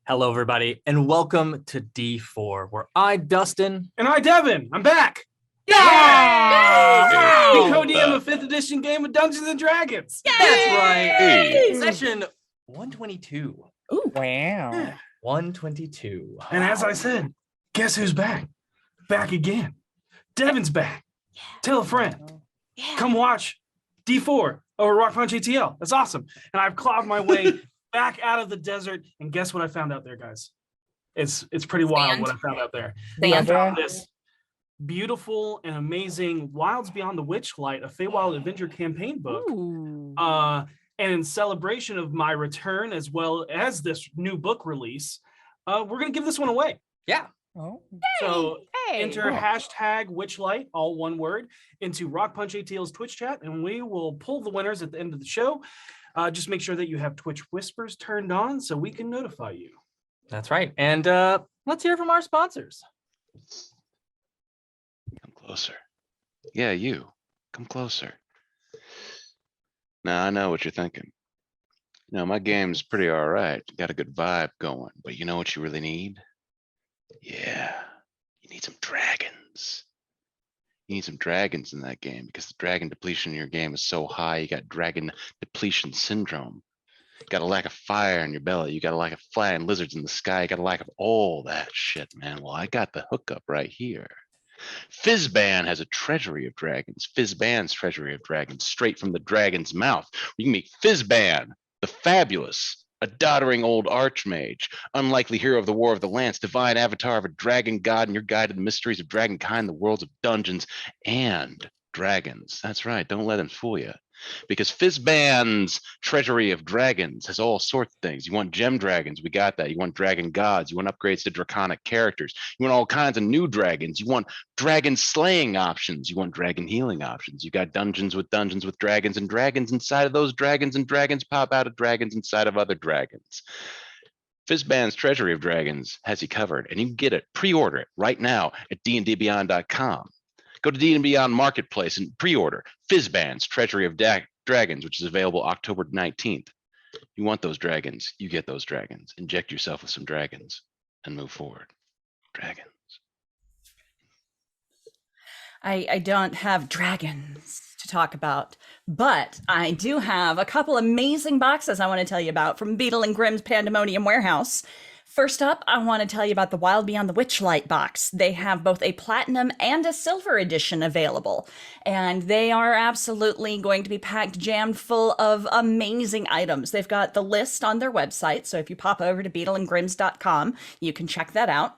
Hello, everybody, and welcome to D4, where I, Dustin, and I, Devin. I'm back. Yeah! We co-DM a 5th edition game of Dungeons and Dragons. That's right. Hey. Session 122. Ooh. Wow. 122. And as I said, guess who's back? Back again. Devin's back. Tell a friend. Come watch D4 over RockPunch ATL. That's awesome. And I've clawed my way back out of the desert. And guess what I found out there, guys? It's pretty wild what I found out there. I found this beautiful and amazing Wilds Beyond the Witchlight, a Feywild Adventure campaign book. And in celebration of my return, as well as this new book release, we're going to give this one away. Yeah. Oh. So enter hashtag Witchlight, all one word, into RockPunch ATL's Twitch chat, and we will pull the winners at the end of the show. Just make sure that you have Twitch whispers turned on so we can notify you. That's right. And let's hear from our sponsors. Come closer. Yeah, you. Come closer. Now, I know what you're thinking. Now, my game's pretty all right. Got a good vibe going. But you know what you really need? Yeah. You need some dragons. You need some dragons in that game because the dragon depletion in your game is so high. You got dragon depletion syndrome. You got a lack of fire in your belly. You got a lack of flying lizards in the sky. You got a lack of all that shit, man. Well, I got the hookup right here. Fizzban has a treasury of dragons. Fizzban's treasury of dragons, straight from the dragon's mouth. You can meet Fizzban, the fabulous, a doddering old archmage, unlikely hero of the War of the Lance, divine avatar of a dragon god, and your guide to the mysteries of dragonkind, the worlds of dungeons and dragons. That's right. Don't let them fool you. Because Fizzban's treasury of dragons has all sorts of things. You want gem dragons, we got that. You want dragon gods, you want upgrades to draconic characters, you want all kinds of new dragons, you want dragon slaying options, you want dragon healing options. You got dungeons with dragons, and dragons inside of those dragons, and dragons pop out of dragons inside of other dragons. Fizzban's treasury of dragons has you covered, and you can get it, pre-order it right now at dndbeyond.com. Go to D&D Beyond Marketplace and pre-order Fizzban's Treasury of Dragons, which is available October 19th. You want those dragons, you get those dragons. Inject yourself with some dragons and move forward. Dragons. I don't have dragons to talk about, but I do have a couple amazing boxes I want to tell you about from Beetle and Grimm's Pandemonium Warehouse. First up, I want to tell you about the Wild Beyond the Witchlight box. They have both a platinum and a silver edition available, and they are absolutely going to be packed jammed full of amazing items. They've got the list on their website, so if you pop over to beetleandgrims.com, you can check that out.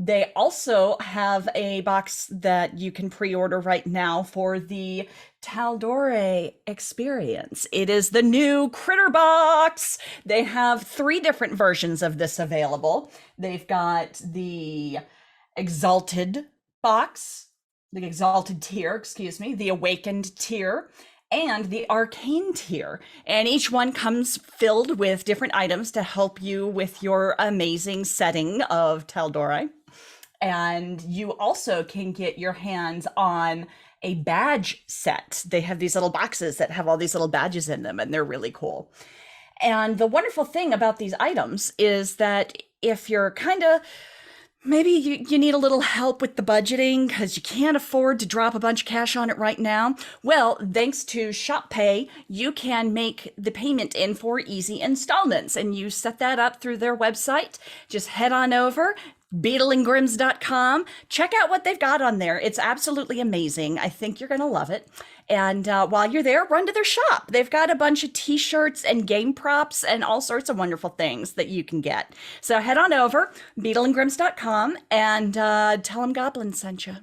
They also have a box that you can pre-order right now for the Tal'Dorei experience. It is the new Critter Box. They have 3 different versions of this available. They've got the Exalted box, the Exalted tier, excuse me, the Awakened tier, and the Arcane tier. And each one comes filled with different items to help you with your amazing setting of Tal'Dorei. And you also can get your hands on a badge set. They have these little boxes that have all these little badges in them, and they're really cool. And the wonderful thing about these items is that if you're kind of, maybe you need a little help with the budgeting because you can't afford to drop a bunch of cash on it right now, well, thanks to ShopPay, you can make the payment in for easy installments, and you set that up through their website. Just head on over, beetleandgrims.com. Check out what they've got on there. It's absolutely amazing. I think you're going to love it. And while you're there, run to their shop. They've got a bunch of t-shirts and game props and all sorts of wonderful things that you can get. So head on over, beetleandgrims.com, and tell them Goblin sent you.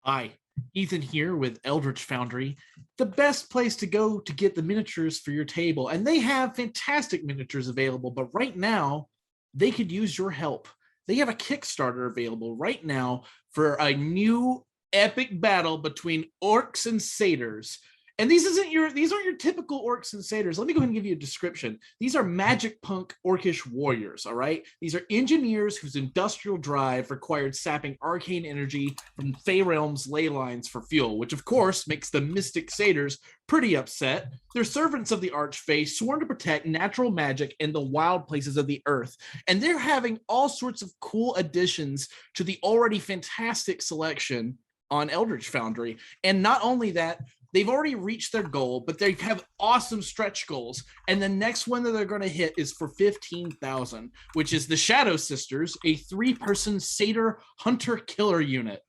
Hi, Ethan here with Eldritch Foundry, the best place to go to get the miniatures for your table. And they have fantastic miniatures available, but right now, they could use your help. They have a Kickstarter available right now for a new epic battle between orcs and satyrs. And these aren't your typical orcs and satyrs. Let me go ahead and give you a description. These are magic punk orcish warriors, all right? These are engineers whose industrial drive required sapping arcane energy from Fey Realm's ley lines for fuel, which of course makes the mystic satyrs pretty upset. They're servants of the Archfey, sworn to protect natural magic in the wild places of the earth. And they're having all sorts of cool additions to the already fantastic selection on Eldritch Foundry. And not only that, they've already reached their goal, but they have awesome stretch goals. And the next one that they're going to hit is for 15,000, which is the Shadow Sisters, a 3-person satyr hunter killer unit.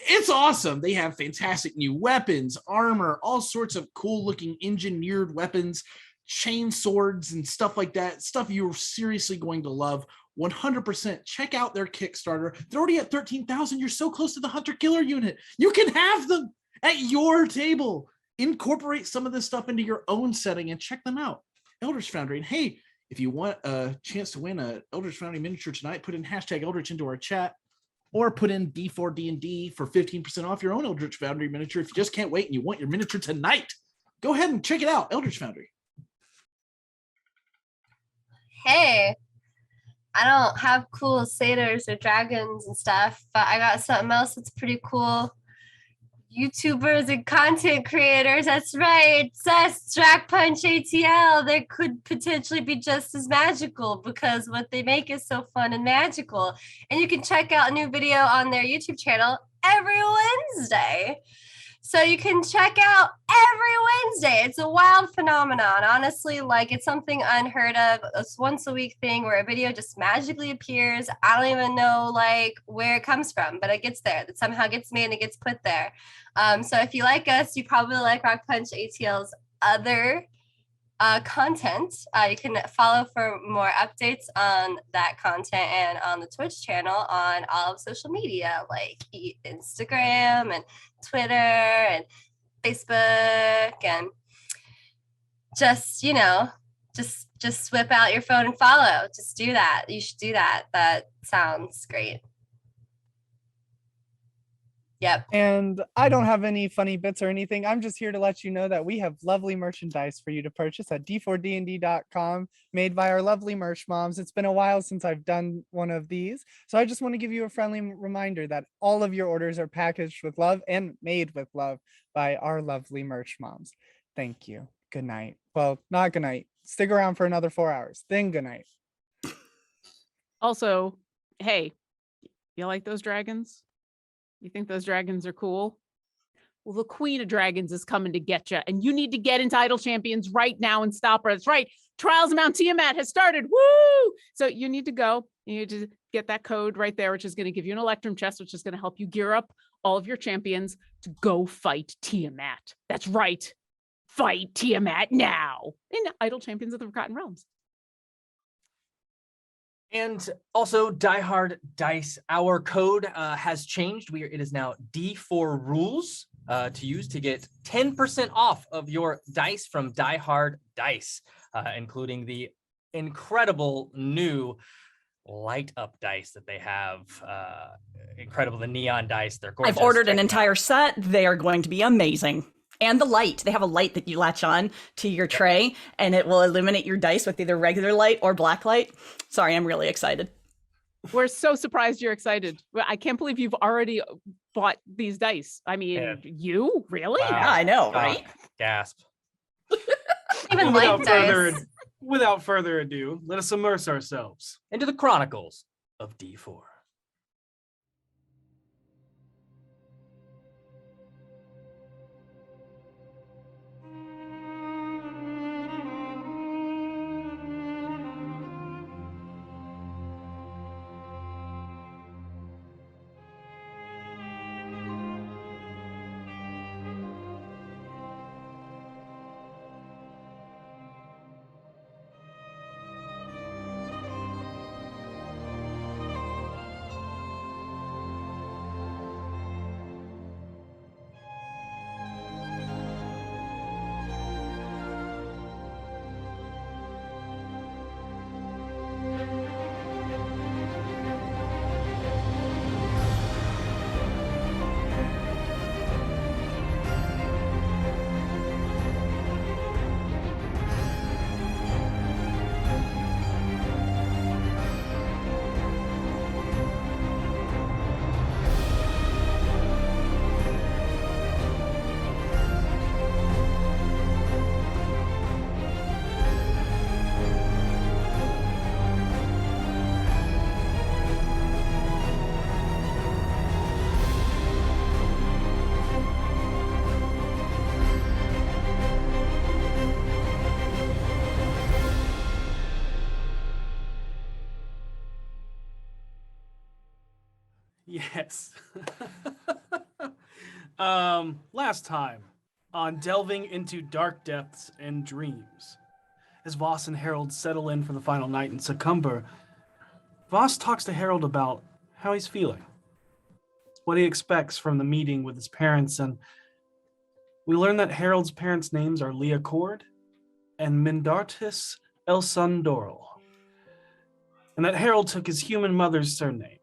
It's awesome. They have fantastic new weapons, armor, all sorts of cool looking engineered weapons, chain swords and stuff like that. Stuff you're seriously going to love. 100% check out their Kickstarter. They're already at 13,000. You're so close to the hunter killer unit. You can have them at your table. Incorporate some of this stuff into your own setting and check them out. Eldritch Foundry. And hey, if you want a chance to win a Eldritch Foundry miniature tonight, put in hashtag Eldritch into our chat, or put in D4D&D for 15% off your own Eldritch Foundry miniature. If you just can't wait and you want your miniature tonight, go ahead and check it out. Eldritch Foundry. Hey, I don't have cool satyrs or dragons and stuff, but I got something else that's pretty cool. YouTubers and content creators, that's right. It says RockPunch ATL. They could potentially be just as magical because what they make is so fun and magical. And you can check out a new video on their YouTube channel every Wednesday. So you can check out every Wednesday. It's a wild phenomenon. Honestly, like it's something unheard of. It's once a week thing where a video just magically appears. I don't even know like where it comes from, but it gets there. It somehow gets made and it gets put there. So if you like us, you probably like RockPunch ATL's other content. You can follow for more updates on that content and on the Twitch channel on all of social media like Instagram and Twitter and Facebook, and just just whip out your phone and follow. Just do that. You should do that. That sounds great. Yep. And I don't have any funny bits or anything. I'm just here to let you know that we have lovely merchandise for you to purchase at d4dnd.com, made by our lovely merch moms. It's been a while since I've done one of these, so I just want to give you a friendly reminder that all of your orders are packaged with love and made with love by our lovely merch moms. Thank you. Good night. Well, not good night. Stick around for another 4 hours. Then good night. Also, hey, you like those dragons? You think those dragons are cool? Well, the Queen of Dragons is coming to get you, and you need to get Entitled Champions right now and stop her. That's right. Trials of Mount Tiamat has started. Woo! So you need to go. You need to get that code right there, which is going to give you an Electrum chest, which is going to help you gear up all of your champions to go fight Tiamat. That's right. Fight Tiamat now in Idle Champions of the Forgotten Realms. And also, Die Hard Dice. Our code has changed. It is now D4 Rules to use to get 10% off of your dice from Die Hard Dice, including the incredible new light up dice that they have. Incredible, the neon dice. They're gorgeous. I've ordered an entire set. They are going to be amazing. And the light. They have a light that you latch on to your tray, and it will illuminate your dice with either regular light or black light. Sorry, I'm really excited. We're so surprised you're excited. I can't believe you've already bought these dice. I mean, you? Really? Wow. Yeah, I know, right? Gasp. Even like dice. Without further ado, let us immerse ourselves Into the Chronicles of D4. Yes. Last time on Delving into Dark Depths and Dreams. As Voss and Harold settle in for the final night in Succumber, Voss talks to Harold about how he's feeling, what he expects from the meeting with his parents, and we learn that Harold's parents' names are Leah Cord and Mindartis Elsundoral, and that Harold took his human mother's surname.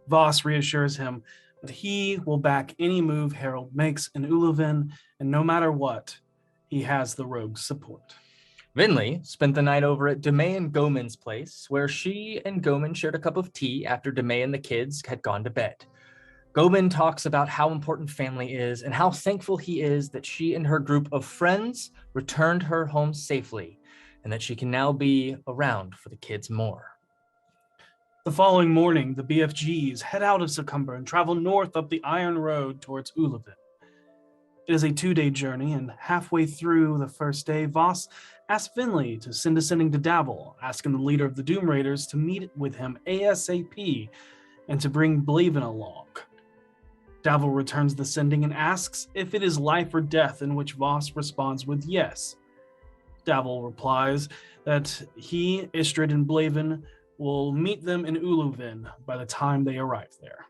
Voss reassures him that he will back any move Harold makes in Uluvin, and no matter what, he has the rogue's support. Vinley spent the night over at Demay and Goman's place, where she and Goman shared a cup of tea after Demay and the kids had gone to bed. Goman talks about how important family is and how thankful he is that she and her group of friends returned her home safely and that she can now be around for the kids more. The following morning, the BFGs head out of Succumber and travel north up the Iron Road towards Uluvin. It is a 2-day journey, and halfway through the first day, Voss asks Finley to send a sending to Davil, asking the leader of the Doom Raiders to meet with him ASAP and to bring Blaven along. Davil returns the sending and asks if it is life or death, in which Voss responds with yes. Davil replies that he, Istrid, and Blaven will meet them in Uluvin by the time they arrive there.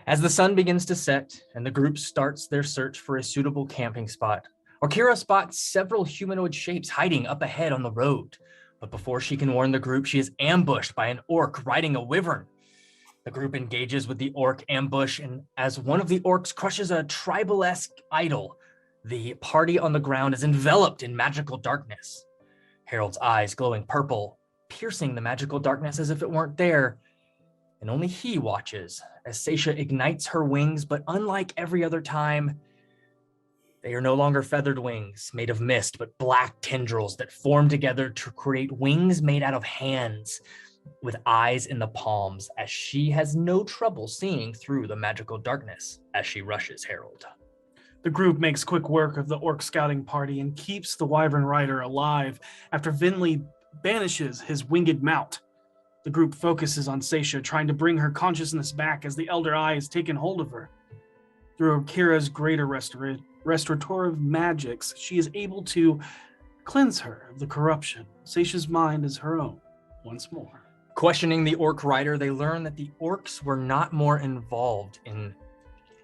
As the sun begins to set and the group starts their search for a suitable camping spot, Orkira spots several humanoid shapes hiding up ahead on the road. But before she can warn the group, she is ambushed by an orc riding a wyvern. The group engages with the orc ambush, and as one of the orcs crushes a tribal-esque idol, the party on the ground is enveloped in magical darkness. Harold's eyes glowing purple, piercing the magical darkness as if it weren't there, and only he watches as Seisha ignites her wings, but unlike every other time, they are no longer feathered wings made of mist, but black tendrils that form together to create wings made out of hands with eyes in the palms, as she has no trouble seeing through the magical darkness as she rushes Harold. The group makes quick work of the orc scouting party and keeps the wyvern rider alive after Vinley banishes his winged mount. The group focuses on Seisha, trying to bring her consciousness back as the Elder Eye has taken hold of her. Through Kira's greater restorative magics, she is able to cleanse her of the corruption. Seisha's mind is her own once more. Questioning the orc rider, they learn that the orcs were not involved in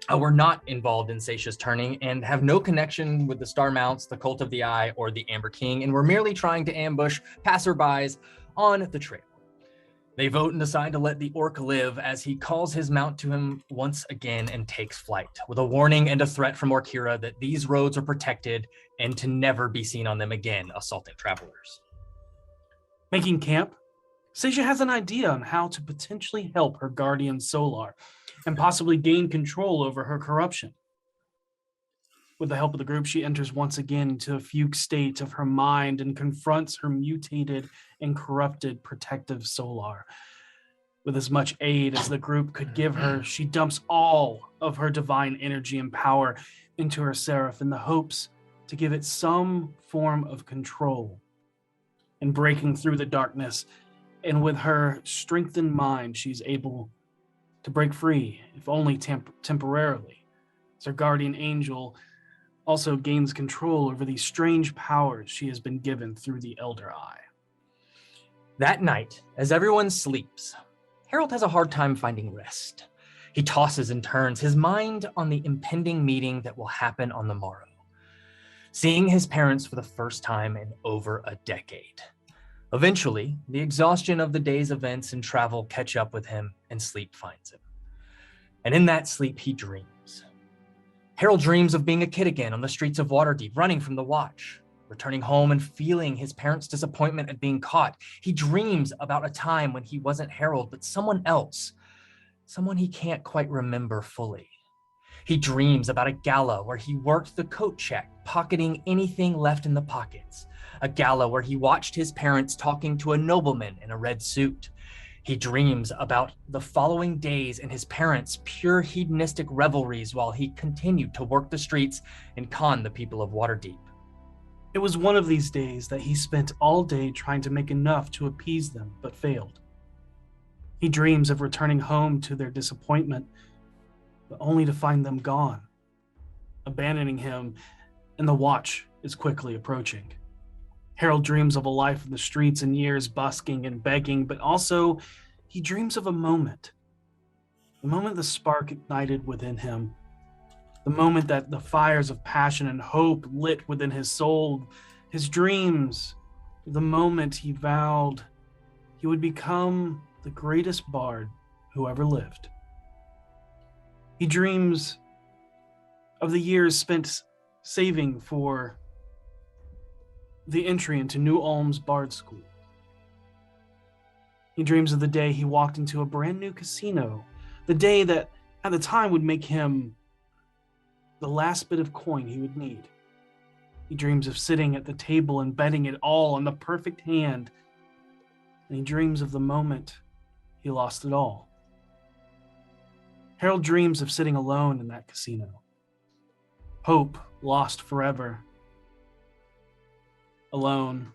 Seisha's turning and have no connection with the Star Mounts, the Cult of the Eye, or the Amber King, and were merely trying to ambush passerbys on the trail. They vote and decide to let the orc live as he calls his mount to him once again and takes flight, with a warning and a threat from Orkira that these roads are protected and to never be seen on them again, assaulting travelers. Making camp, Seisha has an idea on how to potentially help her guardian Solar and possibly gain control over her corruption. With the help of the group, she enters once again into a fugue state of her mind and confronts her mutated and corrupted protective Solar. With as much aid as the group could give her, she dumps all of her divine energy and power into her Seraph in the hopes to give it some form of control. And breaking through the darkness, and with her strengthened mind, she's able to break free, if only temporarily. As her guardian angel also gains control over these strange powers she has been given through the Elder Eye. That night, as everyone sleeps, Harold has a hard time finding rest. He tosses and turns, his mind on the impending meeting that will happen on the morrow. Seeing his parents for the first time in over a decade. Eventually, the exhaustion of the day's events and travel catch up with him, and sleep finds him. And in that sleep, he dreams. Harold dreams of being a kid again on the streets of Waterdeep, running from the Watch, returning home and feeling his parents' disappointment at being caught. He dreams about a time when he wasn't Harold, but someone else, someone he can't quite remember fully. He dreams about a gala where he worked the coat check, pocketing anything left in the pockets. A gala where he watched his parents talking to a nobleman in a red suit. He dreams about the following days and his parents' pure hedonistic revelries while he continued to work the streets and con the people of Waterdeep. It was one of these days that he spent all day trying to make enough to appease them, but failed. He dreams of returning home to their disappointment, but only to find them gone, abandoning him, and the watch is quickly approaching. Harold dreams of a life in the streets and years busking and begging, but also he dreams of a moment. The moment the spark ignited within him. The moment that the fires of passion and hope lit within his soul. His dreams. The moment he vowed he would become the greatest bard who ever lived. He dreams of the years spent saving for the entry into New Ulm's Bard School. He dreams of the day he walked into a brand new casino, the day that at the time would make him the last bit of coin he would need. He dreams of sitting at the table and betting it all on the perfect hand. And he dreams of the moment he lost it all. Harold dreams of sitting alone in that casino. Hope lost forever. Alone.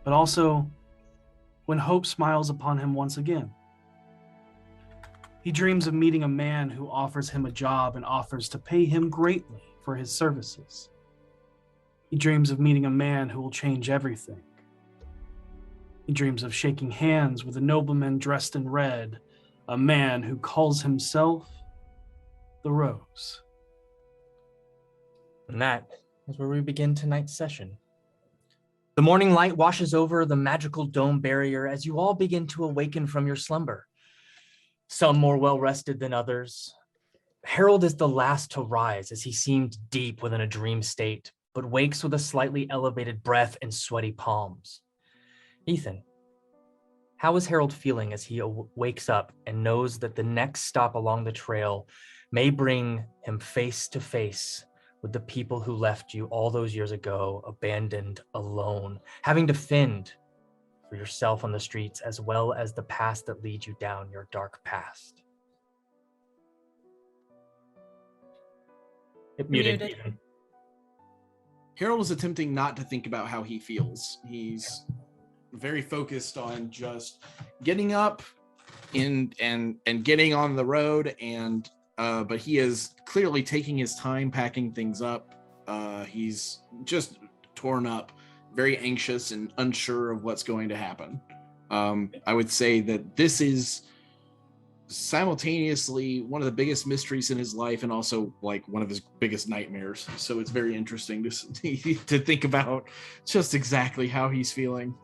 But also when hope smiles upon him once again. He dreams of meeting a man who offers him a job and offers to pay him greatly for his services. He dreams of meeting a man who will change everything. He dreams of shaking hands with a nobleman dressed in red, a man who calls himself the Rose. And that is where we begin tonight's session. The morning light washes over the magical dome barrier as you all begin to awaken from your slumber. Some more well-rested than others. Harold is the last to rise as he seemed deep within a dream state, but wakes with a slightly elevated breath and sweaty palms. Ethan, how is Harold feeling as he wakes up and knows that the next stop along the trail may bring him face to face with the people who left you all those years ago, abandoned, alone, having to fend for yourself on the streets, as well as the past that leads you down your dark past? It muted. Ethan. Harold is attempting not to think about how he feels. He's very focused on just getting up and getting on the road, and but he is clearly taking his time packing things up. He's just torn up, very anxious and unsure of what's going to happen. I would say that this is simultaneously one of the biggest mysteries in his life and also like one of his biggest nightmares. So it's very interesting to think about just exactly how he's feeling.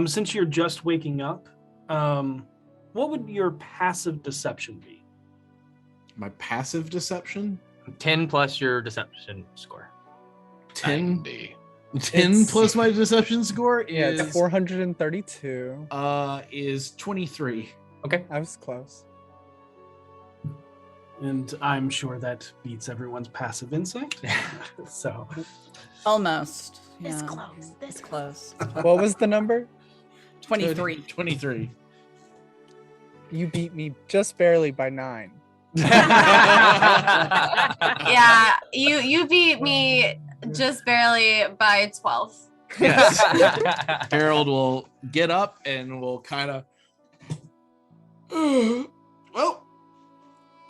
Since you're just waking up, what would your passive deception be? My passive deception? 10 plus your deception score. 10 plus my deception score is it's 432. Is 23. Okay. I was close. And I'm sure that beats everyone's passive insight. So Almost. This Yeah. close. It's close. What was the number? 23. 23. You beat me just barely by 9. Yeah, you beat me just barely by 12. Yes. Harold will get up and will kind of well.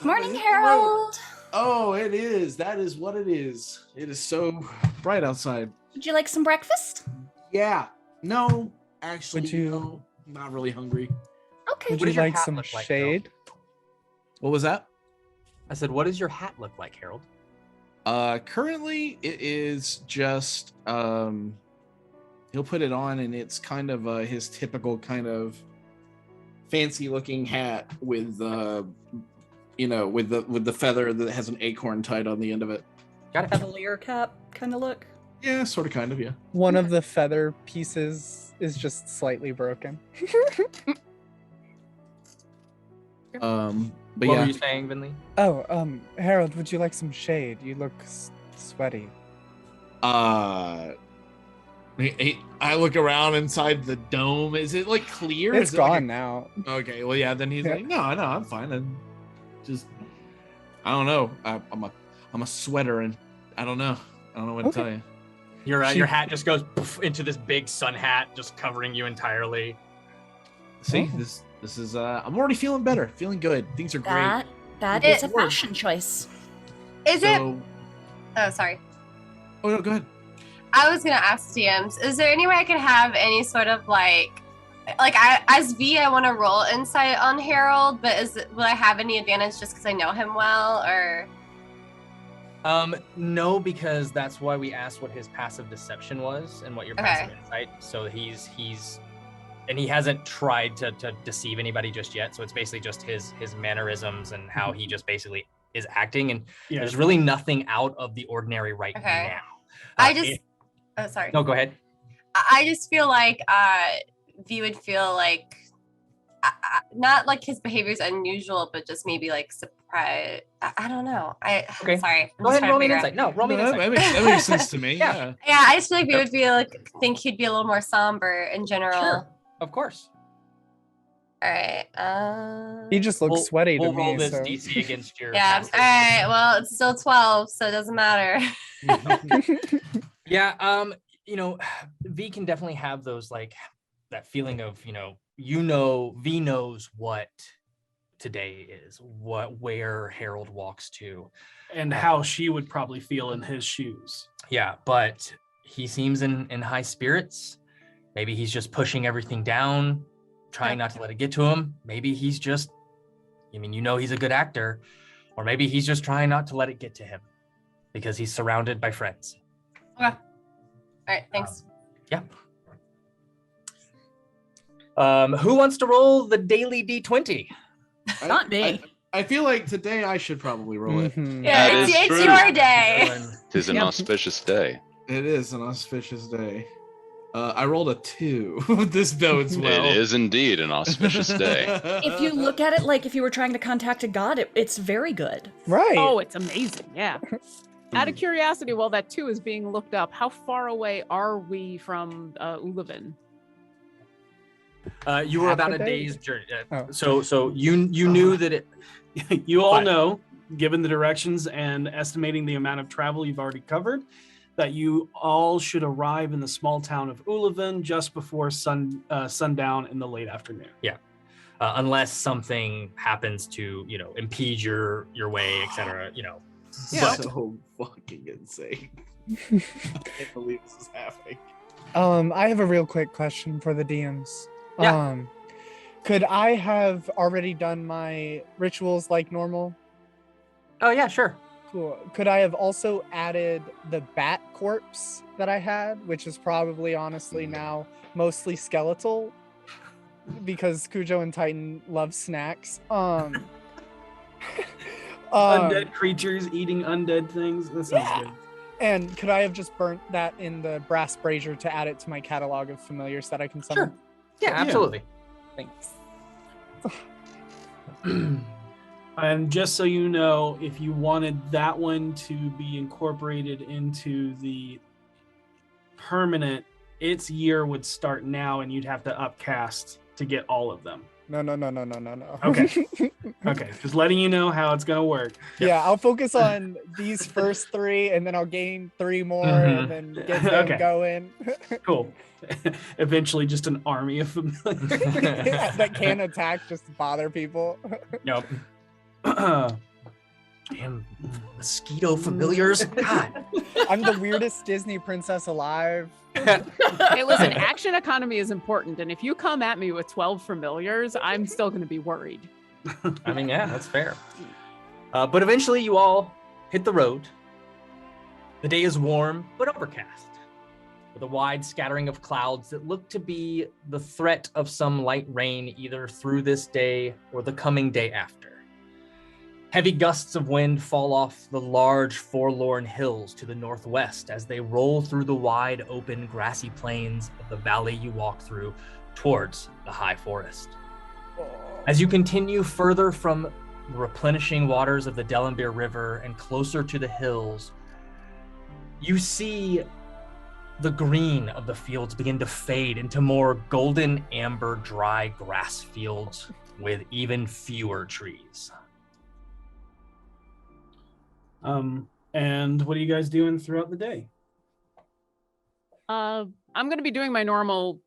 Morning, Harold. Oh, it is. That is what it is. It is so bright outside. Would you like some breakfast? Yeah. No, actually, Would you- no, not really hungry. Okay. Would What you does your like hat some look like, shade? What was that? I said, what does your hat look like, Harold? Currently it is just he'll put it on and it's kind of his typical kind of fancy looking hat with with the feather that has an acorn tied on the end of it. Got it. Cavalier cap kind of look. Yeah, sort of kind of, yeah. One of the feather pieces is just slightly broken. But What yeah, were you saying, Vinley? Oh, Harold, would you like some shade? You look sweaty. I look around inside the dome. Is it like clear? It's Is it like gone now. Okay, well, yeah. Then he's Yeah. like, no, I'm fine. And just, I don't know. I'm a sweater, and I don't know what to Okay. tell you. Your She- your hat just goes poof into this big sun hat, just covering you entirely. See, this is I'm already feeling better, feeling good. Things are great. That It is a fashion choice. Is it? So, Oh, sorry. oh no, go ahead. I was gonna ask DMs. Is there any way I could have any sort of as V, I want to roll insight on Harold, but will I have any advantage just because I know him well, or? No, because that's why we asked what his passive deception was and what your passive insight. So he hasn't tried to deceive anybody just yet. So it's basically just his mannerisms and how he just basically is acting. And there's really nothing out of the ordinary right now. Oh, sorry. No, go ahead. I just feel like V would feel like not like his behavior is unusual, but just maybe like surprise. I don't know. Okay. Sorry. Go ahead and roll me an insight. No, roll me an insight. That makes sense to me. Yeah. Yeah, I just feel like we would feel think he'd be a little more somber in general. Sure. Of course. All right. He just looks sweaty to We'll me. roll this so. DC against your. Yeah. passive. All right. Well, it's still 12, so it doesn't matter. Yeah. V can definitely have those that feeling of V knows what today is, where Harold walks to, And how she would probably feel in his shoes. Yeah, but he seems in high spirits. Maybe he's just pushing everything down, trying not to let it get to him. Maybe he's just, he's a good actor, or maybe he's just trying not to let it get to him because he's surrounded by friends. Okay. All right. Thanks. Yeah. Who wants to roll the daily D20? Not me. I feel like today I should probably roll it. Mhm. Yeah, That is it's true. your day. Tis an auspicious day. It is an auspicious day. I rolled a 2. This bodes well. It is indeed an auspicious day. If you look at it like if you were trying to contact a god, it's very good. Right. Oh, it's amazing. Yeah. Out of curiosity, while that 2 is being looked up, how far away are we from Uluvin? You were Half about a a day? day's journey. Oh. So you knew that it. You all But- know, given the directions and estimating the amount of travel you've already covered, that you all should arrive in the small town of Uluvin just before sundown in the late afternoon. Unless something happens to impede your way, etc. Yeah. So fucking insane. I can't believe this is happening. I have a real quick question for the DMs. Yeah. Could I have already done my rituals like normal? Oh yeah, sure. Cool. Could I have also added the bat corpse that I had, which is probably honestly now mostly skeletal because Cujo and Titan love snacks. Undead creatures eating undead things. That sounds Yeah. good. And could I have just burnt that in the brass brazier to add it to my catalog of familiars that I can summon? Sure. Yeah, absolutely. Thanks. And just so you know, if you wanted that one to be incorporated into the permanent, its year would start now and you'd have to upcast to get all of them. No. Okay. Okay, just letting you know how it's going to work. Yeah, I'll focus on these first 3 and then I'll gain 3 more and then get them Okay. going. Cool. Eventually just an army of familiars. Yeah, that can attack just to bother people. Nope. Damn mosquito familiars. God. I'm the weirdest Disney princess alive. Hey, listen, action economy is important. And if you come at me with 12 familiars, I'm still going to be worried. I mean, yeah, that's fair. But eventually you all hit the road. The day is warm, but overcast, with a wide scattering of clouds that look to be the threat of some light rain either through this day or the coming day after. Heavy gusts of wind fall off the large forlorn hills to the northwest as they roll through the wide open grassy plains of the valley you walk through towards the high forest. As you continue further from the replenishing waters of the Delambir River and closer to the hills, you see the green of the fields begin to fade into more golden amber dry grass fields with even fewer trees. And what are you guys doing throughout the day? I'm going to be doing my normal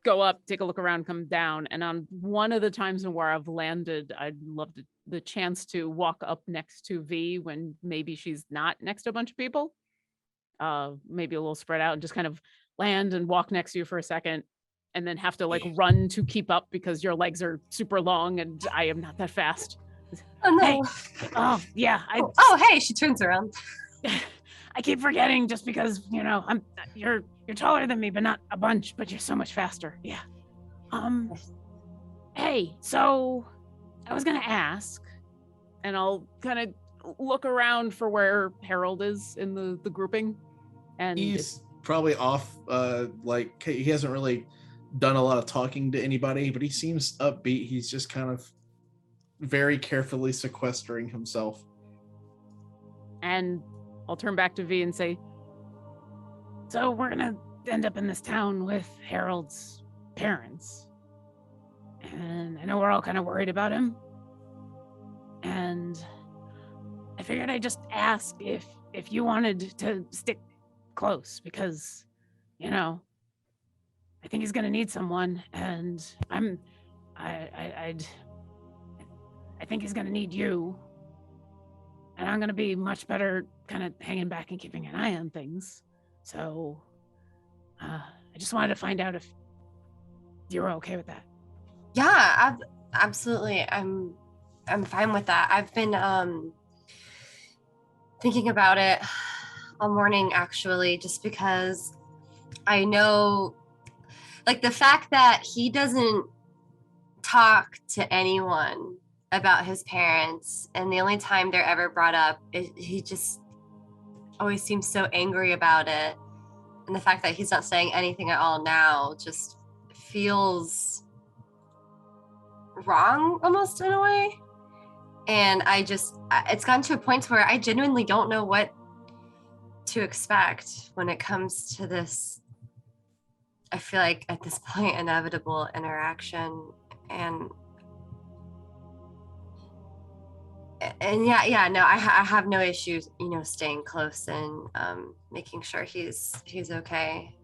go up, take a look around, come down. And on one of the times where I've landed, I'd love the chance to walk up next to V when maybe she's not next to a bunch of people. Maybe a little spread out and just kind of land and walk next to you for a second and then have to like run to keep up because your legs are super long and I am not that fast. Oh no. Hey. Oh yeah. Hey, she turns around. I keep forgetting just because, you're taller than me, but not a bunch, but you're so much faster. Yeah. Hey, so I was gonna ask, and I'll kind of look around for where Harold is in the grouping. And he's probably off, like he hasn't really done a lot of talking to anybody, but he seems upbeat. He's just kind of very carefully sequestering himself. And I'll turn back to V and say, so we're gonna end up in this town with Harold's parents. And I know we're all kind of worried about him. And I figured I'd just ask if you wanted to stick close because, I think he's gonna need someone, and I think he's gonna need you. And I'm gonna be much better kind of hanging back and keeping an eye on things. So I just wanted to find out if you were okay with that. Yeah, absolutely. I'm fine with that. I've been thinking about it all morning, actually, just because I know, like, the fact that he doesn't talk to anyone about his parents, and the only time they're ever brought up, he just always seems so angry about it. And the fact that he's not saying anything at all now just feels wrong almost in a way. And it's gotten to a point where I genuinely don't know what to expect when it comes to this, I feel like at this point, inevitable interaction. And I have no issues, staying close and making sure he's okay.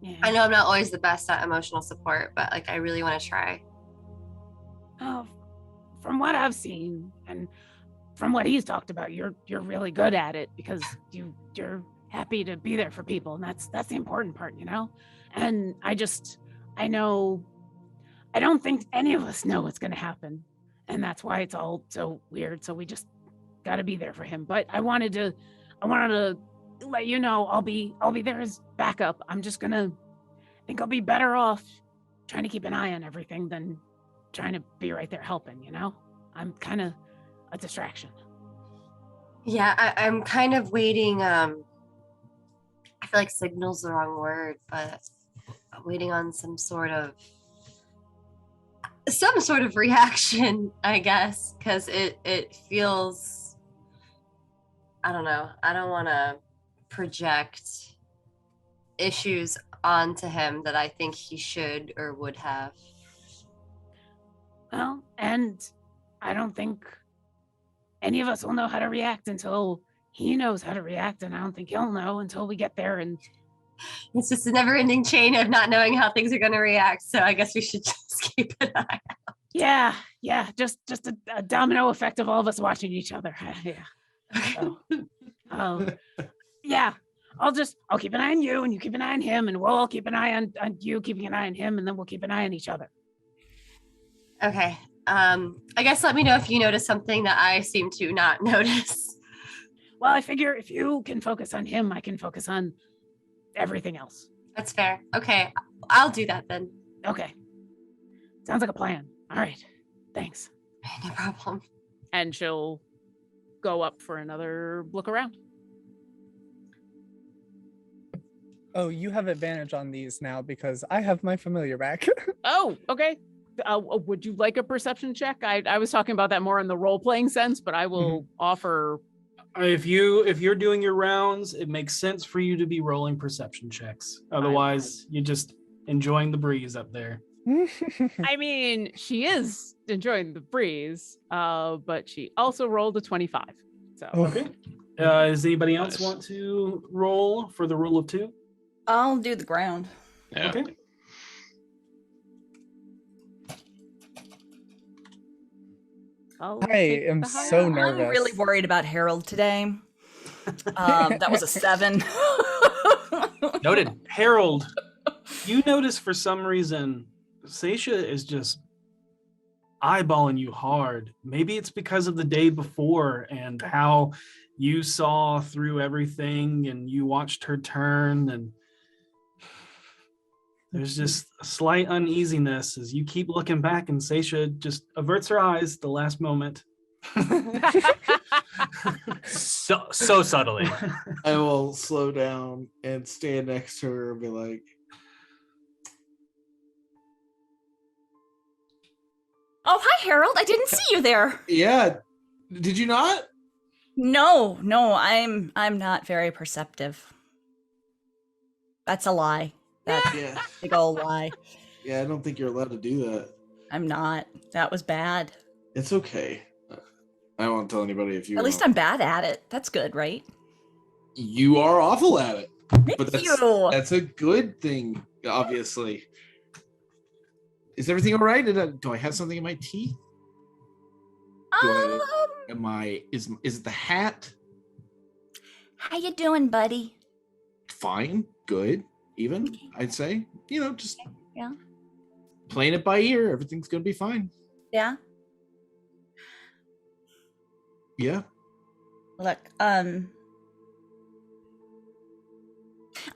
Yeah. I know I'm not always the best at emotional support, but like I really want to try. Oh, from what I've seen and from what he's talked about, you're really good at it because you're happy to be there for people, and that's the important part, And I know, I don't think any of us know what's going to happen. And that's why it's all so weird. So we just got to be there for him. But I wanted to let you know I'll be there as backup. I think I'll be better off trying to keep an eye on everything than trying to be right there helping, I'm kind of a distraction. Yeah, I'm kind of waiting. I feel like signal's the wrong word, but waiting on some sort of reaction, I guess, because it feels, I don't know, I don't want to project issues onto him that I think he should or would have. Well, and I don't think any of us will know how to react until he knows how to react, and I don't think he'll know until we get there. And it's just a never-ending chain of not knowing how things are going to react. So I guess we should just keep an eye out. Yeah, just a domino effect of all of us watching each other. Yeah. So, yeah, I'll keep an eye on you, and you keep an eye on him, and we'll all keep an eye on you keeping an eye on him, and then we'll keep an eye on each other. Okay. I guess let me know if you notice something that I seem to not notice. Well, I figure if you can focus on him, I can focus on everything else. That's fair. Okay, I'll do that then. Okay. Sounds like a plan. All right. Thanks. No problem. And she'll go up for another look around. Oh, you have advantage on these now because I have my familiar back. Oh, okay. Would you like a perception check? I was talking about that more in the role-playing sense, but I will offer. If you're doing your rounds, it makes sense for you to be rolling perception checks. Otherwise, you're just enjoying the breeze up there. I mean, she is enjoying the breeze, but she also rolled a 25. So okay. Does anybody else Nice. want to roll for the rule of 2? I'll do the ground. Yeah. Okay. I'll I take am the high so roll. nervous. I'm really worried about Harold today. That was a 7. Noted. Harold, you notice for some reason, Seisha is just eyeballing you hard. Maybe it's because of the day before and how you saw through everything and you watched her turn, and there's just a slight uneasiness as you keep looking back, and Seisha just averts her eyes the last moment. So subtly. I will slow down and stand next to her and be like, Oh, hi, Harold. I didn't see you there. yeah, did you not? No, I'm not very perceptive. That's a lie. That's Yeah. a big old lie. Yeah, I don't think you're allowed to do that. I'm not. That was bad. It's okay. I won't tell anybody if you At least I'm bad at it. That's good, right? You are awful at it. Thank But you. that's a good thing, obviously. Is everything all right? Do I have something in my teeth? Is it the hat? How you doing, buddy? Fine, good, even, I'd say. Just Yeah. playing it by ear. Everything's gonna be fine. Yeah. Yeah. Look, I'm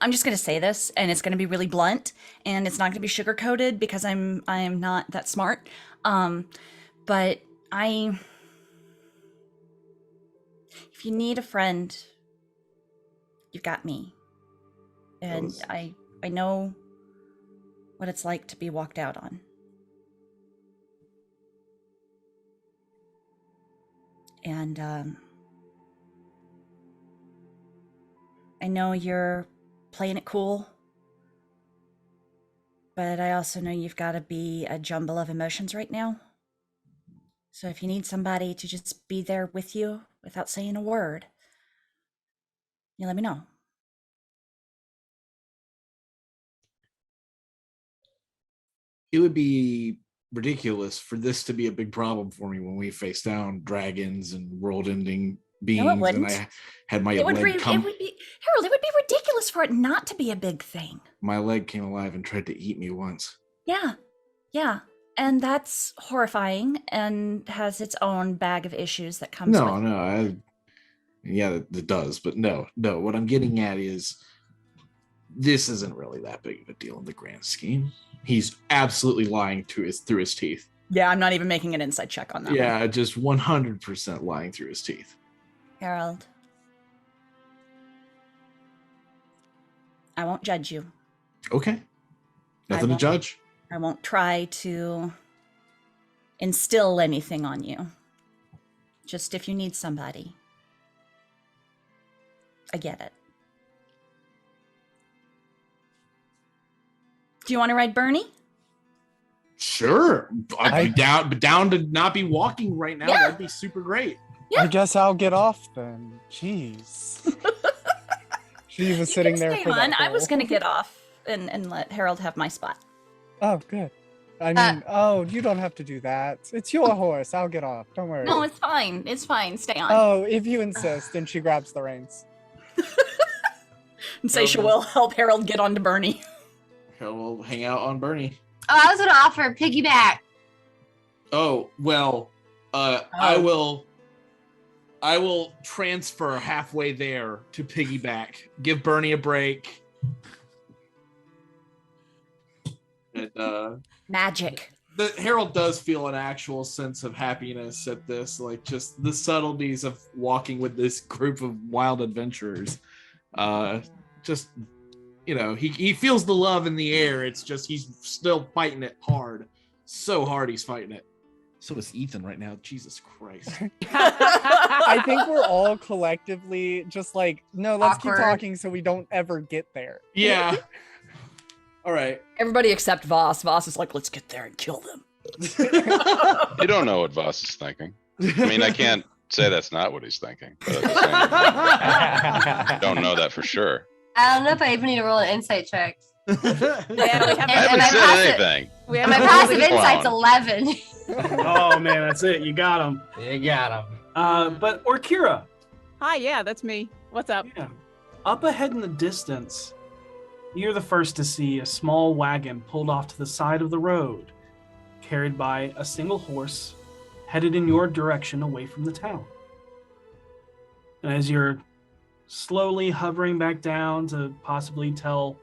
just gonna say this, and it's gonna be really blunt, and it's not gonna be sugar coated because I am not that smart. But if you need a friend, you got me, and I know what it's like to be walked out on. And I know you're playing it cool, but I also know you've got to be a jumble of emotions right now. So if you need somebody to just be there with you without saying a word, you let me know. It would be ridiculous for this to be a big problem for me when we face down dragons and world-ending beings, and wouldn't. I had my It would leg be Harold, it would be ridiculous for it not to be a big thing. my leg came alive and tried to eat me once. Yeah. And that's horrifying and has its own bag of issues that comes with it. It does, but no. What I'm getting at is this isn't really that big of a deal in the grand scheme. He's absolutely lying through his teeth. Yeah, I'm not even making an insight check on that. Yeah, just 100% lying through his teeth. Harold, I won't judge you. Okay. Nothing to judge. I won't try to instill anything on you. Just if you need somebody. I get it. Do you want to ride Bernie? Sure. I'd be down to not be walking right now. Yeah. That'd be super great. I guess I'll get off then. Jeez. She was sitting there for that I was whole- going to get off and let Harold have my spot. Oh, good. I mean, you don't have to do that. It's your horse. I'll get off. Don't worry. No, it's fine. It's fine. Stay on. Oh, if you insist. And she grabs the reins. And Seisha will help Harold get onto Bernie. We'll hang out on Bernie. Oh, I was gonna offer a piggyback. Oh, well, I will transfer halfway there to piggyback. Give Bernie a break. And Magic. Harold does feel an actual sense of happiness at this, like just the subtleties of walking with this group of wild adventurers. He feels the love in the air. It's just he's still fighting it hard. So hard he's fighting it. So is Ethan right now. Jesus Christ. I think we're all collectively just like, no, let's Awkward. keep talking so we don't ever get there. Yeah. All right. Everybody except Voss. Voss is like, let's get there and kill them. You don't know what Voss is thinking. I mean, I can't say that's not what he's thinking. But at the same time, don't know that for sure. I don't know if I even need to roll an insight check. Yeah, we I haven't. haven't my said passive- anything. We And my haven't passive really- insight's Clown. 11. Oh man, that's it. You got him. You got him. But Orkira, Hi, yeah, that's me. What's up? yeah, up ahead in the distance, you're the first to see a small wagon pulled off to the side of the road, carried by a single horse, headed in your direction away from the town. And as you're slowly hovering back down to possibly tell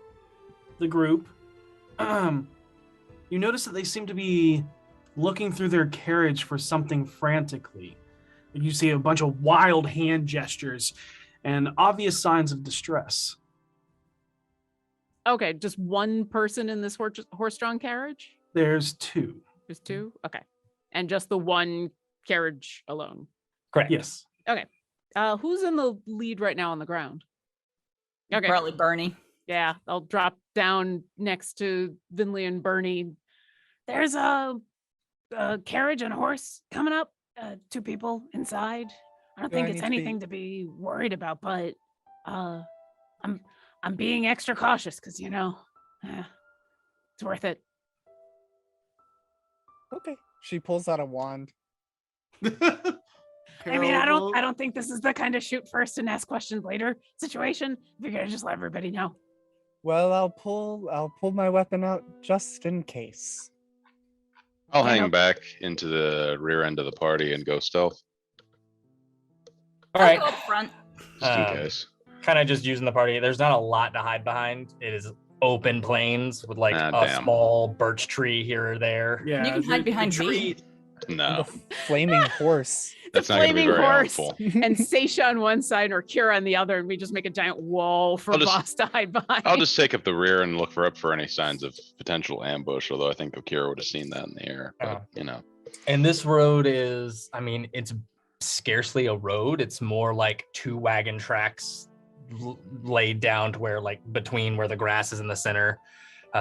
the group, you notice that they seem to be looking through their carriage for something frantically. You see a bunch of wild hand gestures and obvious signs of distress. Okay, just one person in this horse-drawn carriage? There's two. There's two? Okay. And just the one carriage alone. Correct. Yes. Who's in the lead right now on the ground? Okay. Probably Bernie. Yeah, I'll drop down next to Vinley and Bernie. There's a carriage and a horse coming up. Two people inside. I don't Do I think it's need to anything to be worried about, but I'm being extra cautious because it's worth it. Okay. She pulls out a wand. I mean, I don't think this is the kind of shoot first and ask questions later situation. Figure I'd just let everybody know. Well, I'll pull my weapon out just in case. I'll Yeah. hang back into the rear end of the party and go stealth, All right. I'll go up front. just in Um, case. Kind of just using the party. There's not a lot to hide behind. It is open plains with like Ah, a damn. small birch tree here or there. Yeah. You can hide the behind tree- No, The flaming horse. that's not going to be flaming very horse. helpful. And Seisha on one side or Kira on the other, and we just make a giant wall for I'll just- Boss to hide behind. I'll just take up the rear and look for any signs of potential ambush. Although I think Okira would have seen that in the air. But And this road is, I mean, it's scarcely a road. It's more like two wagon tracks laid down to where, like, between where the grass is in the center.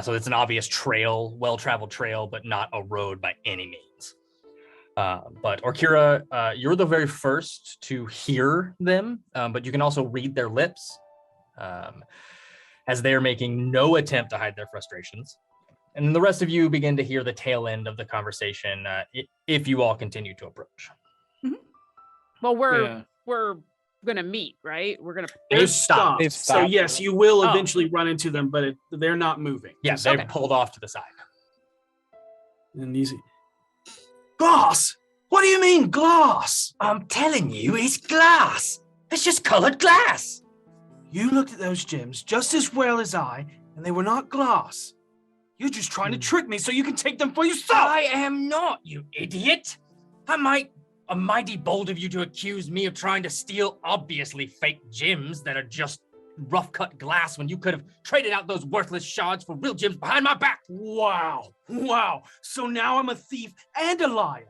So it's an obvious trail, well-traveled trail, but not a road by any means. But Orkira, you're the very first to hear them, but you can also read their lips as they're making no attempt to hide their frustrations. And then the rest of you begin to hear the tail end of the conversation if you all continue to approach. Well, we're Yeah. gonna meet, right? We're gonna. They've stopped. They've So stopped. yes, you will Oh. eventually run into them, but they're not moving. Yeah, Just- they've Okay. pulled off to the side. And you see, glass. What do you mean glass? I'm telling you, it's glass. It's just colored glass. You looked at those gems just as well as I, and they were not glass. You're just trying to trick me so you can take them for yourself. I am not, you idiot. A mighty bold of you to accuse me of trying to steal obviously fake gems that are just rough cut glass when you could have traded out those worthless shards for real gems behind my back. Wow. So now I'm a thief and a liar.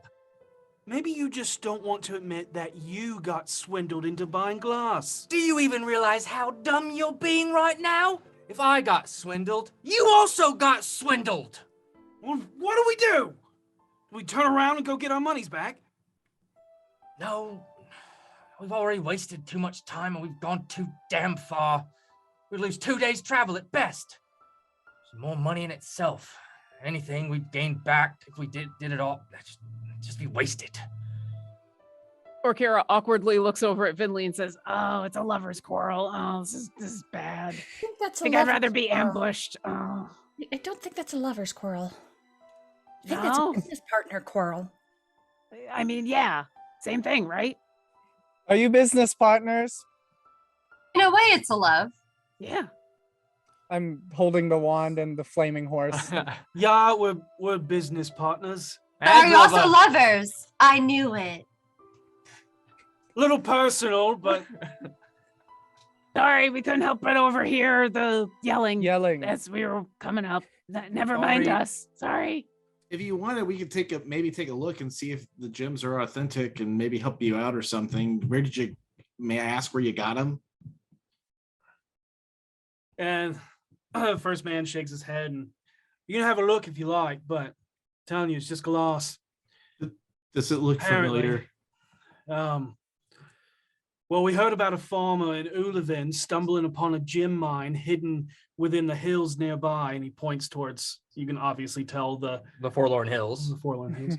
Maybe you just don't want to admit that you got swindled into buying glass. Do you even realize how dumb you're being right now? If I got swindled, you also got swindled. Well, what do we do? Do we turn around and go get our monies back? No, we've already wasted too much time and we've gone too damn far. We'd lose 2 days' travel at best. It's more money in itself. Anything we'd gain back if we did it all, that'd just be wasted. Orkira awkwardly looks over at Vinley and says, "Oh, it's a lover's quarrel. Oh, this is bad. I think that's I think I'd rather be ambushed. Oh, I don't think that's a lover's quarrel. I think that's No? a business partner quarrel. I mean, yeah, same thing, right? Are you business partners? In a way, it's a love. Yeah. I'm holding the wand and the flaming horse. Yeah, we're business partners. But are you also lovers? I knew it. Little personal, but Sorry, we couldn't help but overhear the yelling Yelling. as we were coming up. Never mind Sorry. us. Sorry. If you wanted, we could maybe take a look and see if the gems are authentic and maybe help you out or something. May I ask where you got them? and first man shakes his head and you can have a look if you like, but I'm telling you, it's just glass. Does it look Apparently. familiar? Well, we heard about a farmer in Uluvin stumbling upon a gem mine hidden within the hills nearby, and he points towards, you can obviously tell the Forlorn Hills. Forlorn Hills.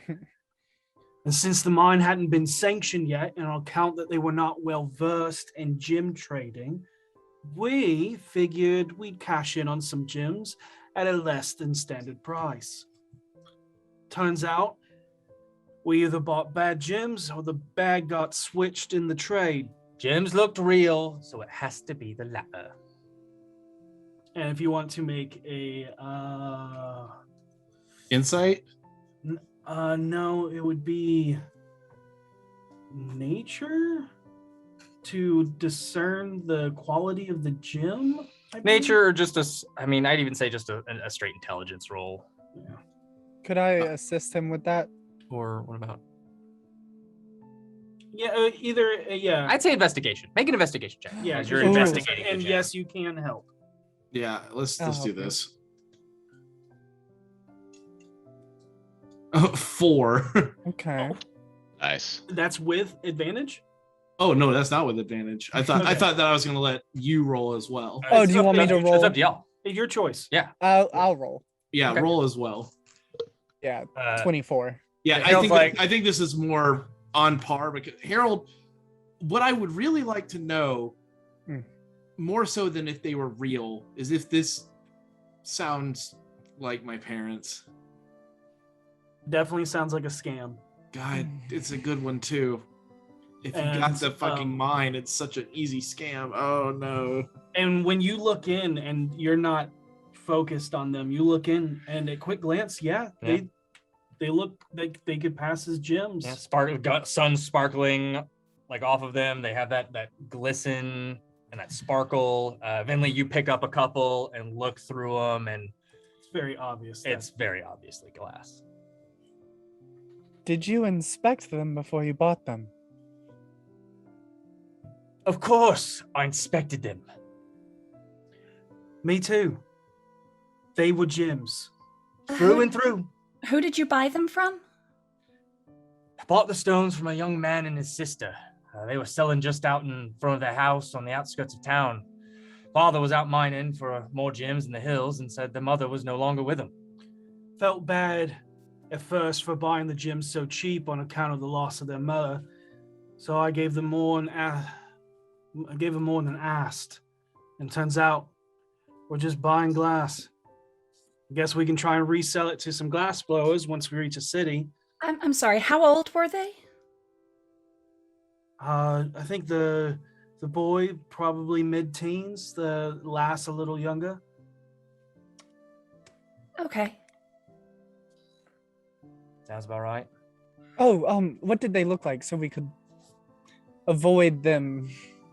And since the mine hadn't been sanctioned yet, and on account that they were not well versed in gem trading, we figured we'd cash in on some gems at a less than standard price. Turns out, we either bought bad gems or the bag got switched in the trade. Gems looked real, so it has to be the latter. And if you want to make a Insight? no, it would be nature to discern the quality of the gem. I believe? Nature or just I'd even say just a straight intelligence roll. Yeah. Could I assist him with that? Or what about? Yeah, yeah. I'd say investigation. Make an investigation check. Yeah, as you're Ooh. investigating. the And gem. yes, you can help. Yeah, let's I'll do help you. this. 4. Okay. Nice. That's with advantage. Oh no, that's not with advantage. I thought Okay. that I was gonna let you roll as well. Oh, do you want me to It's roll? up to y'all. Your choice. I'll roll. Yeah, Okay. roll as well. Yeah, Uh, 24. Yeah, It I feels think like- I think this is more on par because Harold, what I would really like to know, Mm. more so than if they were real, is if this sounds like my parents. Definitely sounds like a scam. God, it's a good one too. If you got And, the fucking mine, it's such an easy scam. Oh no. And when you look in and you're not focused on them, you look in and at quick glance, Yeah. they look like they could pass as gems. Yeah, sun sparkling like off of them. They have that glisten and that sparkle. Eventually, you pick up a couple and look through them, and It's very obvious. it's very obviously glass. Did you inspect them before you bought them? Of course, I inspected them. Me too. They were gems. Through and through. Who did you buy them from? I bought the stones from a young man and his sister. They were selling just out in front of their house on the outskirts of town. Father was out mining for more gems in the hills and said the mother was no longer with him. Felt bad at first for buying the gems so cheap on account of the loss of their mother, so I gave them more than asked. And turns out we're just buying glass. I guess we can try and resell it to some glass blowers once we reach a city. I'm sorry, how old were they? I think the boy probably mid-teens, the lass a little younger. Okay. Sounds about right. Oh, what did they look like so we could avoid them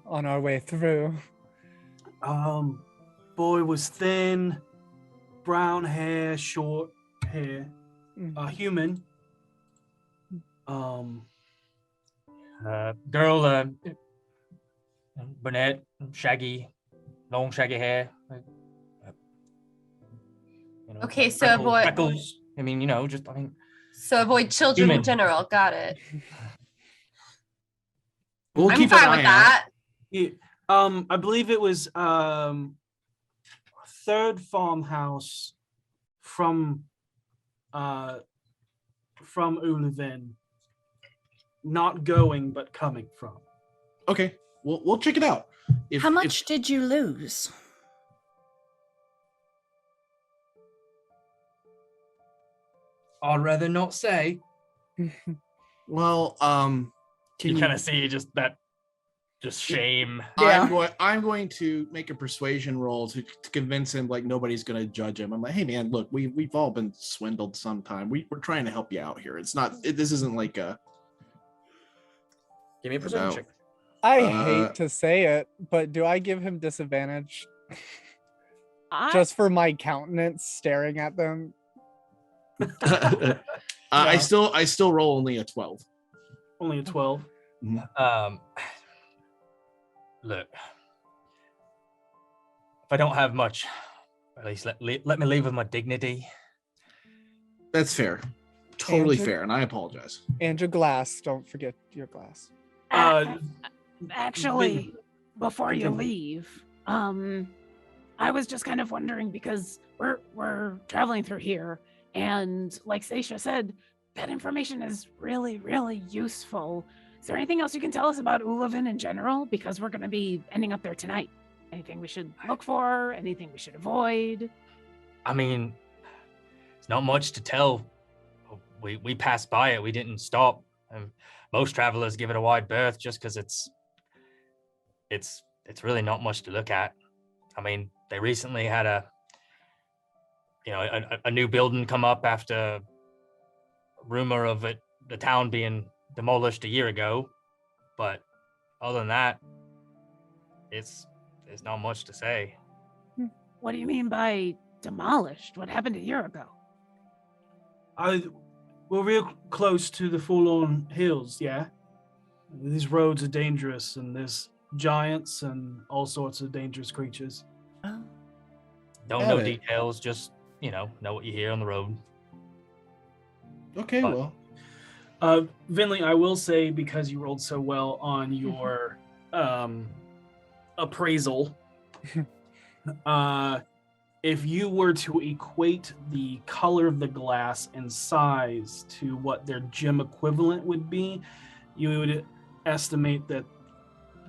on our way through? Boy was thin, brown hair, short hair, Mhm. human. Girl, brunette, shaggy, long shaggy hair. Okay, so avoid- freckles. So avoid children Human. in general. Got it. We'll I'm keep an fine eye with out. that. Yeah, I believe it was third farmhouse from Uluvin. Not going, but coming from. Okay, we'll check it out. How much did you lose? I'd rather not say. Well, can You kind of see just shame. Yeah. I'm going to make a persuasion roll to convince him like nobody's going to judge him. I'm like, hey man, look, we've all been swindled sometime. We're trying to help you out here. It's not. This isn't like a. Give me a perception No. check. I Uh, hate to say it, but do I give him disadvantage I, just for my countenance staring at them? I still roll only a 12. Only a 12. Look, if I don't have much, at least let me leave with my dignity. That's fair. Totally Andrew? fair, and I apologize. And your glass. Don't forget your glass. Actually, before you leave, I was just kind of wondering because we're traveling through here, and like Seisha said, that information is really, really useful. Is there anything else you can tell us about Uluvin in general? Because we're going to be ending up there tonight. Anything we should look for? Anything we should avoid? I mean, it's not much to tell. We passed by it. We didn't stop. And most travelers give it a wide berth just because it's really not much to look at. I mean, they recently had a new building come up after rumor of the town being demolished a year ago, but other than that, there's not much to say. What do you mean by demolished? What happened a year ago? We're real close to the Forlorn Hills, yeah? These roads are dangerous, and there's giants and all sorts of dangerous creatures. Don't know details, just, know what you hear on the road. Okay, But- well, Vinley, I will say, because you rolled so well on your appraisal, if you were to equate the color of the glass and size to what their gem equivalent would be, you would estimate that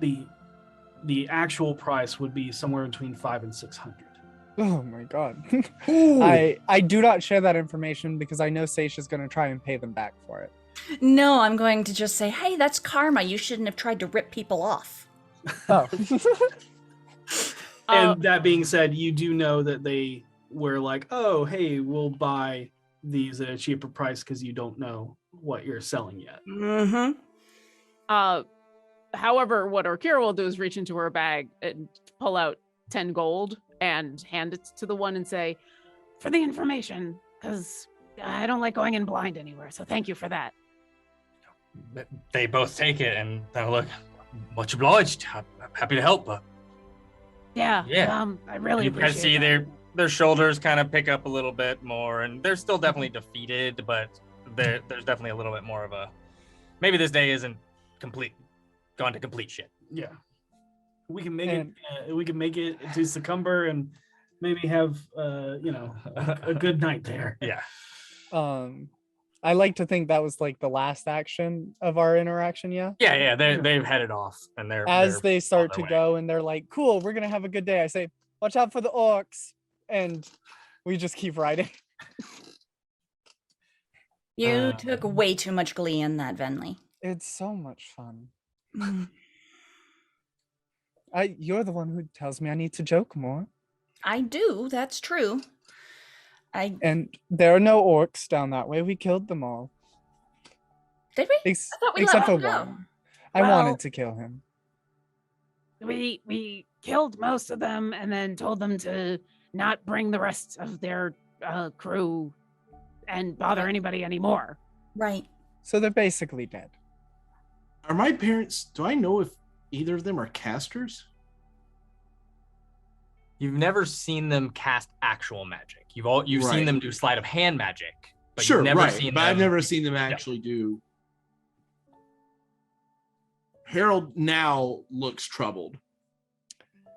the actual price would be somewhere between 500 and 600. Oh my god. Ooh. I do not share that information because I know Seisha's going to try and pay them back for it. No, I'm going to just say, hey, that's karma. You shouldn't have tried to rip people off. Oh. And that being said, you do know that they were like, oh, hey, we'll buy these at a cheaper price because you don't know what you're selling yet. Mm-hmm. However, what Orkira will do is reach into her bag and pull out 10 gold and hand it to the one and say, for the information, because I don't like going in blind anywhere. So thank you for that. They both take it and they're like, much obliged. I'm happy to help. Yeah. Yeah. I really You can appreciate see that. their shoulders kind of pick up a little bit more, and they're still definitely defeated, but there's definitely a little bit more of a, maybe this day isn't gone to complete shit. Yeah. We can make it to Succumber and maybe have a good night there. Yeah. I like to think that was like the last action of our interaction, yeah? Yeah, they've headed off, and As they start on to their way. go and they're like, cool, we're gonna have a good day. I say, watch out for the orcs. And we just keep riding. You took way too much glee in that, Venley. It's so much fun. Mm. You're the one who tells me I need to joke more. I do, that's true. And there are no orcs down that way. We killed them all. Did we? I thought we Except let for one go. one. I wanted to kill him. We killed most of them and then told them to not bring the rest of their crew and bother anybody anymore. Right. So they're basically dead. Are my parents, do I know if either of them are casters? You've never seen them cast actual magic. You've seen Right. them do sleight of hand magic. But Sure, you've never right. seen But I've them- never seen them actually do. Harold now looks troubled.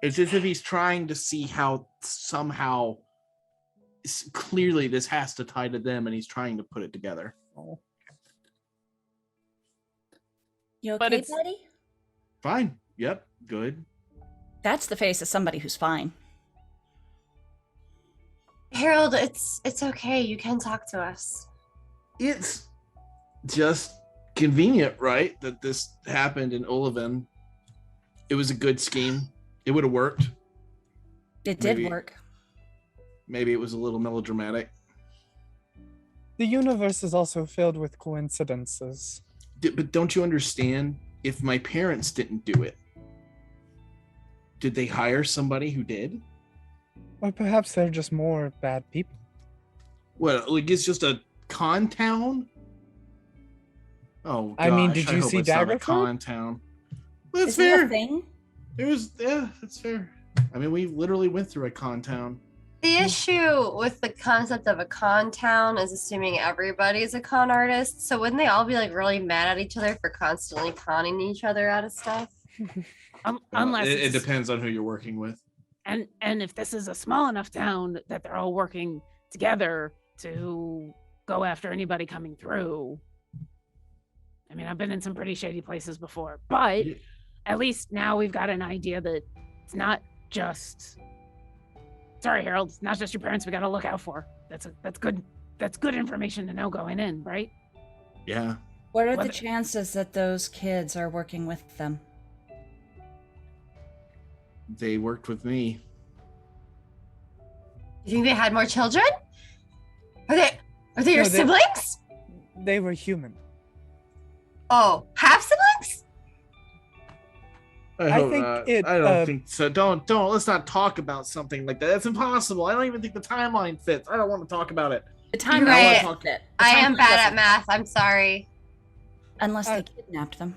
It's as if he's trying to see how somehow clearly this has to tie to them, and he's trying to put it together. You But okay, it's- buddy? Fine. Yep. Good. That's the face of somebody who's fine. Harold, it's okay. You can talk to us. It's just convenient, right, that this happened in Uluvin. It was a good scheme. It would have worked. It did Maybe. work. Maybe it was a little melodramatic. The universe is also filled with coincidences. But don't you understand? If my parents didn't do it, did they hire somebody who did? Or perhaps they're just more bad people. What, like it's just a con town? Oh, I mean, gosh, did you hope see it's not a Daggerford? con town? Well, that's Is that fair. a thing? It was, yeah, that's fair. I mean, we literally went through a con town. The issue with the concept of a con town is assuming everybody's a con artist. So wouldn't they all be like really mad at each other for constantly conning each other out of stuff? Unless it it's- depends on who you're working with. And if this is a small enough town that they're all working together to go after anybody coming through. I mean, I've been in some pretty shady places before, but at least now we've got an idea that it's not just. Sorry, Harold, it's not just your parents we got to look out for. That's good. That's good information to know going in, right? Yeah. What are the Whether- chances that those kids are working with them? They worked with me. You think they had more children? Are they your No, they- siblings? They were human. Oh, half siblings? I think it, I don't think so. Don't. Let's not talk about something like that. That's impossible. I don't even think the timeline fits. I don't want to talk about it. The time Right. doesn't fit. The I am timeline bad at doesn't- math. I'm sorry. Unless I- they kidnapped them.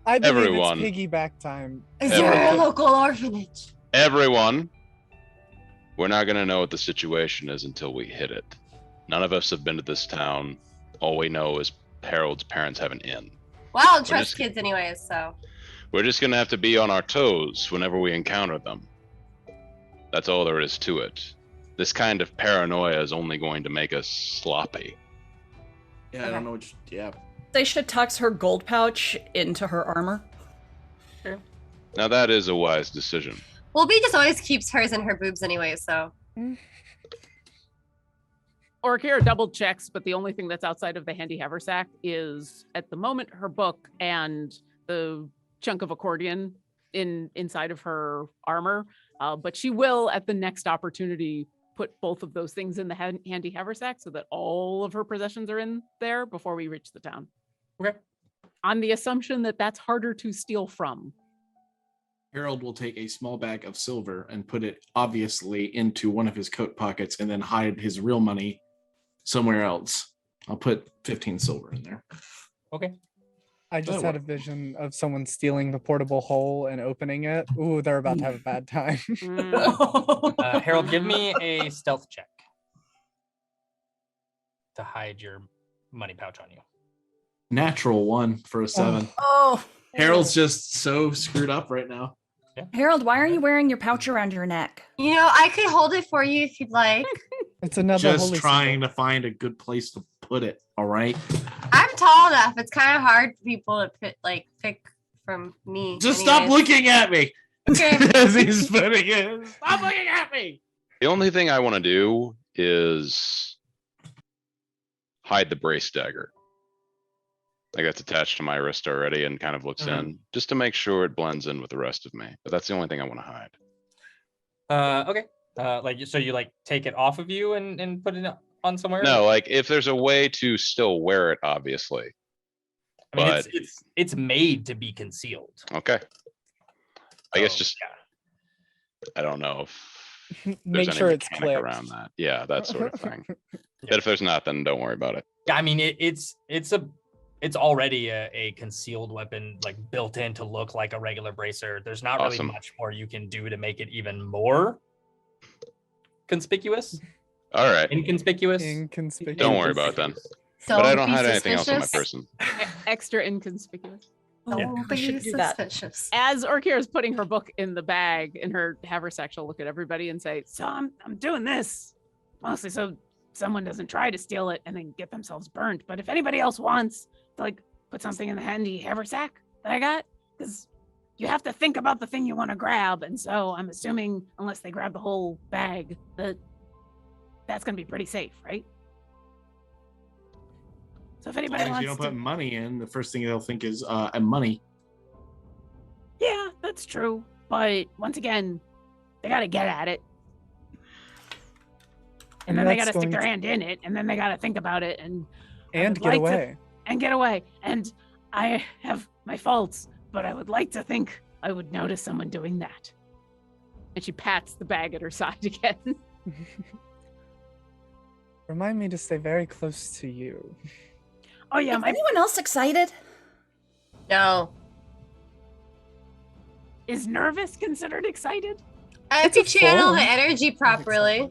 I believe Everyone. it's piggyback time. Is there a Everyone. local orphanage? Everyone, we're not going to know what the situation is until we hit it. None of us have been to this town. All we know is Harold's parents have an inn. Well, I don't We're trust just- kids anyways, so. We're just going to have to be on our toes whenever we encounter them. That's all there is to it. This kind of paranoia is only going to make us sloppy. Yeah, I don't know what. Yeah. They should tucks her gold pouch into her armor. Now that is a wise decision. Well, B just always keeps hers in her boobs anyway, so. Or Kira double checks, but the only thing that's outside of the handy haversack is at the moment her book and the chunk of accordion inside of her armor. But she will, at the next opportunity, put both of those things in the handy haversack so that all of her possessions are in there before we reach the town. Okay. On the assumption that that's harder to steal from. Harold will take a small bag of silver and put it obviously into one of his coat pockets and then hide his real money somewhere else. I'll put 15 silver in there. Okay. I just Oh, had a vision of someone stealing the portable hole and opening it. Ooh, they're about to have a bad time. Mm. Harold, give me a stealth check to hide your money pouch on you. Natural 1 for a 7. Oh, Harold's just so screwed up right now. Harold, why are you wearing your pouch around your neck? You know, I could hold it for you if you'd like. It's another Just holy trying symbol. to find a good place to put it. All right. I'm tall enough. It's kind of hard for people to pick from me. Just stop anyways. looking at me. Okay. As he's putting it. Stop looking at me. The only thing I want to do is hide the brace dagger. Like that's attached to my wrist already and kind of looks in just to make sure it blends in with the rest of me. But that's the only thing I want to hide. Okay. So you like take it off of you and put it on somewhere? No, like if there's a way to still wear it, obviously. I mean, but- it's made to be concealed. Okay. I guess So, just I don't know if there's Make any sure it's mechanic clipped. around that. Yeah, that sort of thing. But if there's not, then don't worry about it. Yeah, I mean, it's already a concealed weapon, like built in to look like a regular bracer. There's not really Awesome. much more you can do to make it even more conspicuous, All right. inconspicuous. Inconspicuous. Don't worry about it then. Don't But I don't be hide anything else on my suspicious. person. Extra inconspicuous. Don't I be should do that. suspicious. As Orkira is putting her book in the bag in her haversack, she'll look at everybody and say, "So I'm doing this mostly so someone doesn't try to steal it and then get themselves burned. But if anybody else wants to like put something in the handy haversack that I got, because you have to think about the thing you want to grab, and so I'm assuming unless they grab the whole bag, that's gonna be pretty safe, right? So if anybody If wants you don't to, put money in, the first thing they'll think is money. yeah, that's true. But once again, they gotta get at it. And then they That's gotta stick going their to- hand in it, and then they gotta think about it and And would get like to- away. get away. And I have my faults, but I would like to think I would notice someone doing that. And she pats the bag at her side again. Remind me to stay very close to you. Oh yeah, Is my anyone else excited? No. is nervous considered excited? If you It's a channel the form energy properly,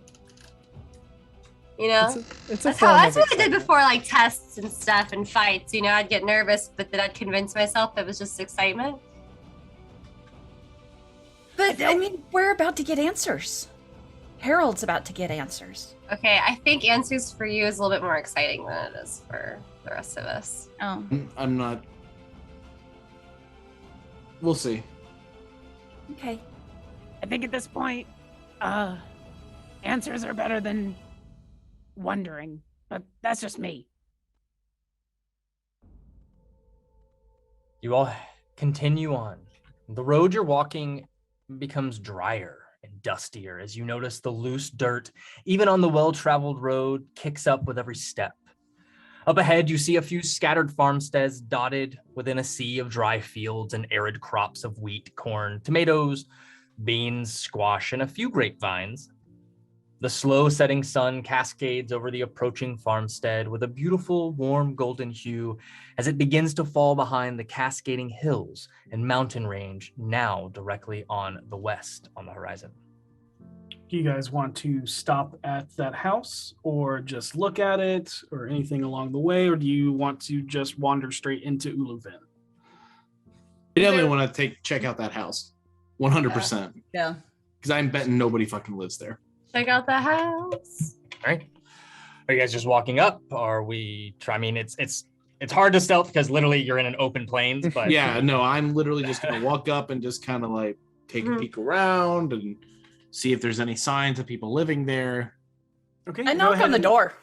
you know? It's a That's form that's of what I did excitement. before, like tests and stuff and fights. You know, I'd get nervous, but then I'd convince myself it was just excitement. But I mean, we're about to get answers. Harold's about to get answers. Okay, I think answers for you is a little bit more exciting than it is for the rest of us. Oh. I'm not. We'll see. Okay. I think at this point, answers are better than wondering, but that's just me. You all continue on. The road you're walking becomes drier and dustier as you notice the loose dirt, even on the well-traveled road, kicks up with every step. Up ahead, you see a few scattered farmsteads dotted within a sea of dry fields and arid crops of wheat, corn, tomatoes, beans, squash, and a few grapevines. The slow setting sun cascades over the approaching farmstead with a beautiful, warm golden hue as it begins to fall behind the cascading hills and mountain range now directly on the west on the horizon. Do you guys want to stop at that house or just look at it or anything along the way, or do you want to just wander straight into Uluvin? I definitely want to check out that house. 100%. Yeah. Because I'm betting nobody fucking lives there. Check out the house. All right. Are you guys just walking up? Are we I mean, it's hard to stealth because literally you're in an open plains, but Yeah, no, I'm literally just going to walk up and just kind of like take a peek around and see if there's any signs of people living there. Okay. I go knock ahead on the and- door.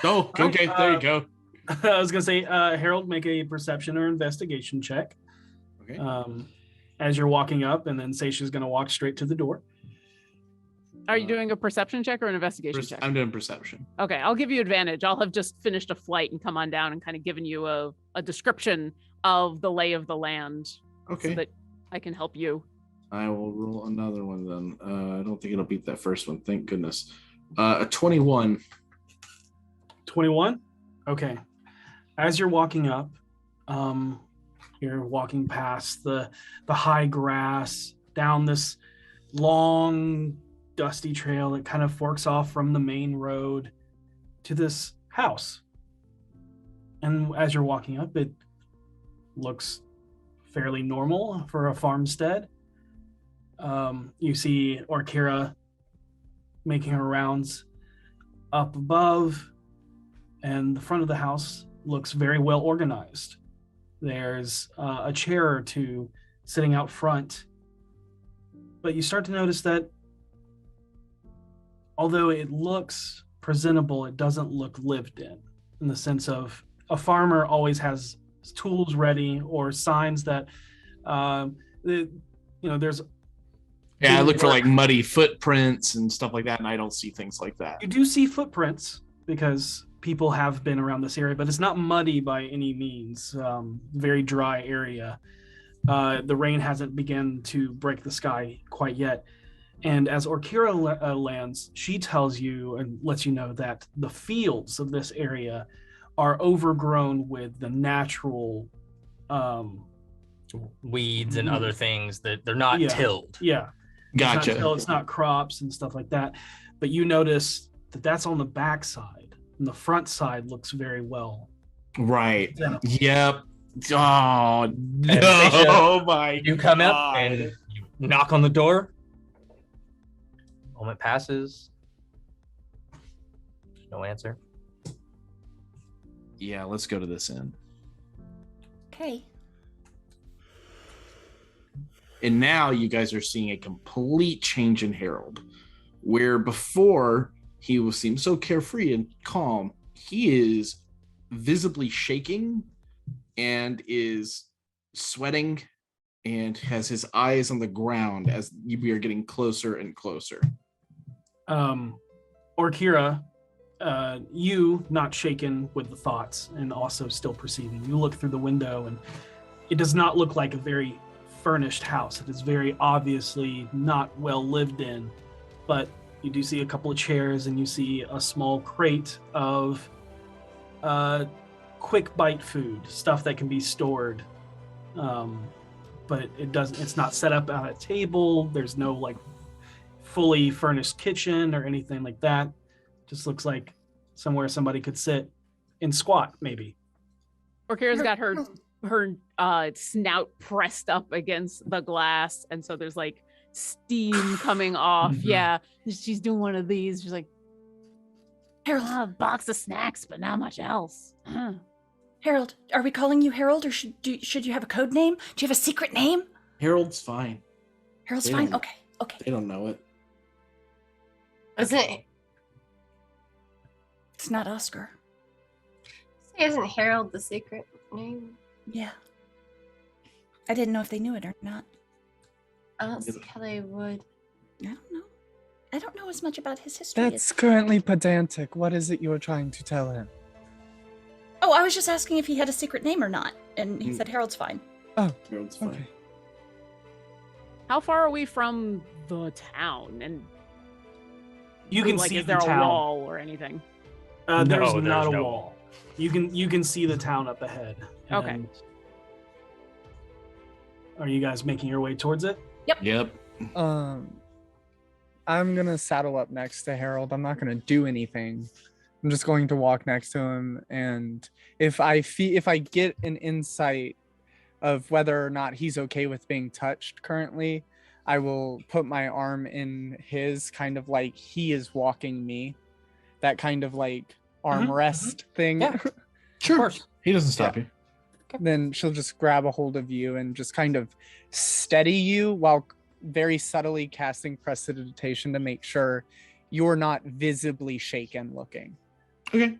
Oh, okay, there you go. I was going to say, Harold, make a perception or investigation check Okay. as you're walking up, and then Seisha's going to walk straight to the door. Are you doing a perception check or an investigation check? I'm doing perception. Okay, I'll give you advantage. I'll have just finished a flight and come on down and kind of given you a description of the lay of the land Okay. so that I can help you. I will roll another one then. I don't think it'll beat that first one. Thank goodness. A 21. 21? Okay. As you're walking up, you're walking past the high grass, down this long, dusty trail that kind of forks off from the main road to this house. And as you're walking up, it looks fairly normal for a farmstead. You see Orkira making her rounds up above, and the front of the house looks very well organized. There's a chair or two sitting out front, but you start to notice that although it looks presentable, it doesn't look lived in the sense of a farmer always has tools ready or signs that there's Yeah, I look for like muddy footprints and stuff like that, and I don't see things like that. You do see footprints because people have been around this area, but it's not muddy by any means. Very dry area. The rain hasn't begun to break the sky quite yet. And as Orkira lands, she tells you and lets you know that the fields of this area are overgrown with the natural weeds and other things that they're not tilled. Yeah. Gotcha. It's not crops and stuff like that. But you notice that that's on the back side, and the front side looks very well. Right. Yeah. Yep. Oh no! Seisha, My You come up God. and you knock on the door. Moment passes. No answer. Yeah, let's go to this end. Okay. And now you guys are seeing a complete change in Harold, where before he seemed so carefree and calm, he is visibly shaking and is sweating and has his eyes on the ground as we are getting closer and closer. Orkira, you not shaken with the thoughts and also still perceiving. You look through the window and it does not look like a very furnished house. It is very obviously not well lived in, but you do see a couple of chairs and you see a small crate of quick bite food, stuff that can be stored. But it's not set up on a table. There's no like fully furnished kitchen or anything like that. Just looks like somewhere somebody could sit and squat, maybe. Orkira's got her snout pressed up against the glass, and so there's like steam coming off. Yeah, she's doing one of these. She's like, Harold, a box of snacks, but not much else. Harold, are we calling you Harold, or should you have a code name? Do you have a secret name? Harold's fine. Harold's They fine. don't- Okay. They don't know it. Isn't It's not Oscar. isn't Harold the secret name? Yeah. I didn't know if they knew it or not. I don't see how they would. I don't know. I don't know as much about his history. That's currently pedantic. What is it you're trying to tell him? Oh, I was just asking if he had a secret name or not, and he said Harold's fine. Harold's fine. Okay. How far are we from the town? And You can like, see is the there a town. wall or anything? There's No, not there's a no wall. You can see the town up ahead. Okay. And are you guys making your way towards it? Yep. I'm gonna saddle up next to Harold. I'm not gonna do anything. I'm just going to walk next to him, and if I get an insight of whether or not he's okay with being touched currently, I will put my arm in his, kind of like he is walking me. That kind of like armrest thing. Yeah. Sure. Of course. He doesn't stop you. Then she'll just grab a hold of you and just kind of steady you while very subtly casting prestidigitation to make sure you're not visibly shaken looking. Okay.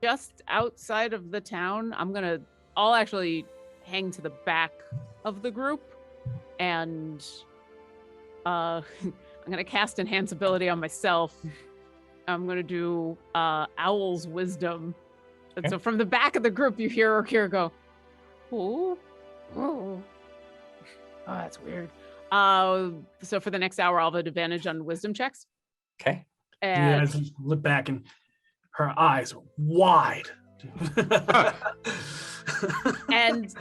Just outside of the town, I'll actually hang to the back of the group, and I'm gonna cast Enhance Ability on myself. I'm gonna do Owl's Wisdom. And so from the back of the group, you hear Kira go, "Oh, oh, that's weird." So for the next hour, I'll have an advantage on Wisdom checks. Okay. You And guys look back, and her eyes are wide. and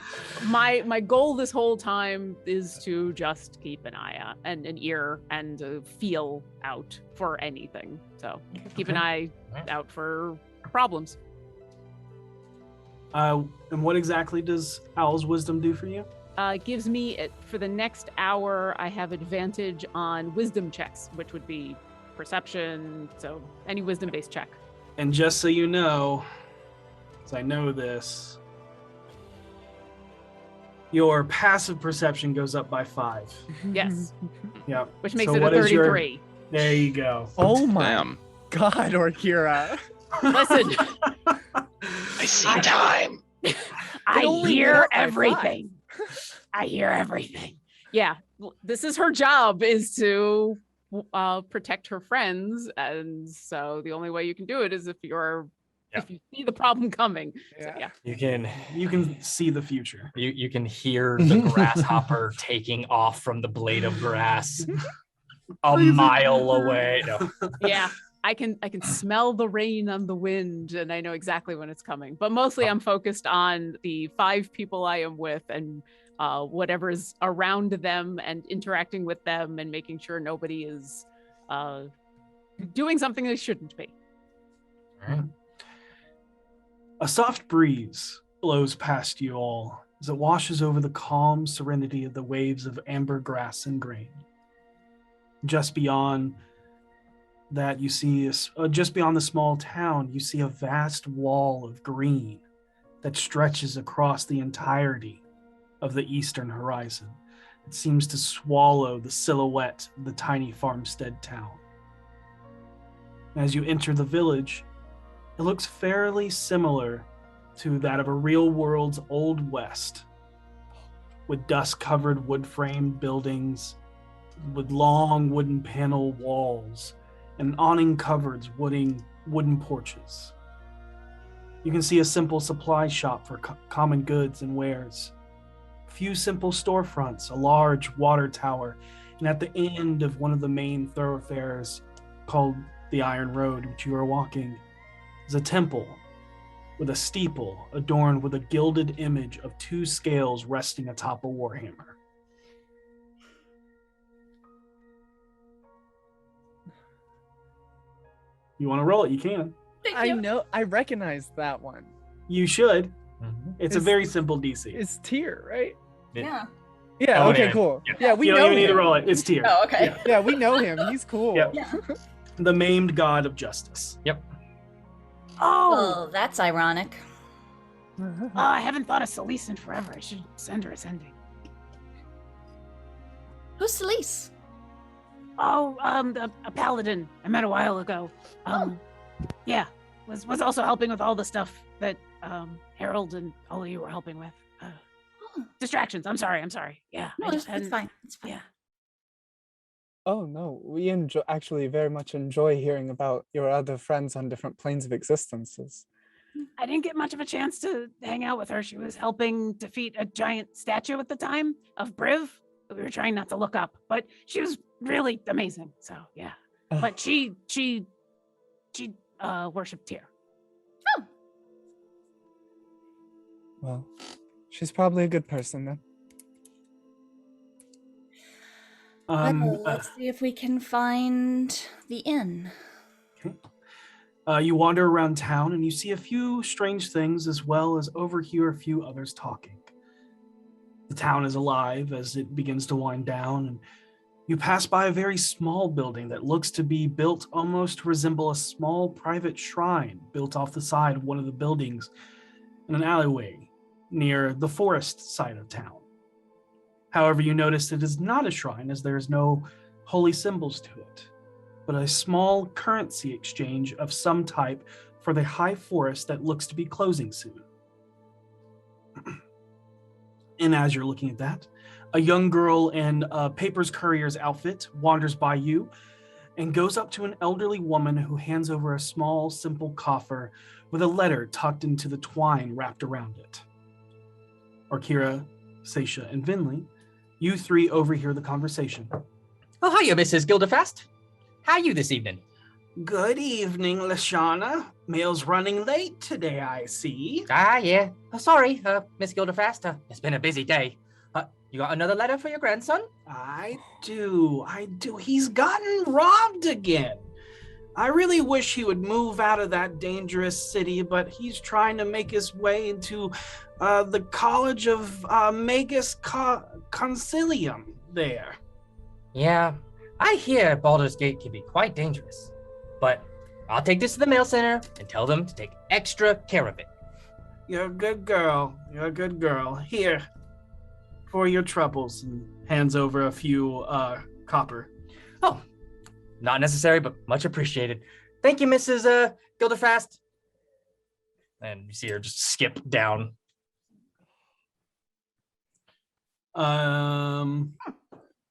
my goal this whole time is to just keep an eye out and an ear and feel out for anything. So keep an eye out for problems. And what exactly does Owl's Wisdom do for you? It gives me for the next hour, I have advantage on wisdom checks, which would be perception. So any wisdom based check. And just so you know, because I know this, your passive perception goes up by 5. Yes, Yeah. which makes So it a what is your- 33. There you go. Oh my Damn. god, Orkira. Listen, I see time. I only hear went up by everything. I hear everything. Yeah, this is her job, is to protect her friends, and so the only way you can do it is if you see the problem coming. So, yeah. You can You can see the future. you can hear the grasshopper taking off from the blade of grass a mile away. No. Yeah, I can smell the rain on the wind, and I know exactly when it's coming. But mostly, I'm focused on the 5 people I am with and whatever's around them and interacting with them and making sure nobody is doing something they shouldn't be. All right. A soft breeze blows past you all as it washes over the calm serenity of the waves of amber grass and grain. Just beyond that, you see, just beyond the small town, you see a vast wall of green that stretches across the entirety of the eastern horizon. It seems to swallow the silhouette of the tiny farmstead town. As you enter the village, it looks fairly similar to that of a real world's Old West, with dust-covered wood-framed buildings, with long wooden panel walls, and awning-covered wooden porches. You can see a simple supply shop for common goods and wares, a few simple storefronts, a large water tower, and at the end of one of the main thoroughfares called the Iron Road, which you are walking, is a temple with a steeple adorned with a gilded image of 2 scales resting atop a warhammer. You want to roll it? You can. I know, I recognize that one. You should. Mhm. It's a It's- very simple DC. It's Tyr, right? It- Yeah. Yeah. Oh, Okay. yeah. Cool. Yeah. Yeah, we You know don't even need to him. roll it. It's Tyr. Oh, okay. Yeah, we know him. He's cool. Yeah. Yeah. The maimed god of justice. Oh, Oh, that's ironic. I haven't thought of Celise in forever. I should send her a sending. Who's Celise? Oh, a paladin I met a while ago. Yeah, was also helping with all the stuff that Harold and all of you were helping with. Distractions. I'm sorry. Yeah, No, I just it's hadn't. fine. It's fine. Yeah. Oh no, we actually very much enjoy hearing about your other friends on different planes of existences. I didn't get much of a chance to hang out with her. She was helping defeat a giant statue at the time of Briv that we were trying not to look up, but she was really amazing. So yeah, but she worshipped Tyr. Well, she's probably a good person then. Let's see if we can find the inn. You wander around town and you see a few strange things as well as overhear a few others talking. The town is alive as it begins to wind down, and you pass by a very small building that looks to be built almost to resemble a small private shrine built off the side of one of the buildings in an alleyway near the forest side of town. However, you notice it is not a shrine as there is no holy symbols to it, but a small currency exchange of some type for the high forest that looks to be closing soon. And as you're looking at that, a young girl in a papers courier's outfit wanders by you and goes up to an elderly woman who hands over a small, simple coffer with a letter tucked into the twine wrapped around it. Orkira, Seisha, and Vinley, you three overhear the conversation. Oh, hiya, Mrs. Gilderfast. How are you this evening? Good evening, Lashana. Mail's running late today, I see. Ah, yeah. Sorry, Miss Gilderfast. It's been a busy day. You got another letter for your grandson? I do. He's gotten robbed again. I really wish he would move out of that dangerous city, but he's trying to make his way into the College of Magus Concilium there. Yeah, I hear Baldur's Gate can be quite dangerous. But I'll take this to the mail center and tell them to take extra care of it. You're a good girl. Here, for your troubles, and hands over a few copper. Oh, not necessary, but much appreciated. Thank you, Mrs. Gilderfast. And you see her just skip down.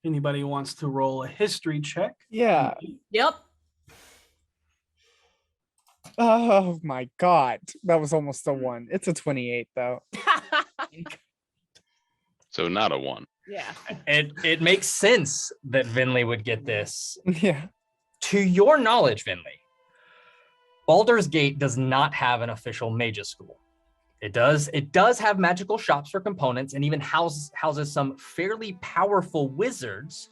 Anybody wants to roll a history check? Yeah. Yep. Oh my god. That was almost a 1. It's a 28 though. So not a 1. Yeah. It makes sense that Vinley would get this. Yeah. To your knowledge, Vinley, Baldur's Gate does not have an official mages school. It does have magical shops for components and even houses some fairly powerful wizards,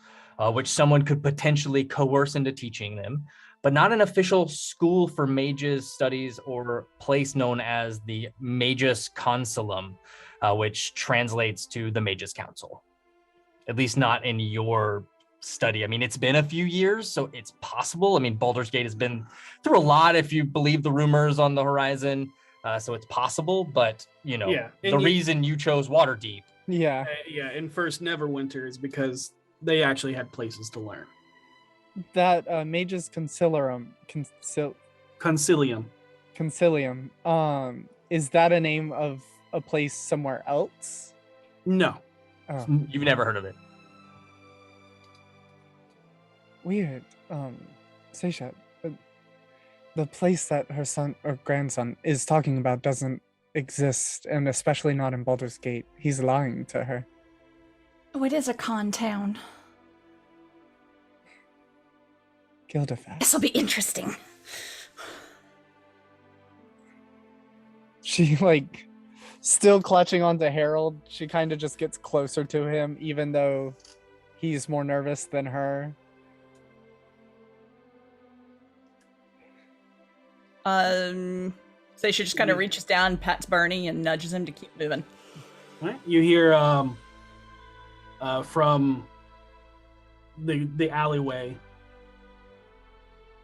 which someone could potentially coerce into teaching them, but not an official school for mages studies or place known as the Magus Concilium, which translates to the Mages Council. At least not in your study. I mean, it's been a few years, so it's possible. I mean, Baldur's Gate has been through a lot, if you believe the rumors on the horizon. So it's possible, but the reason you chose Waterdeep. Yeah. And first Neverwinter is because they actually had places to learn. That Magus Concilium. Concilium. Is that a name of a place somewhere else? No. Oh, You've never heard of it. weird. Seisha, the place that her son or grandson is talking about doesn't exist, and especially not in Baldur's Gate. He's lying to her. Oh, it is a con town. Gilderfast. This will be interesting. She, still clutching onto Harold, she kind of just gets closer to him, even though he's more nervous than her. So she just kind of reaches down, pats Bernie, and nudges him to keep moving. All right. You hear from the alleyway.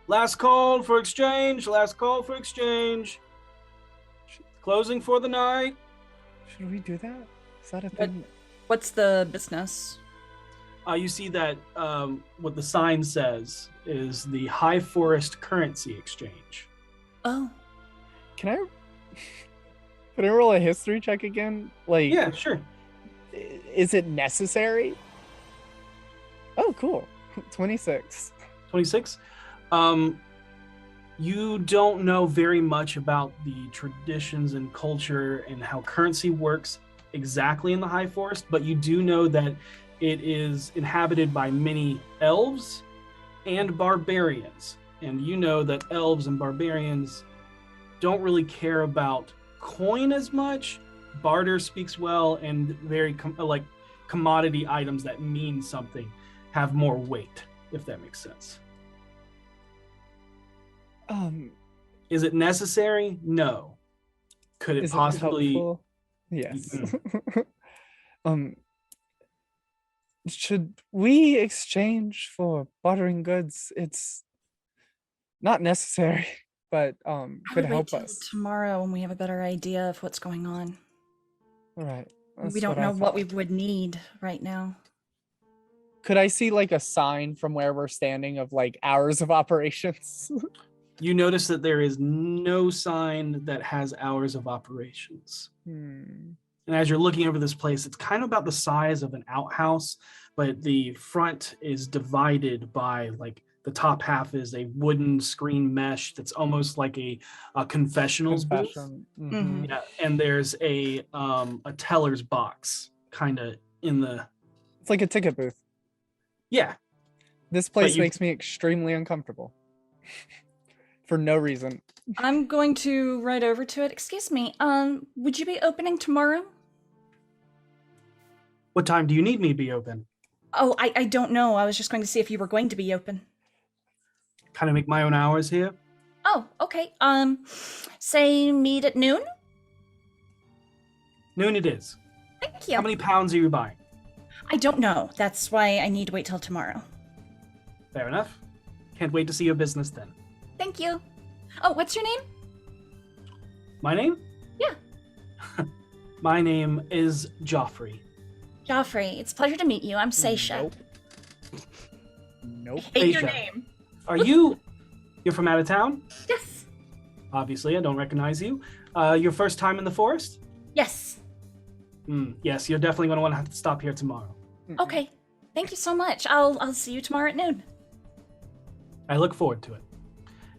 Last call for exchange. Last call for exchange. Closing for the night. Should we do that? Is that a But- thing? What's the business? You see that what the sign says is the High Forest Currency Exchange. Oh, Can I roll a history check again? Like, Yeah, sure. is it necessary? Oh, cool. 26. 26. You don't know very much about the traditions and culture and how currency works exactly in the High Forest, but you do know that it is inhabited by many elves and barbarians. And you know that elves and barbarians don't really care about coin as much. Barter speaks well, and very commodity items that mean something have more weight, if that makes sense. Is it necessary? No. Could it Is possibly? helpful? Yes. Should we exchange for bartering goods? It's not necessary, but I could would wait help till us. tomorrow when we have a better idea of what's going on. All right. We that's don't I know what thought. we would need right now. Could I see like a sign from where we're standing of like hours of operations? You notice that there is no sign that has hours of operations. And as you're looking over this place, it's kind of about the size of an outhouse, but the front is divided by like the top half is a wooden screen mesh that's almost like a confessionals booth. Confession. Mhm. Yeah, and there's a teller's box kind of in the It's like a ticket booth. yeah. This place you- makes me extremely uncomfortable for no reason. I'm going to ride over to it. Excuse me. Would you be opening tomorrow? What time do you need me to be open? Oh, I don't know. I was just going to see if you were going to be open. Kind of make my own hours here. Oh, okay. Say meet at noon? Noon it is. Thank you. How many pounds are you buying? I don't know. That's why I need to wait till tomorrow. Fair enough. Can't wait to see your business then. Thank you. Oh, what's your name? My name? Yeah. My name is Joffrey. Joffrey. It's a pleasure to meet you. I'm Seisha. Nope. Hate your Seisha. name. Are you're from out of town? Yes. Obviously, I don't recognize you. Your first time in the forest? Yes. Yes, you're definitely going to want to have to stop here tomorrow. Okay. Thank you so much. I'll see you tomorrow at noon. I look forward to it.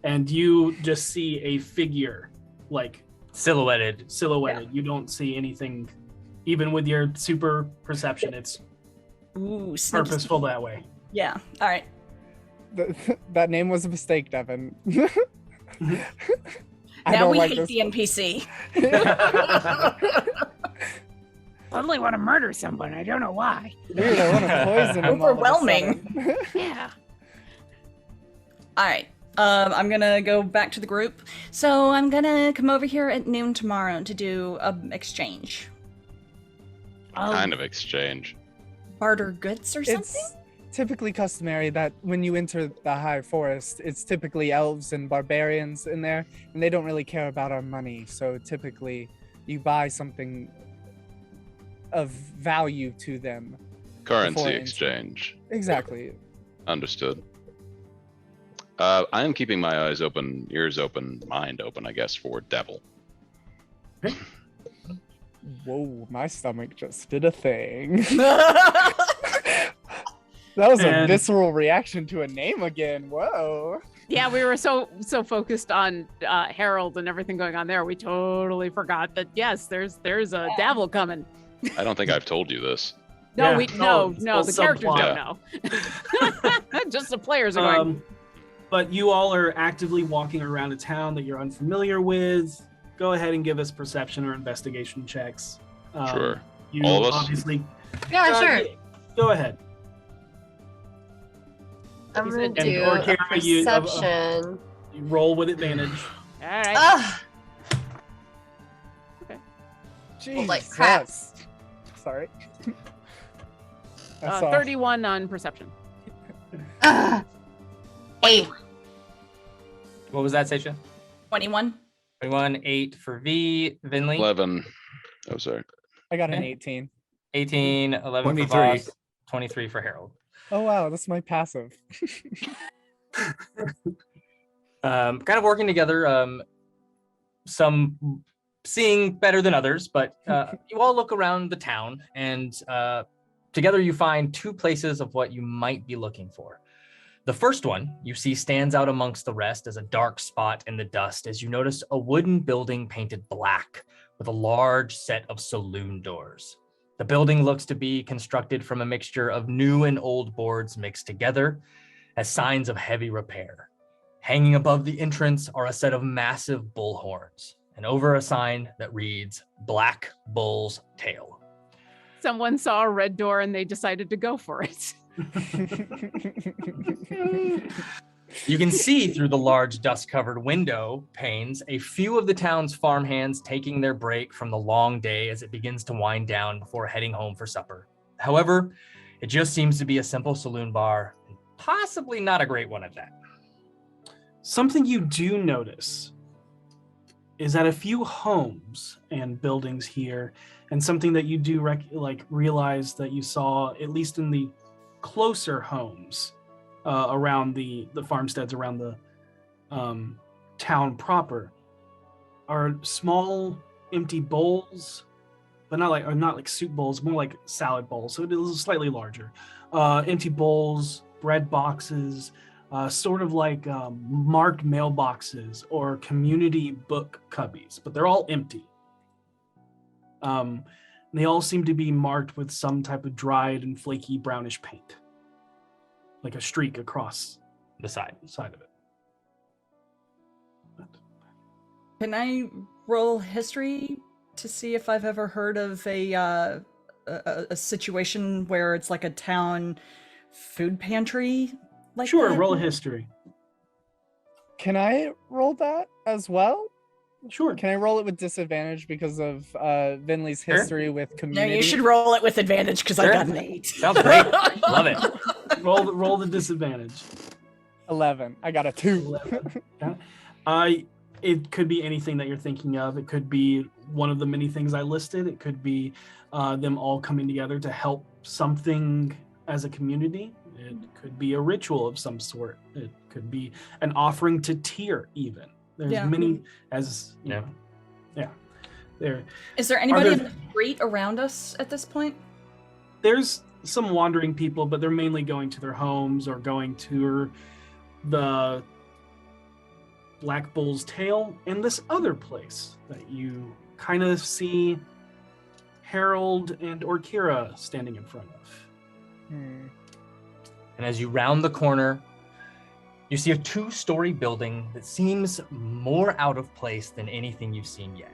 And you just see a figure, like Silhouetted. silhouetted. You don't see anything, even with your super perception. It's Ooh, sneaky, purposeful sneaky. that way. Yeah. All right. That name was a mistake, Devin. I Now don't we like hate this. the NPC. Suddenly want to murder someone. I don't know why. Weird, I want to poison him all of a Overwhelming. sudden. Yeah. All right. I'm gonna go back to the group. So I'm gonna come over here at noon tomorrow to do an exchange. Kind of exchange. Barter goods or something? It's typically customary that when you enter the High Forest, it's typically elves and barbarians in there, and they don't really care about our money. So typically, you buy something of value to them. Currency Before exchange. Exactly. Understood. I am keeping my eyes open, ears open, mind open, I guess, for devil. Whoa, my stomach just did a thing. That was a And- visceral reaction to a name again. Whoa. Yeah, we were so focused on Harold and everything going on there, we totally forgot that yes, there's a devil coming. I don't think I've told you this. No, Yeah. no, It's no, all the characters subplot. don't know. Just the players are going. But you all are actively walking around a town that you're unfamiliar with. Go ahead and give us perception or investigation checks. Sure. You All of us? obviously. Yeah, sure. yeah, Go ahead. I'm gonna And- do or a Kara, you- perception. You roll with advantage. All right. Ugh. Jesus. like crap. Sorry. I saw. 31 on perception. 8. What was that, Seisha? 21. 21, 8 for V. Vinley, 11. Oh, sorry. I got an Okay. 18. 18, 11 for 23. Voss, 23 for Harold. Oh wow, that's my passive. Kind of working together. Some seeing better than others, but you all look around the town, and together you find two places of what you might be looking for. The first one you see stands out amongst the rest as a dark spot in the dust as you notice a wooden building painted black with a large set of saloon doors. The building looks to be constructed from a mixture of new and old boards mixed together as signs of heavy repair. Hanging above the entrance are a set of massive bull horns, and over a sign that reads Black Bull's Tail. Someone saw a red door and they decided to go for it. You can see through the large dust-covered window panes a few of the town's farmhands taking their break from the long day as it begins to wind down before heading home for supper. However, it just seems to be a simple saloon bar, and possibly not a great one at that. Something you do notice is that a few homes and buildings here, and something that you do realize that you saw, at least in the closer homes around the farmsteads around the town proper, are small empty bowls, but not like soup bowls, more like salad bowls. So it is slightly larger. Empty bowls, bread boxes, sort of like marked mailboxes or community book cubbies, but they're all empty. They all seem to be marked with some type of dried and flaky brownish paint, like a streak across The side. of it. Can I roll history to see if I've ever heard of a situation where it's like a town food pantry? Like Sure, that? roll a history. Can I roll that as well? Sure. Can I roll it with disadvantage because of Vinley's Sure. history with No, community? you should roll it with advantage because I Sure. got an 8. Sounds great. Love it. roll the disadvantage. 11. I got a 2. 11. It could be anything that you're thinking of. It could be one of the many things I listed. It could be them all coming together to help something as a community. It could be a ritual of some sort. It could be an offering to Tyr, even. There's Yeah. many, as you Yeah. know. Yeah. There. Is there anybody there- in the street around us at this point? There's some wandering people, but they're mainly going to their homes or going to the Black Bull's Tail and this other place that you kind of see Harold and Orkira standing in front of. And as you round the corner, you see a 2-story building that seems more out of place than anything you've seen yet.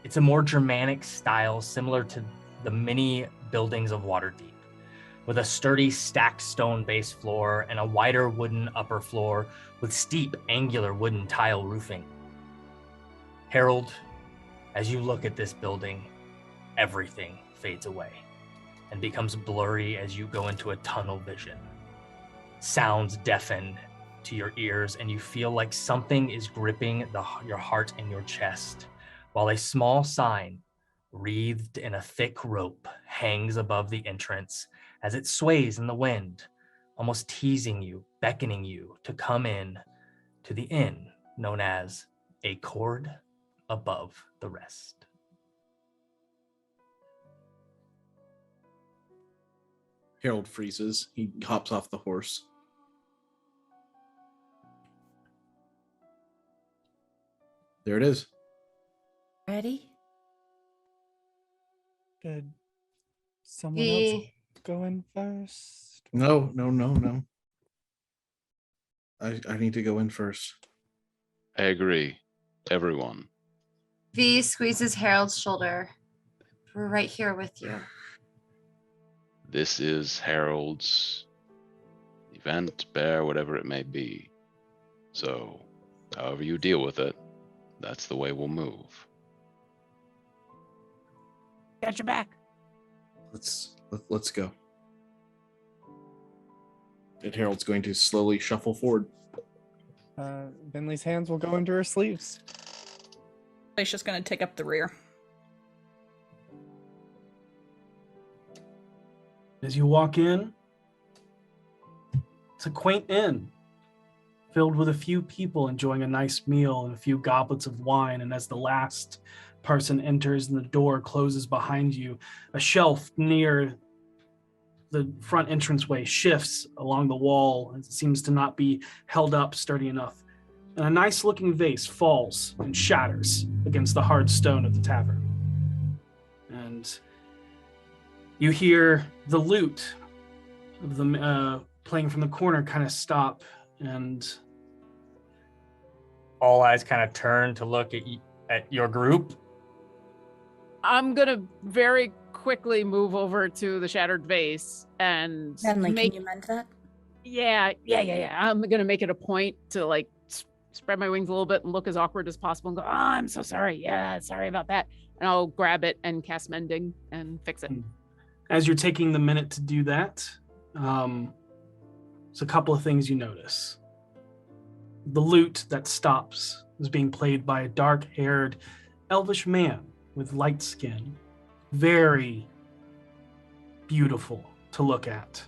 It's a more Germanic style, similar to the many buildings of Waterdeep, with a sturdy stacked stone base floor and a wider wooden upper floor with steep, angular wooden tile roofing. Harold, as you look at this building, everything fades away and becomes blurry as you go into a tunnel vision. Sounds deafen to your ears, and you feel like something is gripping your heart and your chest, while a small sign wreathed in a thick rope hangs above the entrance as it sways in the wind, almost teasing you, beckoning you to come in to the inn known as A Cord Above the Rest. Harold freezes. He hops off the horse. There it is. Ready? Did someone else V. go in first? No. I need to go in first. I agree. Everyone. V squeezes Harold's shoulder. We're right here with you. This is Harold's event, bear, whatever it may be. So, however you deal with it, that's the way we'll move. Got your back. Let's go. And Harold's going to slowly shuffle forward. Bentley's hands will go into her sleeves. Alicia's going to take up the rear. As you walk in, it's a quaint inn filled with a few people enjoying a nice meal and a few goblets of wine. And as the last person enters and the door closes behind you, a shelf near the front entranceway shifts along the wall. It seems to not be held up sturdy enough. And a nice looking vase falls and shatters against the hard stone of the tavern. And you hear the lute of the playing from the corner kind of stop, and all eyes kind of turn to look at your group. I'm gonna very quickly move over to the shattered vase and Bentley, can you mend that? Yeah. I'm gonna make it a point to like spread my wings a little bit and look as awkward as possible and go, "Oh, I'm so sorry. Yeah, sorry about that." And I'll grab it and cast mending and fix it. As you're taking the minute to do that, there's a couple of things you notice. The lute that stops is being played by a dark-haired, elvish man with light skin. Very beautiful to look at.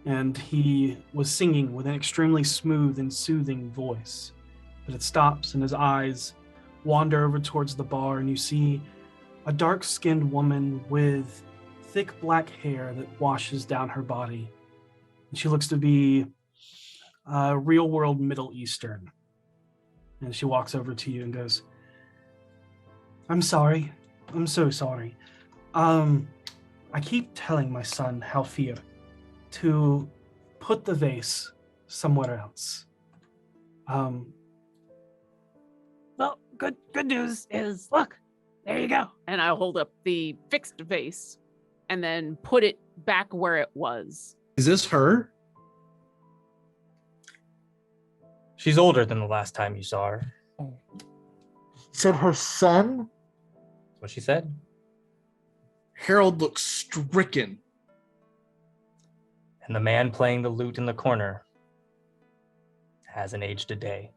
And he was singing with an extremely smooth and soothing voice. But it stops and his eyes wander over towards the bar, and you see a dark-skinned woman with thick black hair that washes down her body. And she looks to be real-world Middle Eastern. And she walks over to you and goes, "I'm sorry. I'm so sorry. I keep telling my son, Halfir, to put the vase somewhere else. Well, good news is, look, there you go. And I hold up the fixed vase and then put it back where it was. Is this her? She's older than the last time you saw her. Said her son? That's what she said. Harold looks stricken. And the man playing the lute in the corner hasn't aged a day.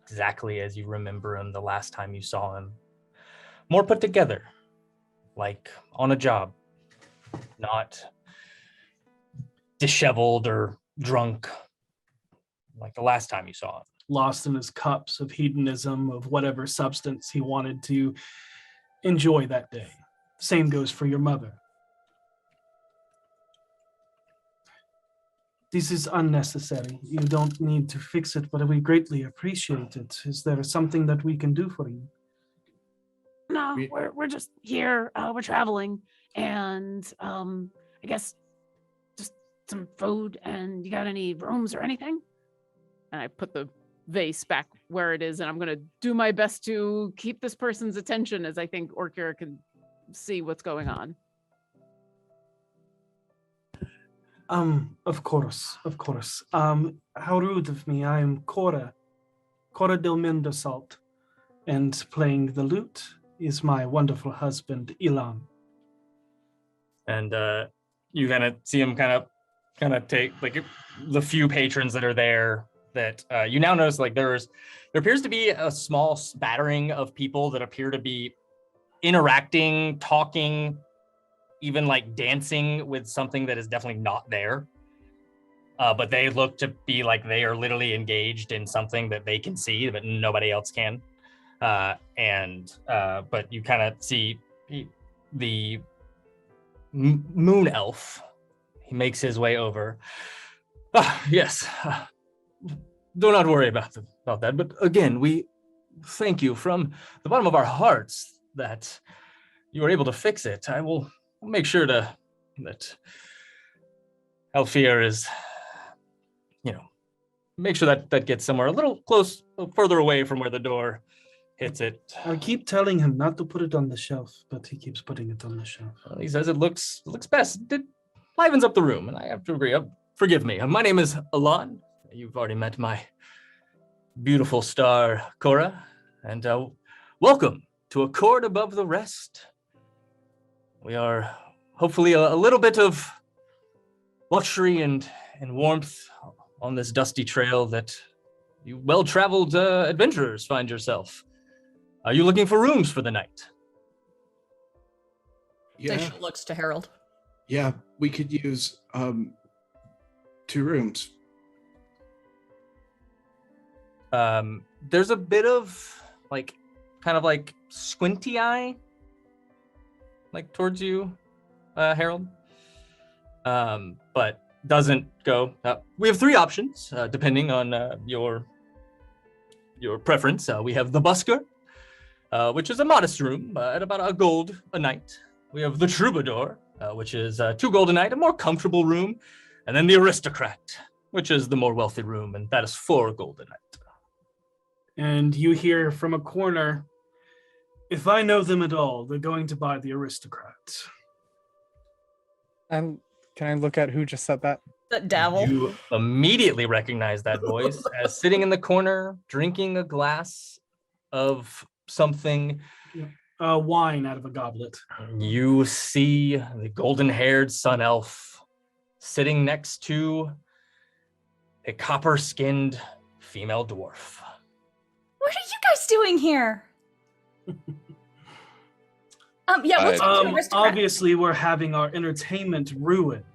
Exactly as you remember him the last time you saw him. More put together, like on a job, not disheveled or drunk like the last time you saw him. Lost in his cups of hedonism, of whatever substance he wanted to enjoy that day. Same goes for your mother. This is unnecessary. You don't need to fix it, but we greatly appreciate it. Is there something that we can do for you? No, we're just here. We're traveling, and I guess just some food. And you got any rooms or anything? And I put the vase back where it is, and I'm gonna do my best to keep this person's attention, as I think Orkira can see what's going on. Of course. How rude of me. I am Cora del Mendosalt, and playing the lute is my wonderful husband, Ilan. And you kind of see him kind of take like the few patrons that are there. That you now notice, like there appears to be a small spattering of people that appear to be interacting, talking, even like dancing with something that is definitely not there. But they look to be like they are literally engaged in something that they can see, but nobody else can. But you kind of see the moon elf. He makes his way over. Yes. Do not worry about that. But again, we thank you from the bottom of our hearts that you were able to fix it. I will make sure that Alfir is, make sure that gets somewhere a little close, further away from where the door hits it. I keep telling him not to put it on the shelf, but he keeps putting it on the shelf. Well, he says it looks best. It livens up the room, and I have to agree. Forgive me. My name is Alan. You've already met my beautiful star, Cora, and welcome to A Chord Above the Rest. We are hopefully a little bit of luxury and warmth on this dusty trail that you well-traveled adventurers find yourself. Are you looking for rooms for the night? Yeah, Station looks to Harold. yeah, we could use 2 rooms. There's a bit of kind of squinty eye, towards you, Harold. But doesn't go. We have 3 options, depending on your preference. We have the Busker, which is a modest room at about a gold a night. We have the Troubadour, which is 2 gold a night, a more comfortable room. And then the Aristocrat, which is the more wealthy room, and that is 4 gold a night. And you hear from a corner, if I know them at all, they're going to buy the Aristocrat. Can I look at who just said that? That Davil. You immediately recognize that voice as sitting in the corner, drinking a glass of something. Wine out of a goblet. You see the golden-haired sun elf sitting next to a copper-skinned female dwarf. What are you guys doing here? Yeah, what's Aristocrat? Obviously, we're having our entertainment ruined.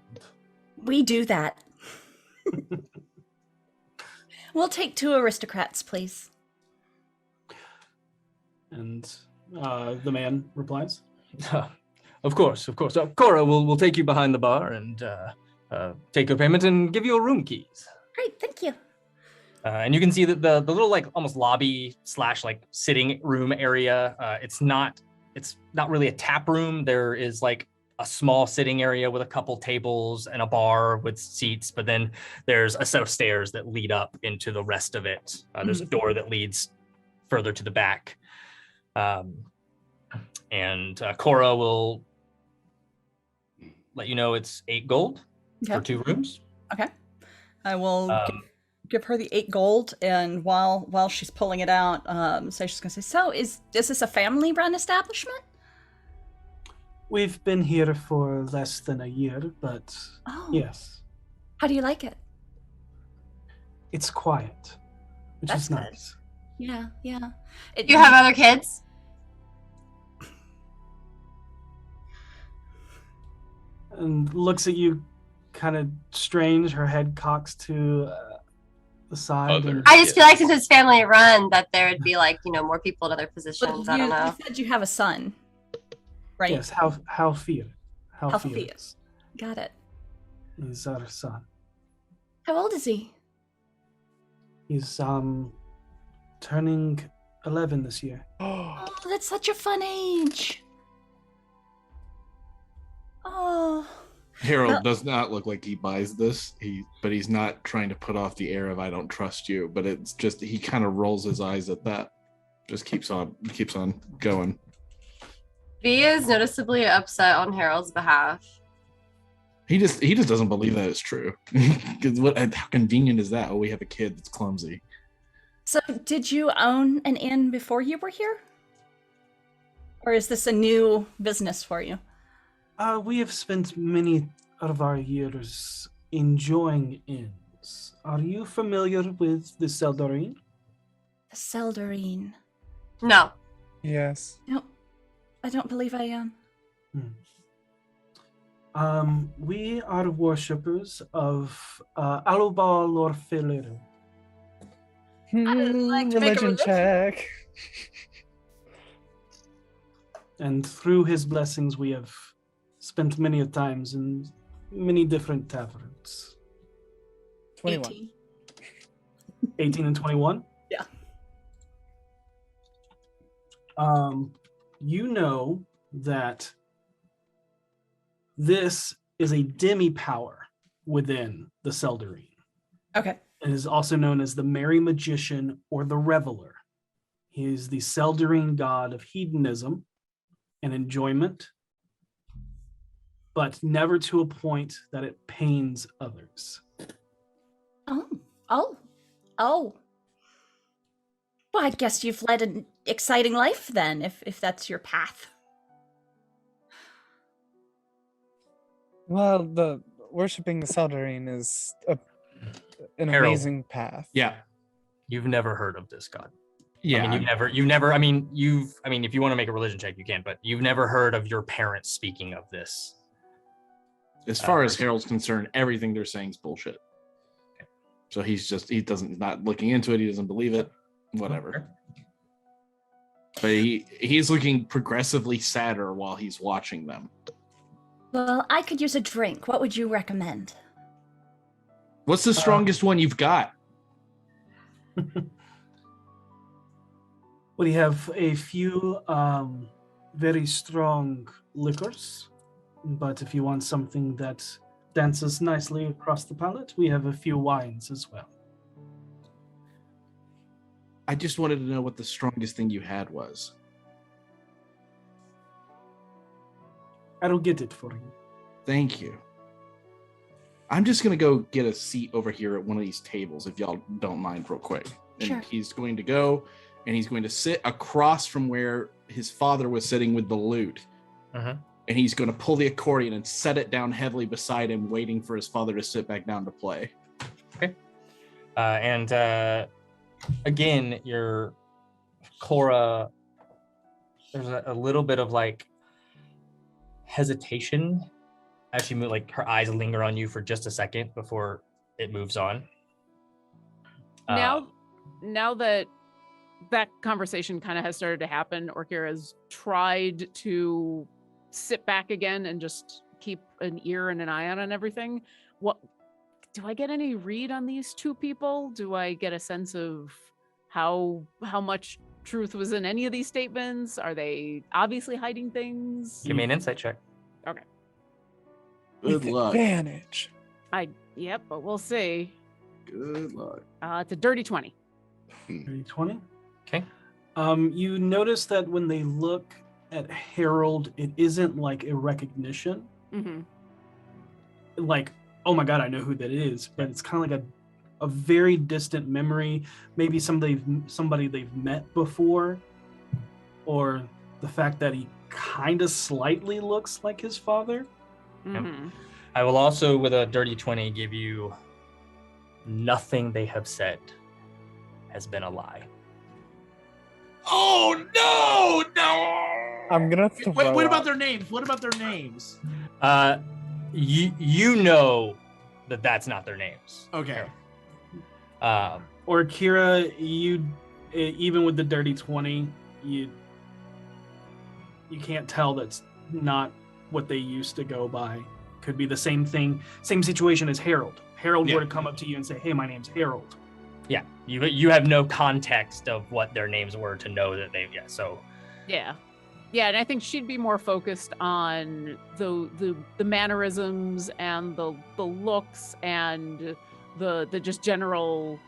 We do that. We'll take 2 Aristocrats, please. And the man replies, Of course. Cora will take you behind the bar and take your payment and give you your room keys. Great, thank you. And you can see that the little almost lobby / sitting room area. It's not really a tap room. There is a small sitting area with a couple tables and a bar with seats, but then there's a set of stairs that lead up into the rest of it. There's a door that leads further to the back. And Cora will let you know it's 8 gold for 2 rooms. Okay. I will give her the 8 gold, and while she's pulling it out, she's gonna say, so is this a family-run establishment? we've been here for less than a year, but yes. How do you like it? It's quiet, which That's is good. nice. Yeah. You have other kids? And looks at you kind of strange. Her head cocks to the side. And I just feel like since it's family run, that there would be more people in other positions. I don't know. You said you have a son, right? yes, how fear. Halfias. Got it. He's our son. How old is he? He's turning 11 this year. Oh, that's such a fun age. Oh. Harold does not look like he buys this. But he's not trying to put off the air of I don't trust you. But it's just he kind of rolls his eyes at that. Just keeps on going. V is noticeably upset on Harold's behalf. He just doesn't believe that it's true. Because how convenient is that? Oh, we have a kid that's clumsy. So, did you own an inn before you were here? Or is this a new business for you? We have spent many of our years enjoying inns. Are you familiar with the Seldarine? The Seldarine. No. Yes. No, I don't believe I am. We are worshippers of Alubal Orfeleru. I would like to make a Religion check. And through his blessings, we have spent many times in many different taverns. 21. 18 and 21? Yeah. You know that this is a demi-power within the Seldarine. Okay. It is also known as the Merry Magician or the Reveler. He is the Seldarine god of hedonism and enjoyment, but never to a point that it pains others. Oh. Well, I guess you've led an exciting life then, if that's your path. Well, the worshiping the Seldarine is an Harold. amazing path. Yeah. You've never heard of this god. Yeah. I mean, if you want to make a religion check, you can, but you've never heard of your parents speaking of this. As far as Harold's concerned, everything they're saying is bullshit. So he's not looking into it. He doesn't believe it. Whatever. But he's looking progressively sadder while he's watching them. Well, I could use a drink. What would you recommend? What's the strongest one you've got? We have a few very strong liquors, but if you want something that dances nicely across the palate, we have a few wines as well. I just wanted to know what the strongest thing you had was. I'll get it for you. Thank you. I'm just going to go get a seat over here at one of these tables, if y'all don't mind, real quick. And Sure. he's going to go and he's going to sit across from where his father was sitting with the lute. Uh-huh. And he's going to pull the accordion and set it down heavily beside him, waiting for his father to sit back down to play. Okay. Again, your Cora, there's a little bit of like hesitation as she moves, like her eyes linger on you for just a second before it moves on. Now that conversation kind of has started to happen, Orkira has tried to sit back again and just keep an ear and an eye on everything. What do I get any read on these two people? Do I get a sense of how much truth was in any of these statements? Are they obviously hiding things? Give me an insight check. Okay. Good With luck. advantage. Yep, but we'll see. Good luck. It's a dirty 20. 20. Okay. You notice that when they look at Harold, it isn't like a recognition. Mm-hmm. Like, oh my god, I know who that is, but it's kind of like a very distant memory, maybe somebody they've met before, or the fact that he kind of slightly looks like his father. Mm-hmm. I will also, with a dirty 20, give you nothing they have said has been a lie. Oh, no! I'm gonna Wait, throw what about up. their names? What about their names? You know that's not their names. Okay. Or Kira, you even with the dirty 20, you can't tell that's not what they used to go by. Could be the same thing, same situation as Harold. Harold were to come up to you and say, "Hey, my name's Harold." Yeah, you have no context of what their names were to know that Yeah, and I think she'd be more focused on the mannerisms and the looks and the just general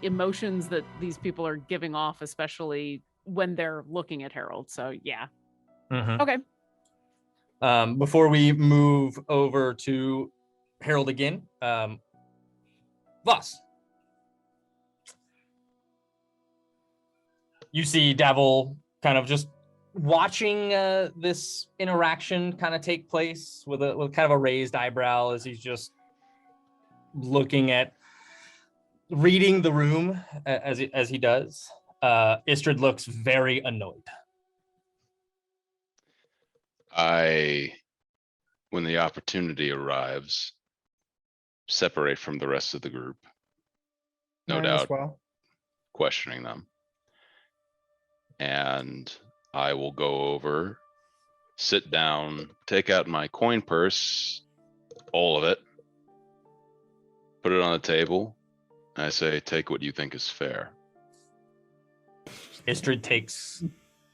emotions that these people are giving off, especially when they're looking at Harold. So yeah. Mhm. Okay. Before we move over to Harold again, Voss. You see Davil kind of just watching this interaction kind of take place with kind of a raised eyebrow as he's just reading the room as he does. Istrid looks very annoyed. When the opportunity arrives, separate from the rest of the group. No Mine as doubt, well. questioning them. And I will go over, sit down, take out my coin purse, all of it, put it on the table. And I say, take what you think is fair. Istrid takes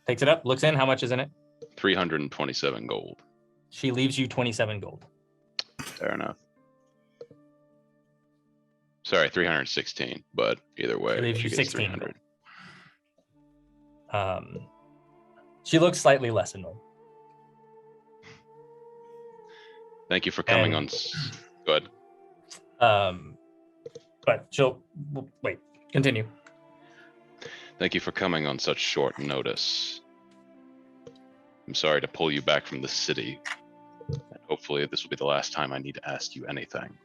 it up, looks in. How much is in it? 327 gold. She leaves you 27 gold. Fair enough. Sorry, 316, but either way, She leaves she you gets 16 300. She looks slightly less annoyed. Thank you for coming And- Go ahead. But she'll wait. Continue. Thank you for coming on such short notice. I'm sorry to pull you back from the city. I Hopefully this will be the last time I need to ask you anything.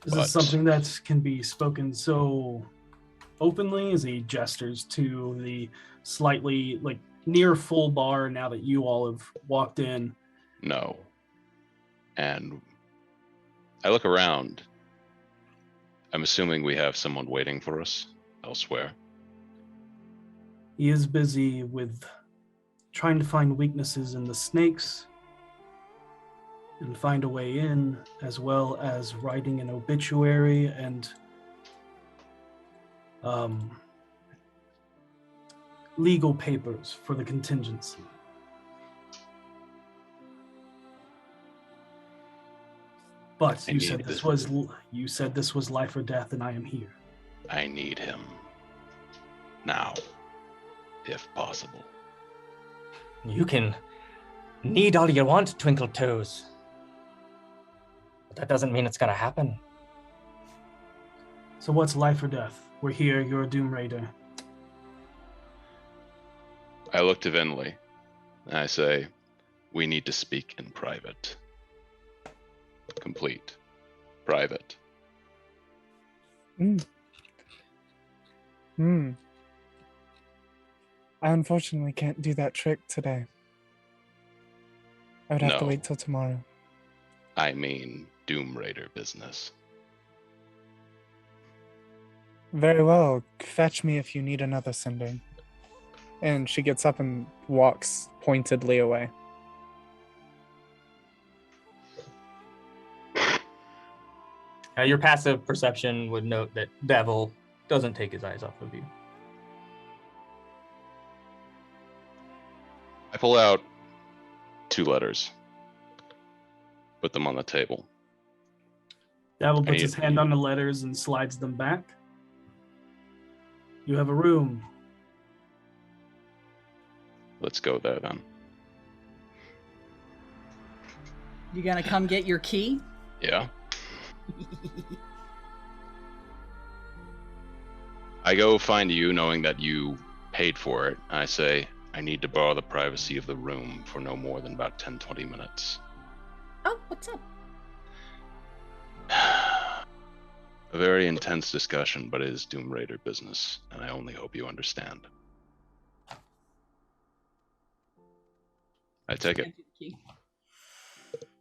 Is this something that can be spoken so openly as he gestures to the slightly like near full bar now that you all have walked in? No. And I look around. I'm assuming we have someone waiting for us elsewhere. He is busy with trying to find weaknesses in the snakes and find a way in, as well as writing an obituary and legal papers for the contingency. But you said this was life or death, and I am here. I need him now, if possible. You can need all you want, Twinkle Toes. But that doesn't mean it's gonna happen. So what's life or death? We're here, you're a Doom Raider. I look to Vinley and I say, we need to speak in private. Complete. Private. I unfortunately can't do that trick today. I would have to wait till tomorrow. I mean Doom Raider business. Very well. Fetch me if you need another sending. And she gets up and walks pointedly away. Your passive perception would note that Devil doesn't take his eyes off of you. I pull out 2 letters. Put them on the table. Devil puts his hand on the letters and slides them back. You have a room. Let's go there then. You gonna come get your key? Yeah. I go find you knowing that you paid for it. I say, I need to borrow the privacy of the room for no more than about 10-20 minutes. Oh, what's up? A very intense discussion, but it is Doom Raider business, and I only hope you understand. I take it.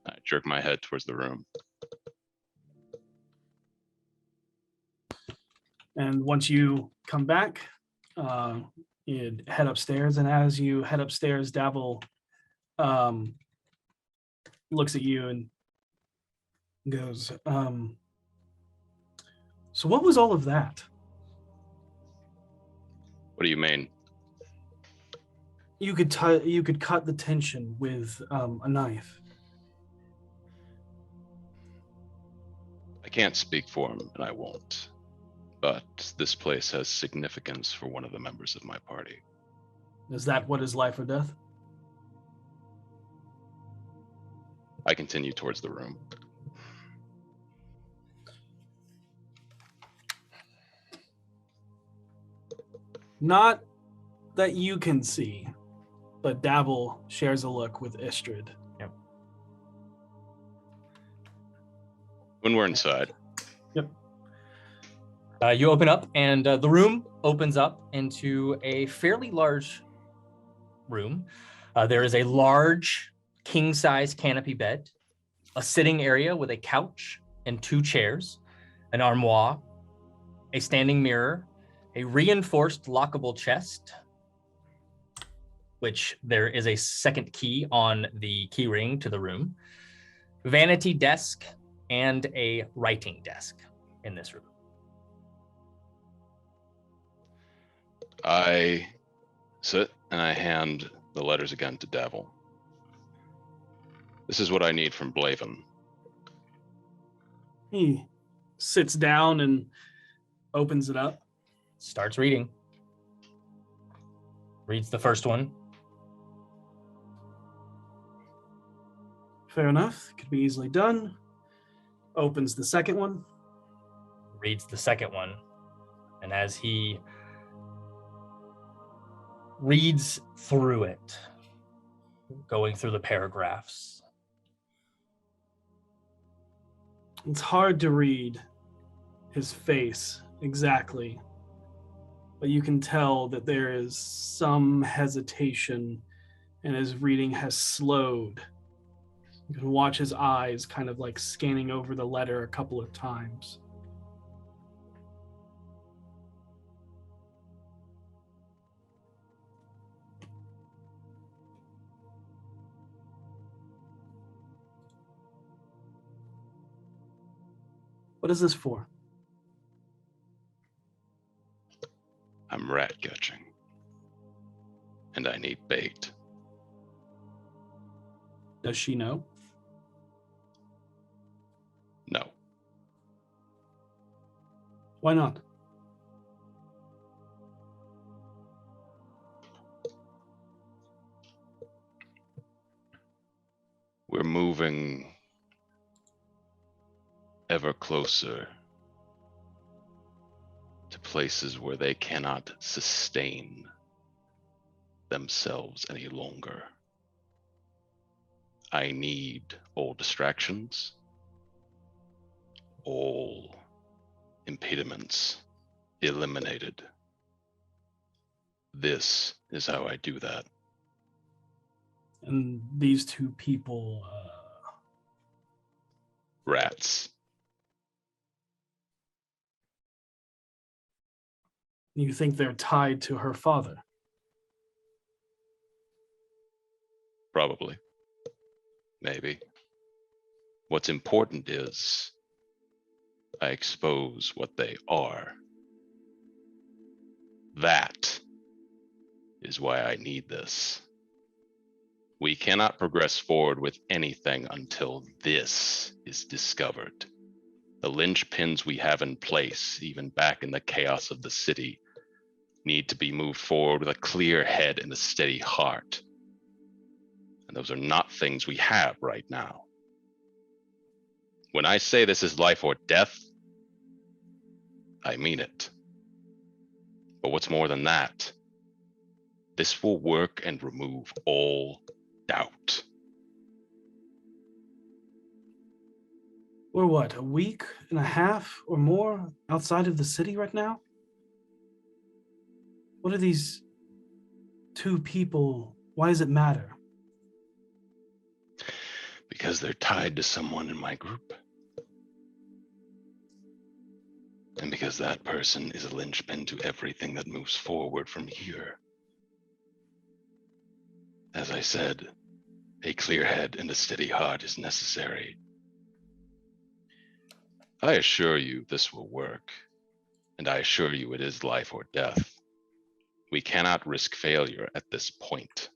I jerk my head towards the room. And once you come back, you head upstairs. And as you head upstairs, Davil looks at you and goes, so what was all of that? What do you mean? You could cut the tension with a knife. I can't speak for him, and I won't. But this place has significance for one of the members of my party. Is that what is life or death? I continue towards the room. Not that you can see, but Davil shares a look with Istrid. Yep. When we're inside. Yep. You open up, and the room opens up into a fairly large room. There is a large king-size canopy bed, a sitting area with a couch and 2 chairs, an armoire, a standing mirror, a reinforced lockable chest, which there is a second key on the key ring to the room, vanity desk, and a writing desk in this room. I sit and I hand the letters again to Davil. This is what I need from Blaven. He sits down and opens it up. Starts reading. Reads the first one. Fair enough. Could be easily done. Opens the second one. Reads the second one. And as he reads through it, going through the paragraphs, It's hard to read his face exactly, but you can tell that there is some hesitation and his reading has slowed. You can watch his eyes kind of like scanning over the letter a couple of times. What is this for? I'm rat catching. And I need bait. Does she know? No. Why not? We're moving ever closer to places where they cannot sustain themselves any longer. I need all distractions, all impediments eliminated. This is how I do that. And these two people, Rats. you think they're tied to her father? Probably. Maybe. What's important is I expose what they are. That is why I need this. We cannot progress forward with anything until this is discovered. The linchpins we have in place, even back in the chaos of the city, need to be moved forward with a clear head and a steady heart. And those are not things we have right now. When I say this is life or death, I mean it. But what's more than that, this will work and remove all doubt. We're what, a week and a half or more outside of the city right now? What are these two people? Why does it matter? Because they're tied to someone in my group. And because that person is a linchpin to everything that moves forward from here. As I said, a clear head and a steady heart is necessary. I assure you this will work, and I assure you it is life or death. We cannot risk failure at this point.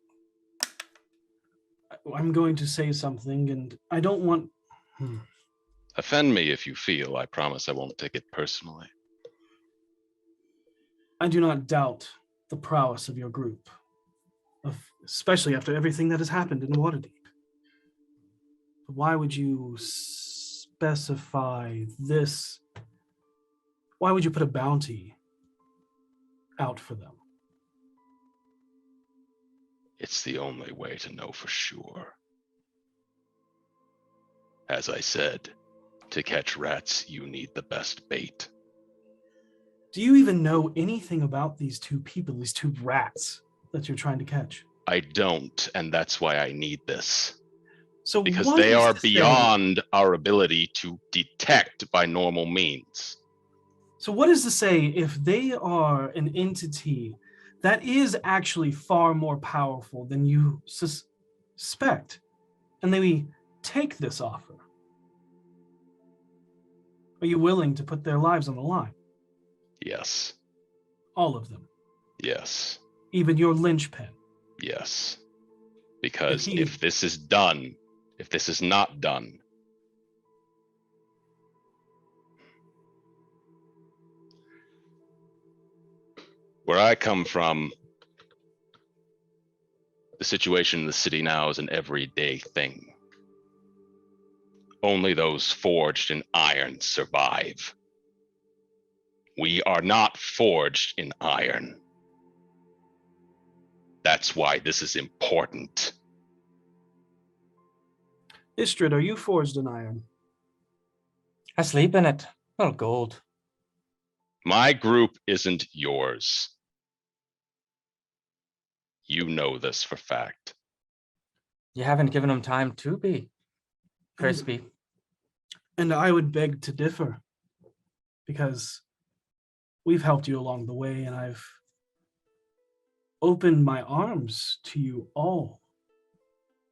I'm going to say something, and I don't want... Offend me if you feel. I promise I won't take it personally. I do not doubt the prowess of your group, especially after everything that has happened in Waterdeep. But why would you specify this? Why would you put a bounty out for them? It's the only way to know for sure. As I said, to catch rats, you need the best bait. Do you even know anything about these two people, these two rats that you're trying to catch? I don't, and that's why I need this. So Because what they is are to say- beyond our ability to detect by normal means. So what is to say if they are an entity that is actually far more powerful than you suspect, and they take this offer? Are you willing to put their lives on the line? Yes. All of them? Yes. Even your linchpin? Yes. Because If if this is done, if this is not done, where I come from, the situation in the city now is an everyday thing. Only those forged in iron survive. We are not forged in iron. That's why this is important. Istrid, are you forged in iron? I sleep in it. Well, gold. My group isn't yours. You know this for fact. You haven't given him time to be crispy. And I would beg to differ, because we've helped you along the way, and I've opened my arms to you all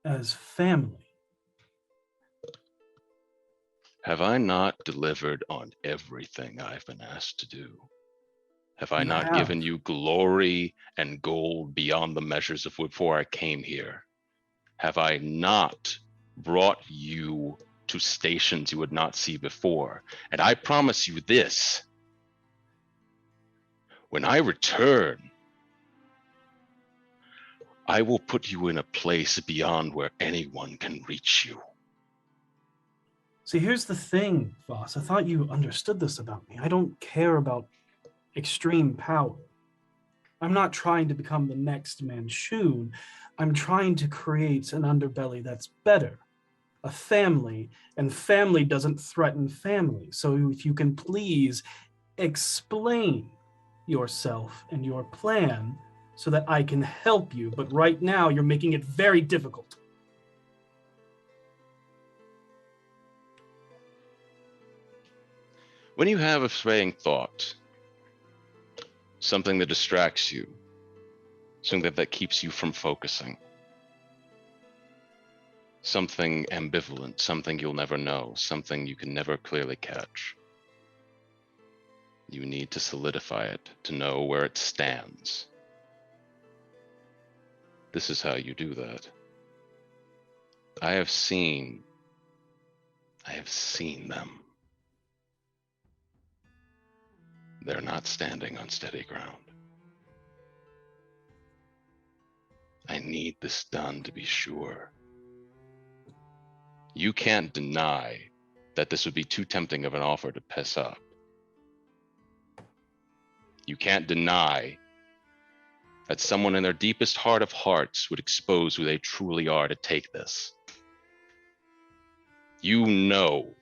as family. Have I not delivered on everything I've been asked to do? Have I You not have. given you glory and gold beyond the measures of before I came here? Have I not brought you to stations you would not see before? And I promise you this, when I return, I will put you in a place beyond where anyone can reach you. See, here's the thing, Voss. I thought you understood this about me. I don't care about extreme power. I'm not trying to become the next Manchun. I'm trying to create an underbelly that's better, a family, and family doesn't threaten family. So if you can please explain yourself and your plan so that I can help you. But right now, you're making it very difficult. When you have a swaying thought, something that distracts you, something that keeps you from focusing, something ambivalent, something you'll never know, something you can never clearly catch, you need to solidify it to know where it stands. This is how you do that. I have seen them. They're not standing on steady ground. I need this done to be sure. You can't deny that this would be too tempting of an offer to pass up. You can't deny that someone in their deepest heart of hearts would expose who they truly are to take this. You know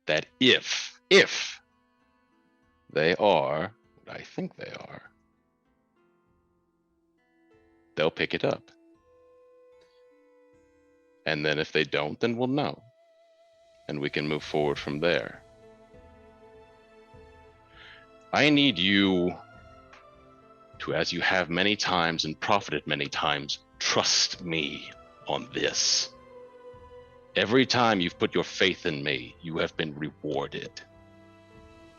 that if they are what I think they are, they'll pick it up. And then if they don't, then we'll know. And we can move forward from there. I need you to, as you have many times and profited many times, trust me on this. Every time you've put your faith in me, you have been rewarded.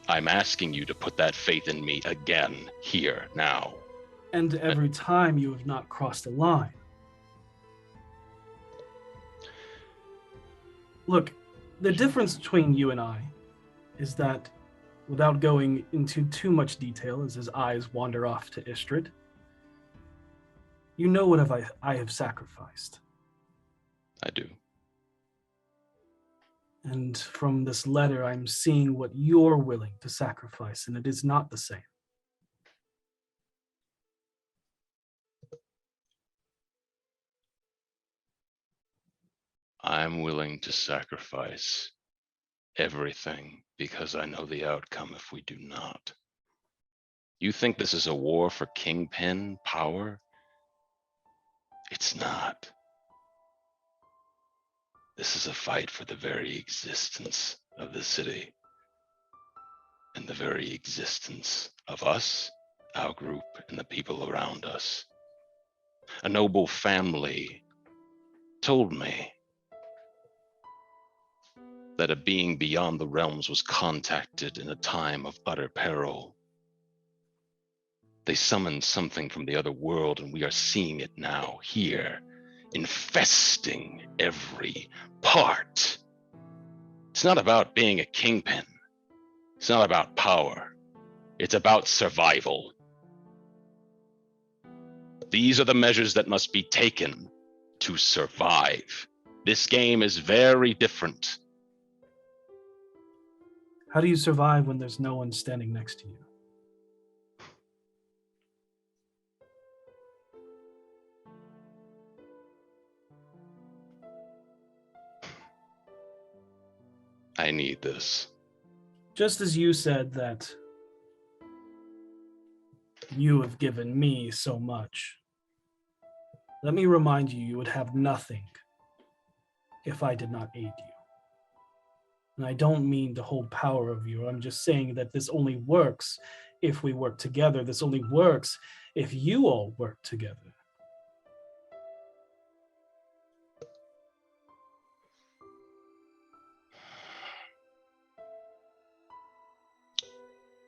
I'm asking you to put that faith in me again, here, now. And every time you have not crossed a line. Look, the difference between you and I is that, without going into too much detail as his eyes wander off to Istrid, you know what I have sacrificed. I do. And from this letter, I'm seeing what you're willing to sacrifice, and it is not the same. I'm willing to sacrifice everything because I know the outcome if we do not. You think this is a war for kingpin power? It's not. This is a fight for the very existence of the city and the very existence of us, our group, and the people around us. A noble family told me that a being beyond the realms was contacted in a time of utter peril. They summoned something from the other world, and we are seeing it now, here, infesting every part. It's not about being a kingpin. It's not about power. It's about survival. These are the measures that must be taken to survive. This game is very different. How do you survive when there's no one standing next to you? I need this. just as you said that you have given me so much, let me remind you, you would have nothing if I did not aid you. And I don't mean to hold power of you. I'm just saying that this only works if we work together. This only works if you all work together.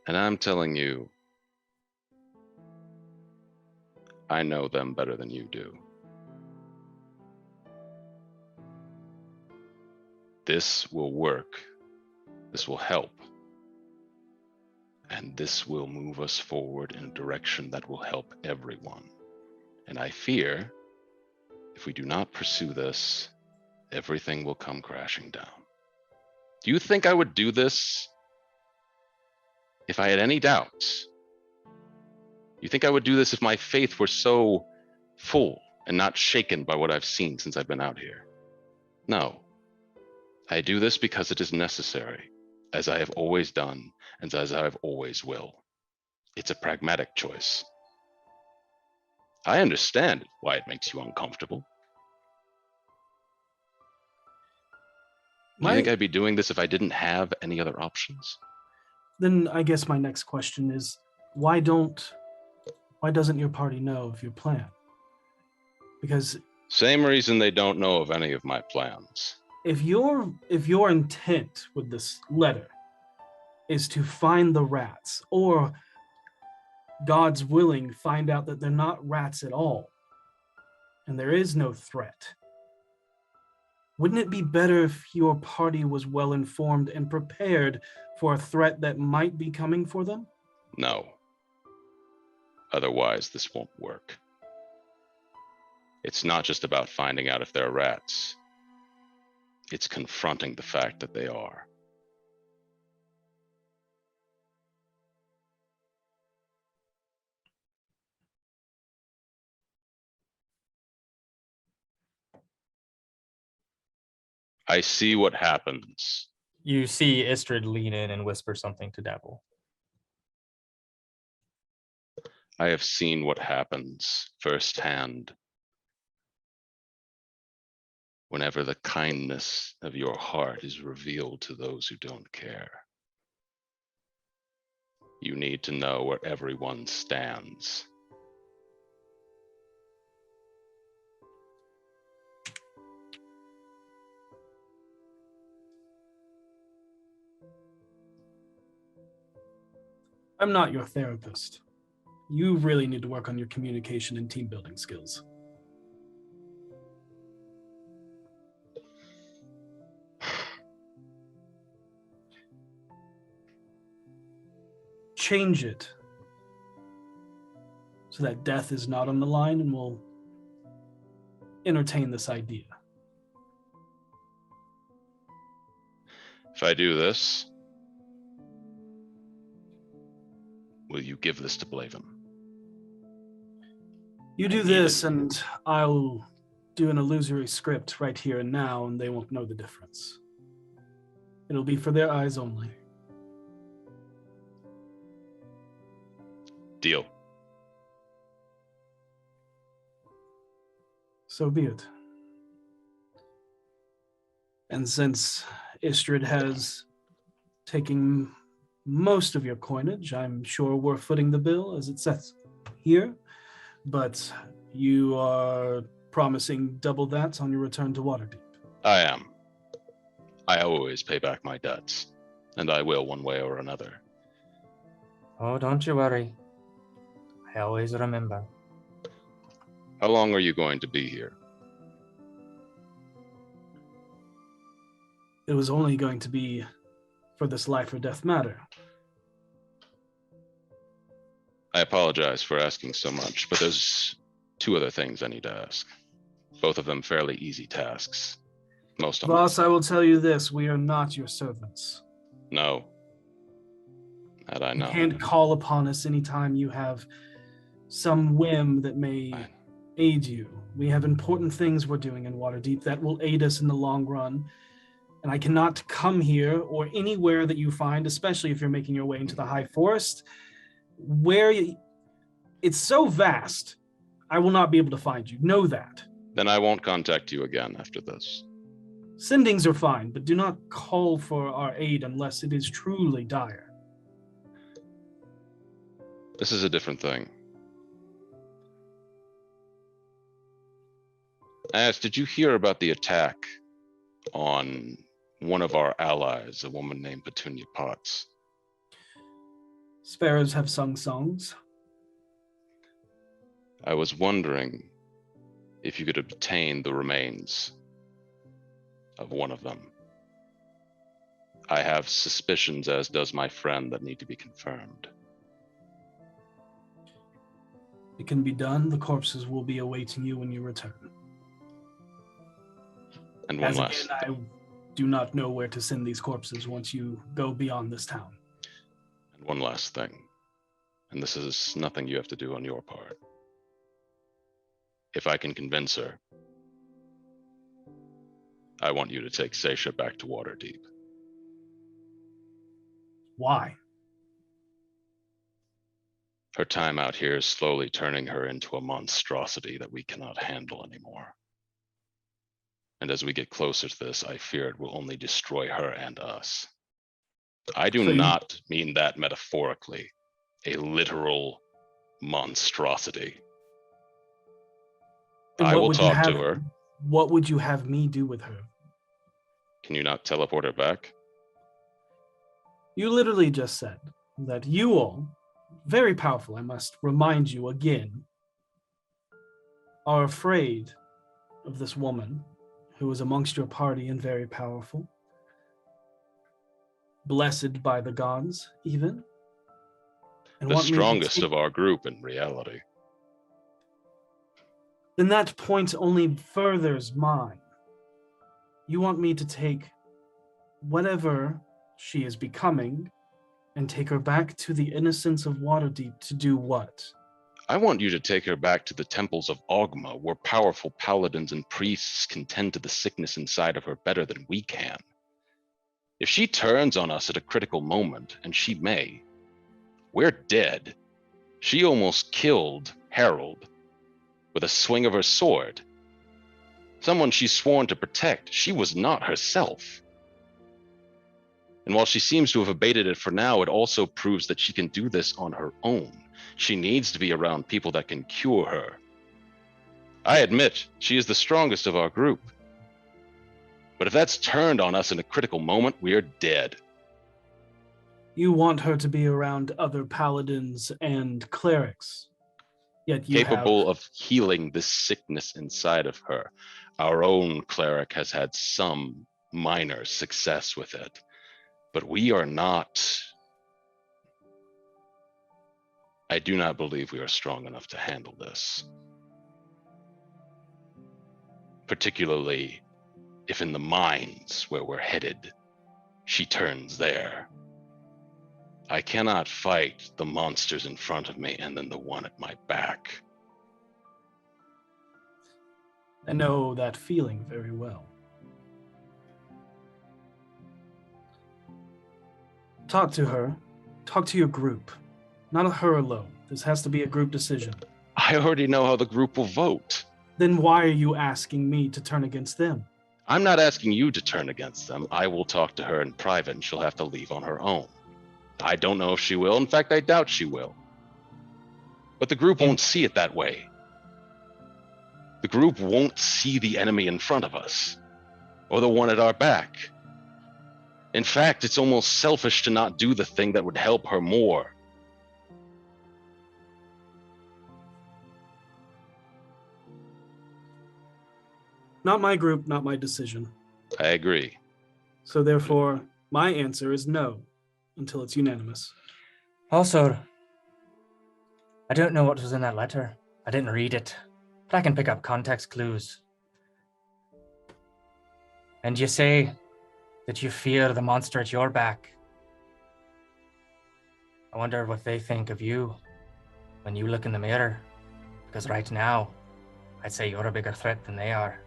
And I'm telling you, I know them better than you do. This will work. This will help. And this will move us forward in a direction that will help everyone. And I fear, if we do not pursue this, everything will come crashing down. Do you think I would do this if I had any doubts? You think I would do this if my faith were so full and not shaken by what I've seen since I've been out here? No. I do this because it is necessary, as I have always done, and as I have always will. It's a pragmatic choice. I understand why it makes you uncomfortable. Do you think I'd be doing this if I didn't have any other options? Then I guess my next question is, why doesn't your party know of your plan? Because same reason they don't know of any of my plans. if your intent with this letter is to find the rats, or God's willing, find out that they're not rats at all, and there is no threat, wouldn't it be better if your party was well informed and prepared for a threat that might be coming for them? No. Otherwise, this won't work. It's not just about finding out if they're rats. It's confronting the fact that they are. I see what happens. You see Istrid lean in and whisper something to Dapple. I have seen what happens firsthand whenever the kindness of your heart is revealed to those who don't care. You need to know where everyone stands. I'm not your therapist. You really need to work on your communication and team building skills. Change it so that death is not on the line, and we'll entertain this idea. If I do this, will you give this to Blavin? You do this, and I'll do an illusory script right here and now, and they won't know the difference. It'll be for their eyes only. Deal. So be it. And since Istrid has taken most of your coinage, I'm sure we're footing the bill as it says here, but you are promising double that on your return to Waterdeep. I am. I always pay back my debts, and I will one way or another. Oh, don't you worry. I always remember. How long are you going to be here? It was only going to be for this life or death matter. I apologize for asking so much, but there's two other things I need to ask. Both of them fairly easy tasks. Most of them. Boss, I will tell you this, we are not your servants. No. That I know. You can't call upon us anytime you have some whim that may aid you. We have important things we're doing in Waterdeep that will aid us in the long run, And I cannot come here or anywhere that you find, especially if you're making your way into the high forest, where it's so vast, I will not be able to find you. Know that. Then I won't contact you again after this. Sendings are fine, but do not call for our aid unless it is truly dire. This is a different thing. I asked, did you hear about the attack on one of our allies, a woman named Petunia Potts? Sparrows have sung songs. I was wondering if you could obtain the remains of one of them. I have suspicions, as does my friend, that need to be confirmed. It can be done. The corpses will be awaiting you when you return. And one As last again, I do not know where to send these corpses once you go beyond this town. And one last thing, and this is nothing you have to do on your part. If I can convince her, I want you to take Seisha back to Waterdeep. Why? Her time out here is slowly turning her into a monstrosity that we cannot handle anymore. And as we get closer to this, I fear it will only destroy her and us. I do not mean that metaphorically, a literal monstrosity. And I what will would you talk to have- her. What would you have me do with her? Can you not teleport her back? You literally just said that you all, very powerful, I must remind you again, are afraid of this woman who is amongst your party and very powerful, blessed by the gods even. And The want me to strongest take- of our group in reality. Then that point only furthers mine. You want me to take whatever she is becoming and take her back to the innocence of Waterdeep to do what? I want you to take her back to the temples of Ogma, where powerful paladins and priests can tend to the sickness inside of her better than we can. If she turns on us at a critical moment, and she may, we're dead. She almost killed Harold with a swing of her sword. Someone she's sworn to protect. She was not herself. And while she seems to have abated it for now, it also proves that she can do this on her own. She needs to be around people that can cure her. I admit, she is the strongest of our group. But if that's turned on us in a critical moment, we are dead. You want her to be around other paladins and clerics, yet you Capable have... of healing this sickness inside of her. Our own cleric has had some minor success with it, but we are not. I do not believe we are strong enough to handle this. Particularly if in the mines where we're headed, she turns there. I cannot fight the monsters in front of me and then the one at my back. I know that feeling very well. Talk to her. Talk to your group. Not her alone. This has to be a group decision. I already know how the group will vote. Then why are you asking me to turn against them? I'm not asking you to turn against them. I will talk to her in private and she'll have to leave on her own. I don't know if she will. In fact, I doubt she will. But the group won't see it that way. The group won't see the enemy in front of us or the one at our back. In fact, it's almost selfish to not do the thing that would help her more. Not my group, not my decision. I agree. So therefore, my answer is no, until it's unanimous. Also, I don't know what was in that letter. I didn't read it, but I can pick up context clues. And you say that you fear the monster at your back. I wonder what they think of you when you look in the mirror. Because right now, I'd say you're a bigger threat than they are.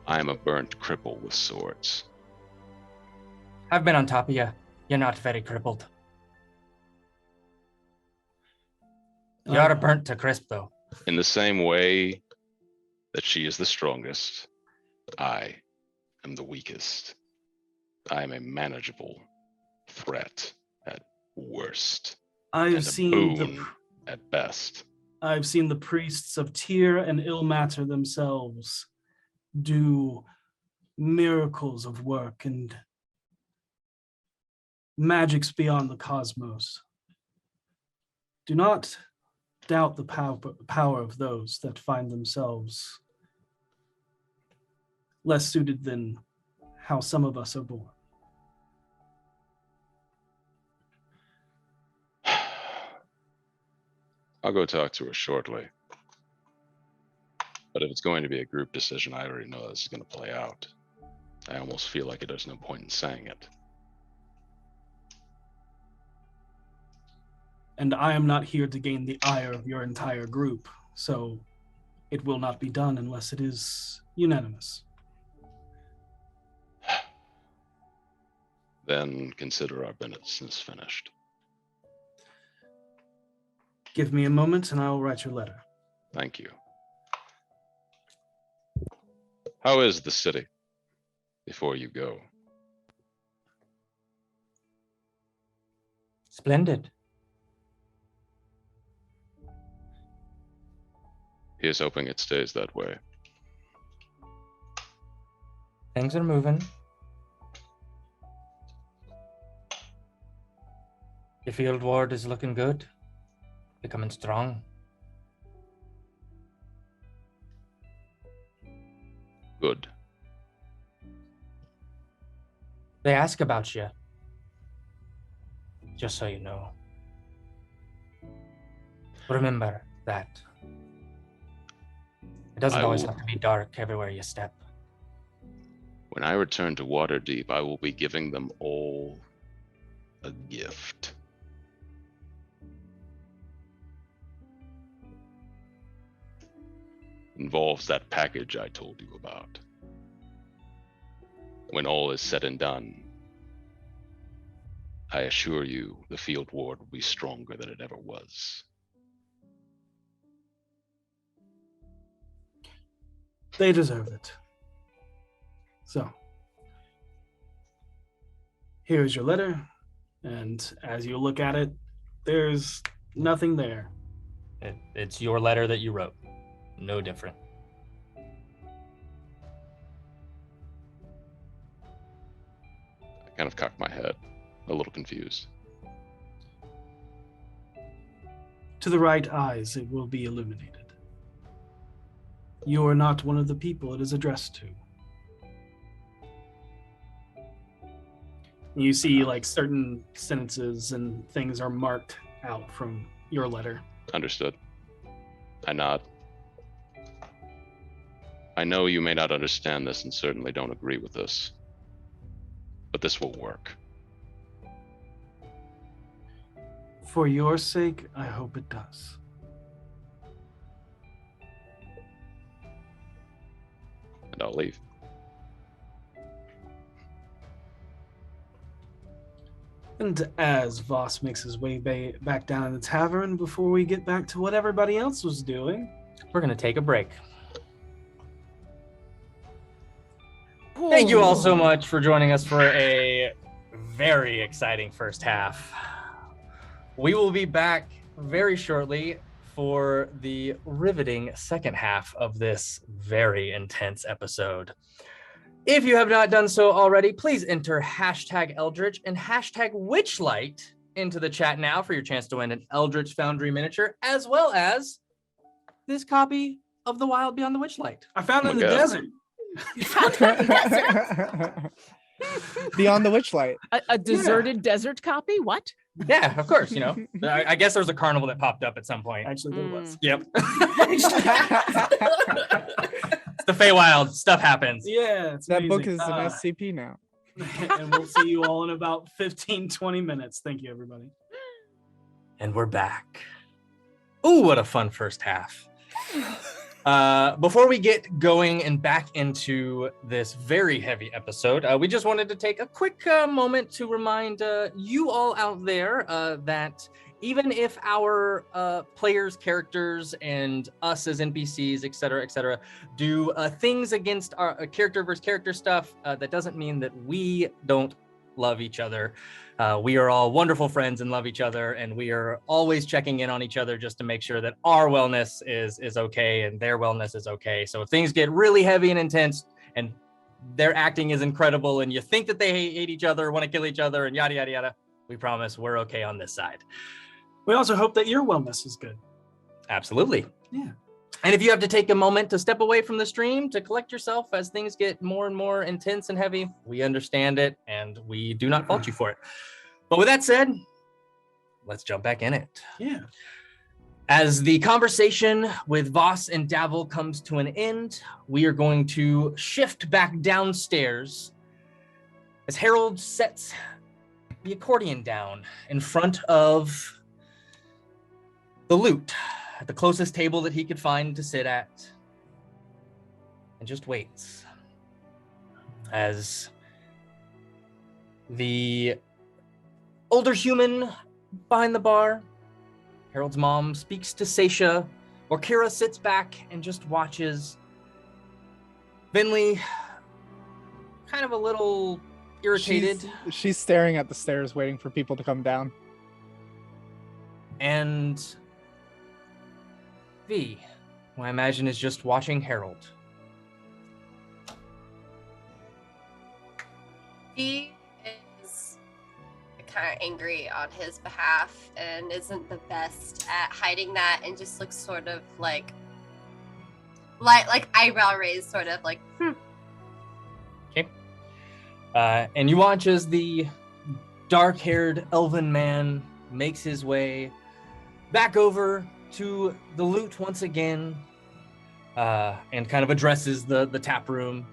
I am a burnt cripple with swords. I've been on top of you. You're not very crippled. You are burnt to crisp, though. In the same way that she is the strongest, I am the weakest. I am a manageable threat at worst, I've and a seen boon at best. I've seen the priests of Tyr and Ilmater themselves do miracles of work and magics beyond the cosmos. Do not doubt the power of those that find themselves less suited than how some of us are born. I'll go talk to her shortly. But if it's going to be a group decision, I already know this is going to play out. I almost feel like there's no point in saying it. And I am not here to gain the ire of your entire group, so it will not be done unless it is unanimous. Then consider our business finished. Give me a moment and I will write your letter. Thank you. How is the city before you go? Splendid. Here's hoping it stays that way. Things are moving. The field ward is looking good. Becoming strong. Good. They ask about you. Just so you know. Remember that. It doesn't always have to be dark everywhere you step. When I return to Waterdeep, I will be giving them all a gift. Involves that package I told you about. When all is said and done, I assure you the field ward will be stronger than it ever was. They deserve it. So, here's your letter, and as you look at it, there's nothing there. It's your letter that you wrote. No different. I kind of cocked my head, a little confused. To the right eyes, it will be illuminated. You are not one of the people it is addressed to. You see, like, certain sentences and things are marked out from your letter. Understood. I nod. I know you may not understand this and certainly don't agree with this, but this will work. For your sake, I hope it does. And I'll leave. And as Voss makes his way back down in the tavern, before we get back to what everybody else was doing, we're going to take a break. Thank you all so much for joining us for a very exciting first half. We will be back very shortly for the riveting second half of this very intense episode. If you have not done so already, please enter hashtag Eldritch and hashtag Witchlight into the chat now for your chance to win an Eldritch Foundry miniature, as well as this copy of The Wild Beyond the Witchlight. I found it in the desert. You found it in the desert? Beyond the Witchlight. A deserted desert copy? What? Yeah, of course. You know, I guess there was a carnival that popped up at some point. Actually, there was. Yep. It's the Feywild. Stuff happens. Yeah, it's That book amazing. is an SCP now. And we'll see you all in about 15-20 minutes. Thank you, everybody. And we're back. Ooh, what a fun first half. Before we get going and back into this very heavy episode, we just wanted to take a quick moment to remind you all out there that even if our players, characters, and us as NPCs, et cetera, do things against our character versus character stuff, that doesn't mean that we don't love each other. We are all wonderful friends and love each other, and we are always checking in on each other just to make sure that our wellness is okay and their wellness is okay. So if things get really heavy and intense and their acting is incredible and you think that they hate each other, want to kill each other, and yada, yada, yada, we promise we're okay on this side. We also hope that your wellness is good. Absolutely. Yeah. And if you have to take a moment to step away from the stream to collect yourself as things get more and more intense and heavy, we understand it and we do not fault you for it. But with that said, let's jump back in it. Yeah. As the conversation with Voss and Davil comes to an end, we are going to shift back downstairs as Harold sets the accordion down in front of the loot at the closest table that he could find to sit at, and just waits as the older human behind the bar, Harold's mom, speaks to Seisha, or Kira sits back and just watches. Vinley, kind of a little irritated. She's staring at the stairs waiting for people to come down. And V, who I imagine is just watching Harold. V is kind of angry on his behalf and isn't the best at hiding that, and just looks sort of like eyebrow raised, sort of like, Okay. And you watch as the dark-haired elven man makes his way back over to the loot once again, and kind of addresses the tap room.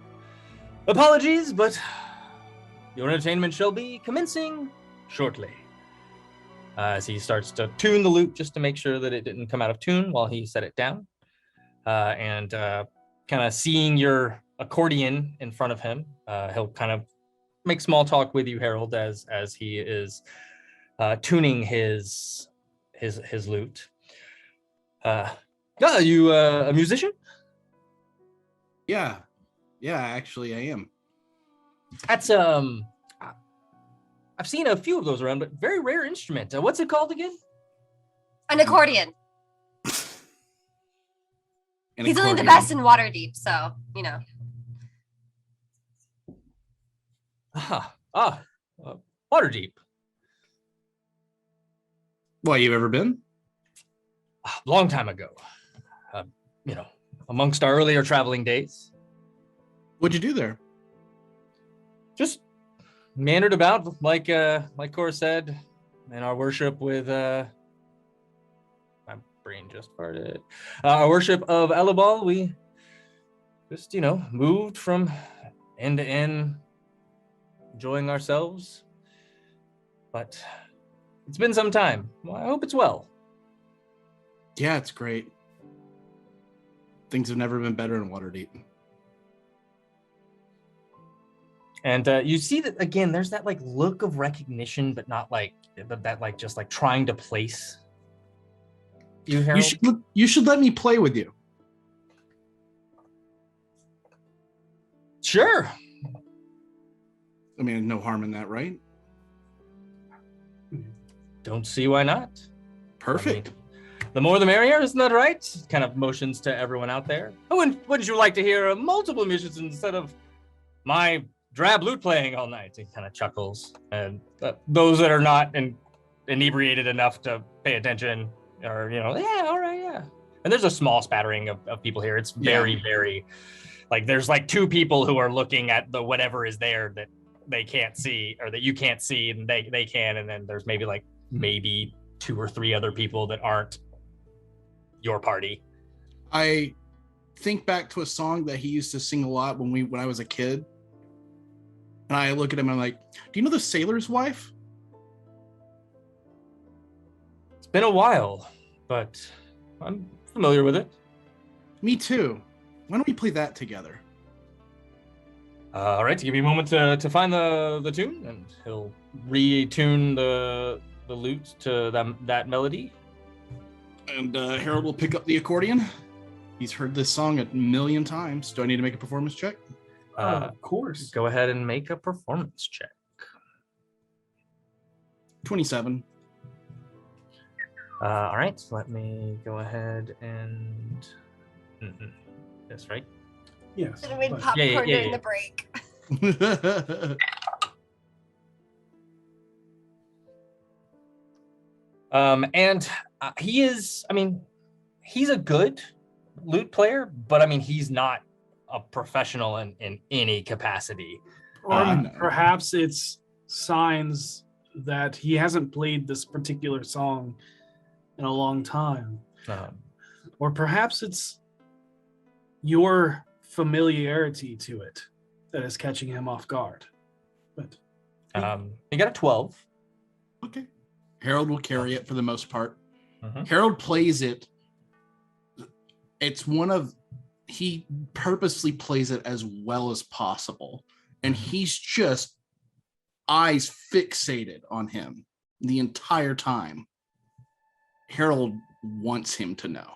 Apologies, but your entertainment shall be commencing shortly. As he starts to tune the loot just to make sure that it didn't come out of tune while he set it down. And kind of seeing your accordion in front of him, he'll kind of make small talk with you, Harold, as he is tuning his lute. Are you a musician? Yeah, actually I am. That's I've seen a few of those around, but very rare instrument. What's it called again? an accordion. He's only the best in Waterdeep, so you know. Waterdeep. Well, you've ever been? A long time ago. Amongst our earlier traveling days. What'd you do there? Just meandered about, like Cora said, in our worship with my brain just farted. Our worship of Elubal, we just, moved from end to end, enjoying ourselves. But it's been some time. Well, I hope it's well. Yeah, it's great. Things have never been better in Waterdeep. And you see that again. There's that look of recognition, but not that just trying to place you, Harold. You should let me play with you. Sure. I mean, no harm in that, right? Don't see why not. Perfect. I mean, the more the merrier, isn't that right? Kind of motions to everyone out there. Oh, and wouldn't you like to hear multiple musicians instead of my drab lute playing all night? He kind of chuckles. And those that are not inebriated enough to pay attention are, yeah, all right, yeah. And there's a small spattering of people here. It's very, very, there's two people who are looking at the whatever is there that they can't see, or that you can't see, and they can. And then there's maybe 2 or 3 other people that aren't your party. I think back to a song that he used to sing a lot when I was a kid. And I look at him and I'm like, do you know The Sailor's Wife? It's been a while, but I'm familiar with it. Me too. Why don't we play that together? All right, give me a moment to find the tune, and he'll retune the lute to that melody. And Harold will pick up the accordion. He's heard this song a million times. Do I need to make a performance check? Of course. Go ahead and make a performance check. 27. All right, so let me go ahead and that's right. Yes. Should have made but- popcorn yeah, during yeah. the break. And he is, I mean, he's a good lute player, but I mean, he's not a professional in any capacity. Or No. perhaps it's signs that he hasn't played this particular song in a long time. Or perhaps it's your familiarity to it that is catching him off guard. But he got a 12. Okay. Harold will carry it for the most part. Mhm. Harold plays it. It's he purposely plays it as well as possible. And he's just eyes fixated on him the entire time. Harold wants him to know.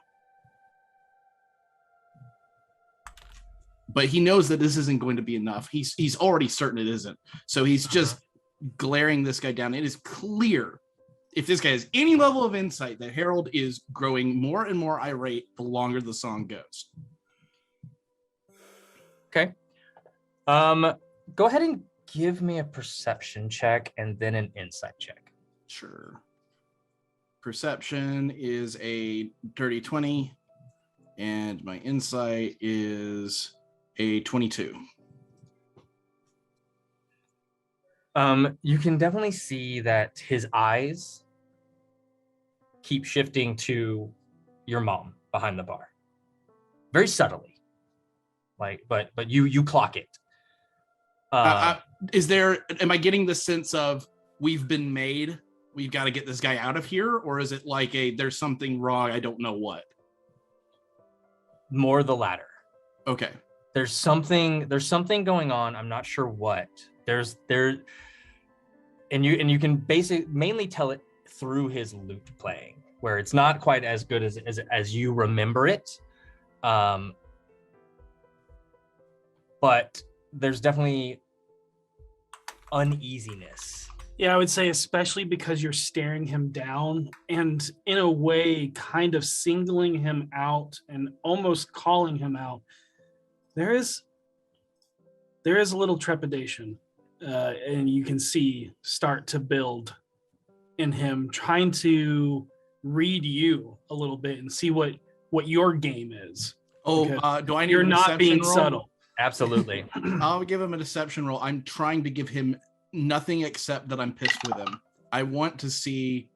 But he knows that this isn't going to be enough. He's already certain it isn't. So he's just glaring this guy down. It is clear, if this guy has any level of insight, that Harold is growing more and more irate the longer the song goes. Okay. Go ahead and give me a perception check and then an insight check. Sure. Perception is a dirty 20, and my insight is a 22. You can definitely see that his eyes keep shifting to your mom behind the bar, very subtly. But you clock it. Am I getting the sense of we've been made, we've got to get this guy out of here? Or is it like there's something wrong, I don't know what? More the latter. Okay. There's something going on. I'm not sure what. And you can basically mainly tell it through his lute playing, where it's not quite as good as you remember it. But there's definitely uneasiness. yeah, I would say especially because you're staring him down and in a way kind of singling him out and almost calling him out. There is a little trepidation, and you can see start to build in him, trying to read you a little bit and see what your game is. Oh, Because do I need you're a not being deception roll? subtle. Absolutely. I'll give him a deception roll. I'm trying to give him nothing except that I'm pissed with him. I want to see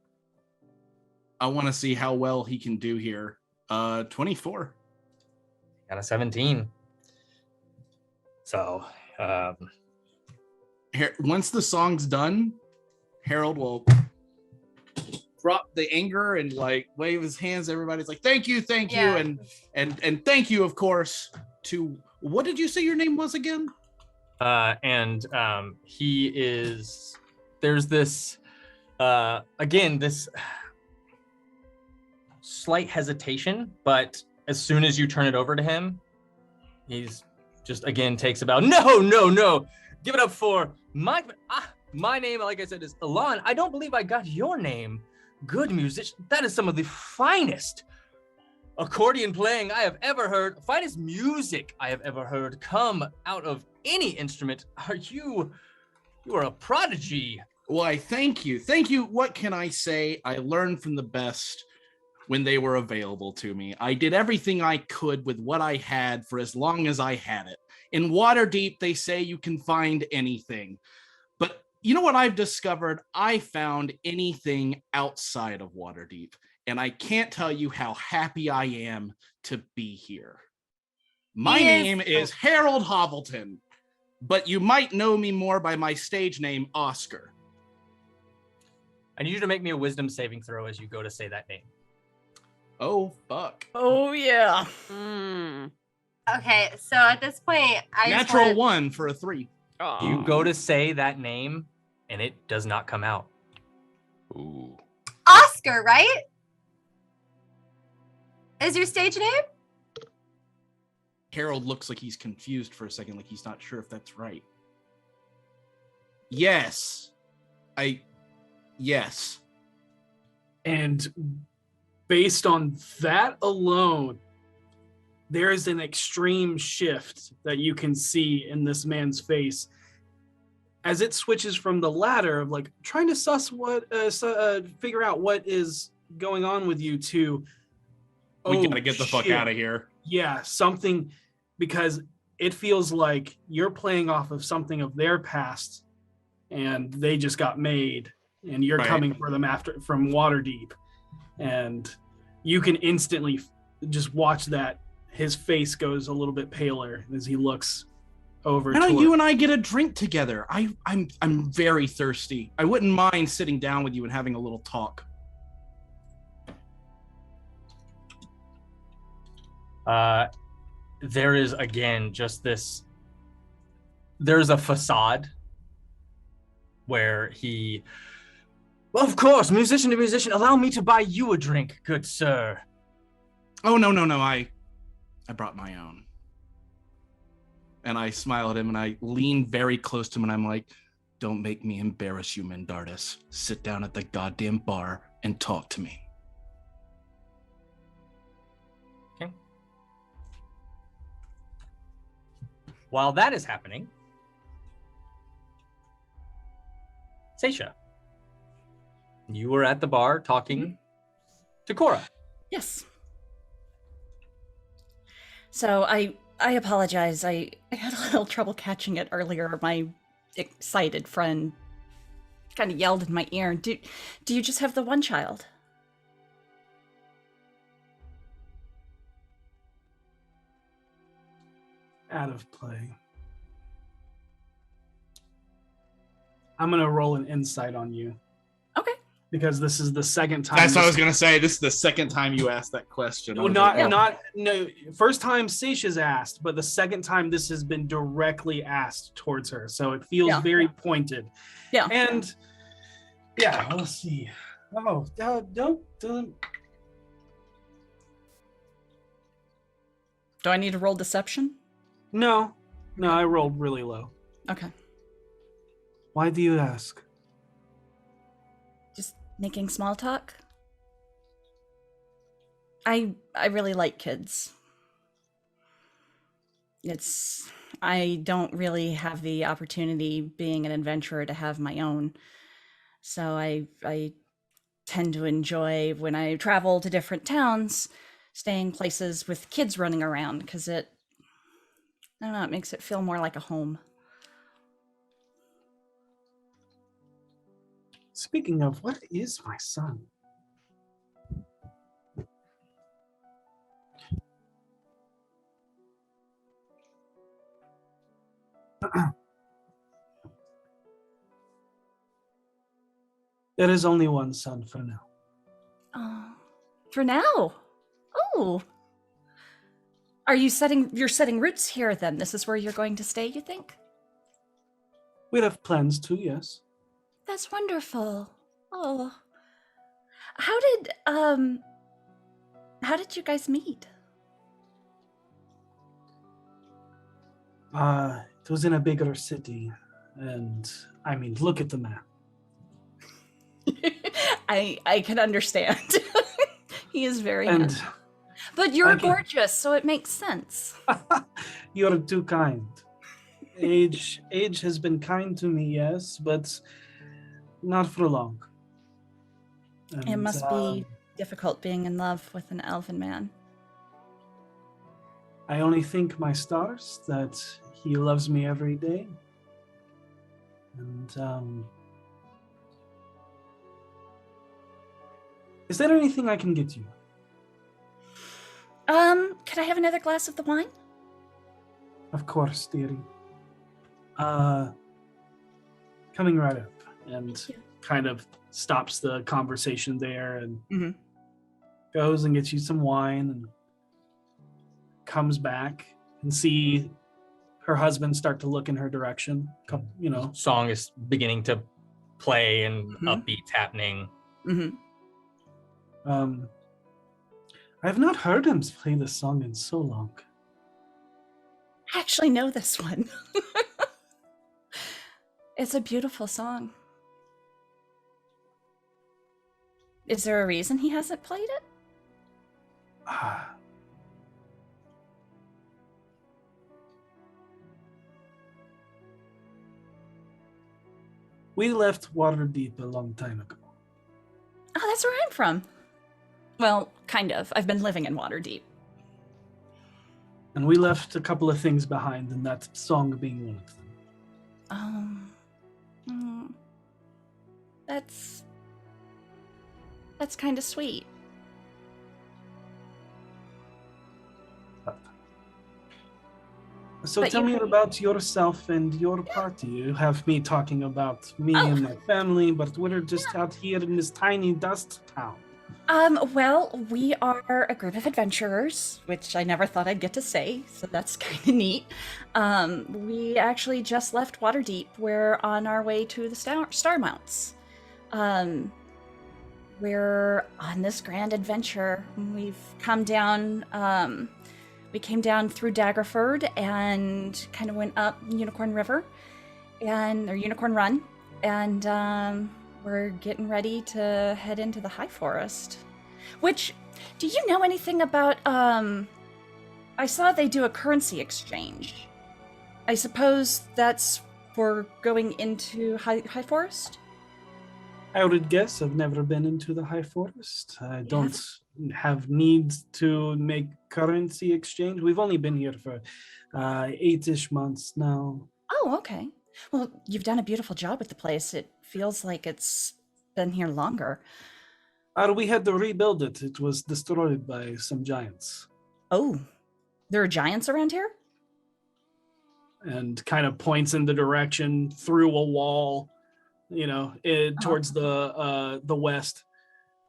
how well he can do here. 24. Got a 17. So Once the song's done, Harold will drop the anger and wave his hands. Everybody's like, thank you, Yeah. and thank you, of course, to what did you say your name was again? he is, there's this again, this slight hesitation, but as soon as you turn it over to him, he's just again takes about, no, give it up for my name, like I said, is Alon. I don't believe I got your name. Good musician. That is some of the finest accordion playing I have ever heard, finest music I have ever heard come out of any instrument. You are a prodigy. Why, thank you. What can I say? I learned from the best when they were available to me. I did everything I could with what I had for as long as I had it. In Waterdeep, they say you can find anything. But you know what I've discovered? I found anything outside of Waterdeep. And I can't tell you how happy I am to be here. My name is Harold Hovelton, but you might know me more by my stage name, Oscar. I need you to make me a wisdom saving throw as you go to say that name. Oh, fuck. Oh yeah. Mm. Okay, so at this point, I just Natural want 1 for a 3. You go to say that name, and it does not come out. Ooh. Oscar, right? Is your stage name? Harold looks like he's confused for a second, like he's not sure if that's right. Yes. Yes. And based on that alone, there is an extreme shift that you can see in this man's face as it switches from the latter of like trying to figure out what is going on with you to, We gotta get the fuck shit. out of here. Yeah, something, because it feels like you're playing off of something of their past and they just got made and you're Right. coming for them from Waterdeep, and you can instantly just watch that his face goes a little bit paler as he looks over. Why don't toward- you and I get a drink together? I'm very thirsty. I wouldn't mind sitting down with you and having a little talk. There is again just this. There's a facade where he. Well, of course, musician to musician. Allow me to buy you a drink, good sir. Oh no. I brought my own. And I smile at him and I lean very close to him and I'm like, don't make me embarrass you, Mendardus. Sit down at the goddamn bar and talk to me. Okay. While that is happening, Seisha, you were at the bar talking to Cora. Yes. So I apologize. I had a little trouble catching it earlier. My excited friend kind of yelled in my ear. Do you just have the one child? out of play. I'm gonna roll an insight on you. Okay. Because this is the second time. That's what I was gonna say. This is the second time you asked that question. I was like, No. First time Seisha's asked, but the second time this has been directly asked towards her, so it feels very pointed. Yeah. And yeah, let's see. Oh, don't. Do I need to roll deception? No, I rolled really low. Okay. Why do you ask? Just making small talk. I really like kids. I don't really have the opportunity being an adventurer to have my own. So I tend to enjoy when I travel to different towns, staying places with kids running around because I don't know, it makes it feel more like a home. Speaking of, what is my son? There is only one son for now. Oh, for now. Oh. You're setting roots here then? This is where you're going to stay, you think? We have plans to, yes. That's wonderful. Oh. How did you guys meet? It was in a bigger city, and I mean, look at the map. I can understand. He is very And handsome. But you're gorgeous, so it makes sense. you're too kind. Age has been kind to me, yes, but not for long. It And, must be difficult being in love with an elven man. I only thank my stars that he loves me every day. And is there anything I can get you? Could I have another glass of the wine? Of course, dearie. Coming right up, and kind of stops the conversation there and goes and gets you some wine and comes back and see her husband start to look in her direction. You know, Song is beginning to play and Mhm. upbeats happening. Hmm. I have not heard him play this song in so long. I actually know this one. It's a beautiful song. Is there a reason he hasn't played it? Ah. We left Waterdeep a long time ago. Oh, that's where I'm from. Well, kind of. I've been living in Waterdeep. And we left a couple of things behind, and that song being one of them. Mm, that's kind of sweet. So But tell you- me about yourself and your party. You have me talking about me Oh. and my family, but we're just out here in this tiny dust town. Well, we are a group of adventurers, which I never thought I'd get to say, so that's kind of neat. We actually just left Waterdeep. We're on our way to the Star Mounts. We're on this grand adventure. We've come down, we came down through Daggerford and kind of went up Unicorn River or Unicorn Run, and we're getting ready to head into the High Forest. Which, do you know anything about, I saw they do a currency exchange. I suppose that's for going into High Forest? I would guess I've never been into the High Forest. I don't have needs to make currency exchange. We've only been here for 8-ish months now. Oh, okay. Well, you've done a beautiful job with the place. It feels like it's been here longer. We had to rebuild it. It was destroyed by some giants. Oh, there are giants around here? And kind of points in the direction through a wall, you know, towards the west,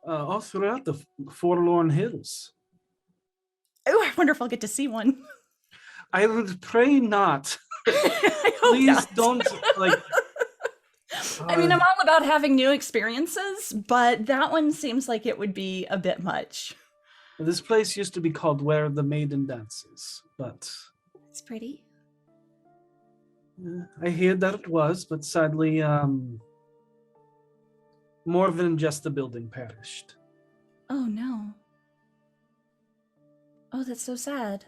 all throughout the Forlorn Hills. Oh, I wonder if I'll get to see one. I would pray not. I hope Please not. don't, like... I mean, I'm all about having new experiences, but that one seems like it would be a bit much. This place used to be called Where the Maiden Dances, but... It's pretty. I hear that it was, but sadly, more than just the building perished. Oh, no. Oh, that's so sad.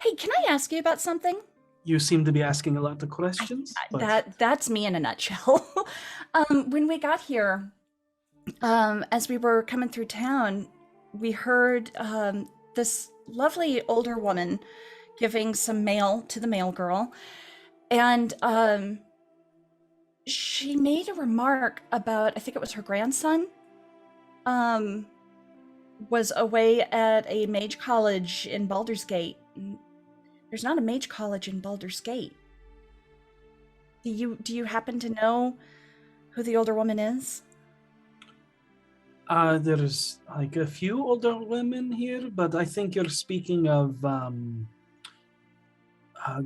Hey, can I ask you about something? You seem to be asking a lot of questions. But... That's me in a nutshell. When we got here, as we were coming through town, we heard this lovely older woman giving some mail to the mail girl, and she made a remark about, I think it was her grandson, was away at a mage college in Baldur's Gate. There's not a mage college in Baldur's Gate. Do you happen to know who the older woman is? There's like a few older women here, but I think you're speaking of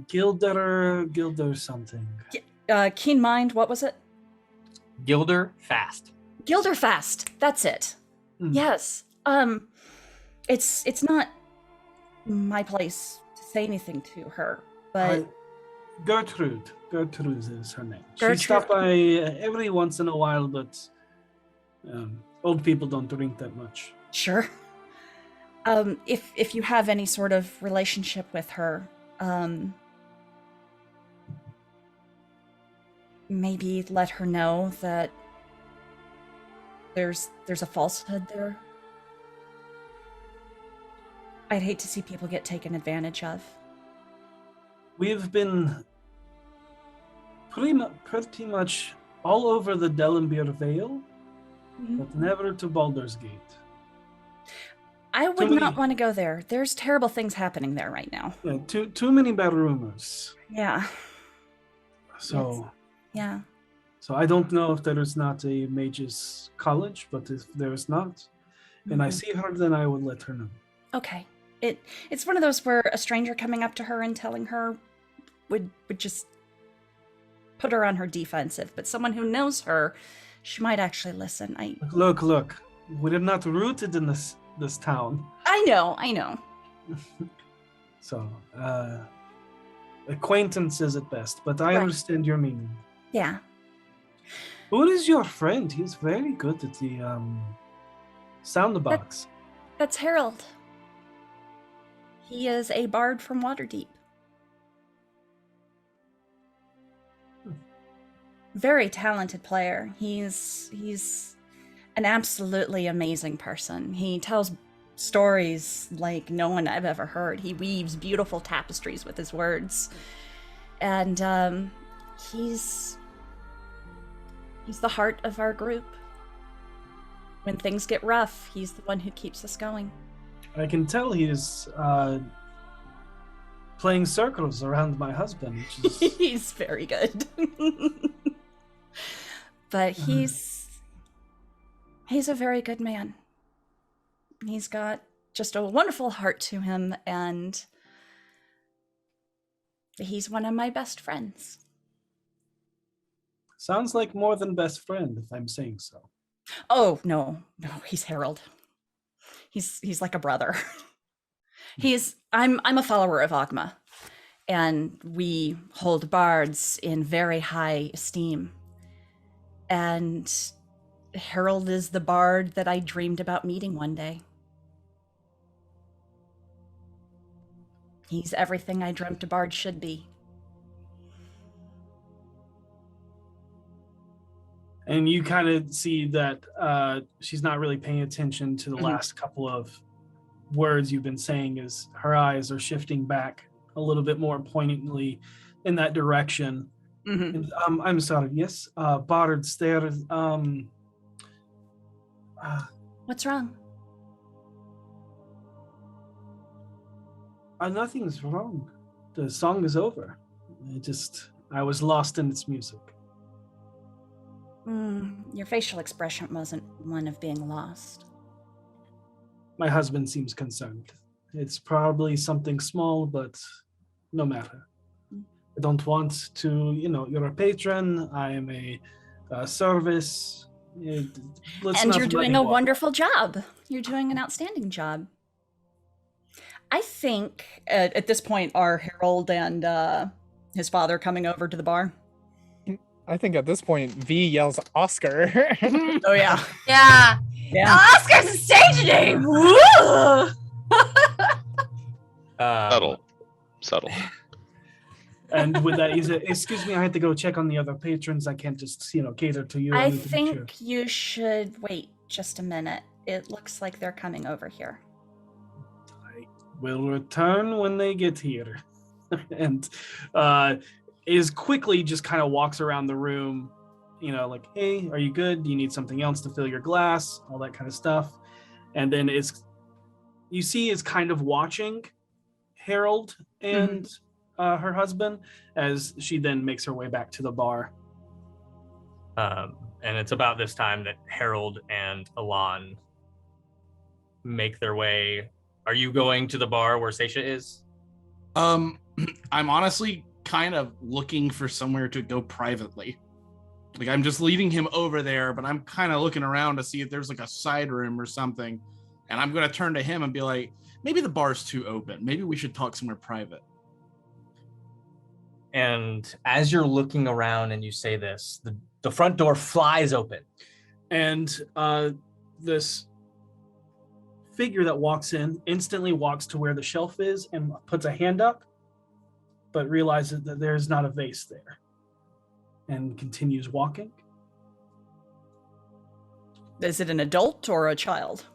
Gilder something. Keen Mind, what was it? Gilder Fast. Gilderfast, that's it. Mm. Yes. It's not my place to say anything to her, but Gertrude is her name. Gertrude. She stopped by every once in a while, but old people don't drink that much. sure. If you have any sort of relationship with her, maybe let her know that there's a falsehood there. I'd hate to see people get taken advantage of. We've been pretty much all over the Delambir Vale, but never to Baldur's Gate. I would not want to go there. There's terrible things happening there right now. Yeah, too many bad rumors. Yeah. So Yeah. I don't know if there is not a mage's college, but if there is not, and I Mhm. see her, then I would let her know. Okay. It's one of those where a stranger coming up to her and telling her would just put her on her defensive, but someone who knows her, she might actually listen. Look. We're not rooted in this town. I know. So, acquaintances at best, but I Right. understand your meaning. Yeah. Who is your friend? He's very good at the sound box. That's Harold. He is a bard from Waterdeep. Very talented player. He's an absolutely amazing person. He tells stories like no one I've ever heard. He weaves beautiful tapestries with his words. And he's the heart of our group. When things get rough, he's the one who keeps us going. I can tell he is playing circles around my husband, which is He's very good. But he's a very good man. He's got just a wonderful heart to him, and he's one of my best friends. sounds like more than best friend, if I'm saying so. Oh, no, he's Harold. He's like a brother. I'm a follower of Ogma, and we hold bards in very high esteem. And Harold is the bard that I dreamed about meeting one day. He's everything I dreamt a bard should be. And you kind of see that she's not really paying attention to the last couple of words you've been saying, as her eyes are shifting back a little bit more poignantly in that direction. And, I'm sorry, yes, bards there. What's wrong? Nothing's wrong. The song is over. I was lost in its music. Your facial expression wasn't one of being lost. My husband seems concerned. It's probably something small, but no matter. I don't want to, you're a patron. I am a service. And you're doing a wonderful job. You're doing an outstanding job. I think at this point, are Harold and his father coming over to the bar? I think at this point, V yells Oscar. Oh, yeah. Yeah. Yeah. Oscar's a stage name. Woo! Subtle. And with that, he said, excuse me, I had to go check on the other patrons. I can't just, cater to you. I need to make sure." think you should wait just a minute. It looks like they're coming over here. I will return when they get here. And is quickly just kind of walks around the room, like, hey, are you good? Do you need something else to fill your glass? All that kind of stuff. And then you see is kind of watching Harold and her husband as she then makes her way back to the bar. And it's about this time that Harold and Alon make their way. Are you going to the bar where Seisha is? I'm honestly kind of looking for somewhere to go privately. Like, I'm just leading him over there, but I'm kind of looking around to see if there's like a side room or something. And I'm going to turn to him and be like, maybe the bar's too open. Maybe we should talk somewhere private. And as you're looking around and you say this, the front door flies open. And this figure that walks in instantly walks to where the shelf is and puts a hand up, but realizes that there's not a vase there and continues walking. Is it an adult or a child?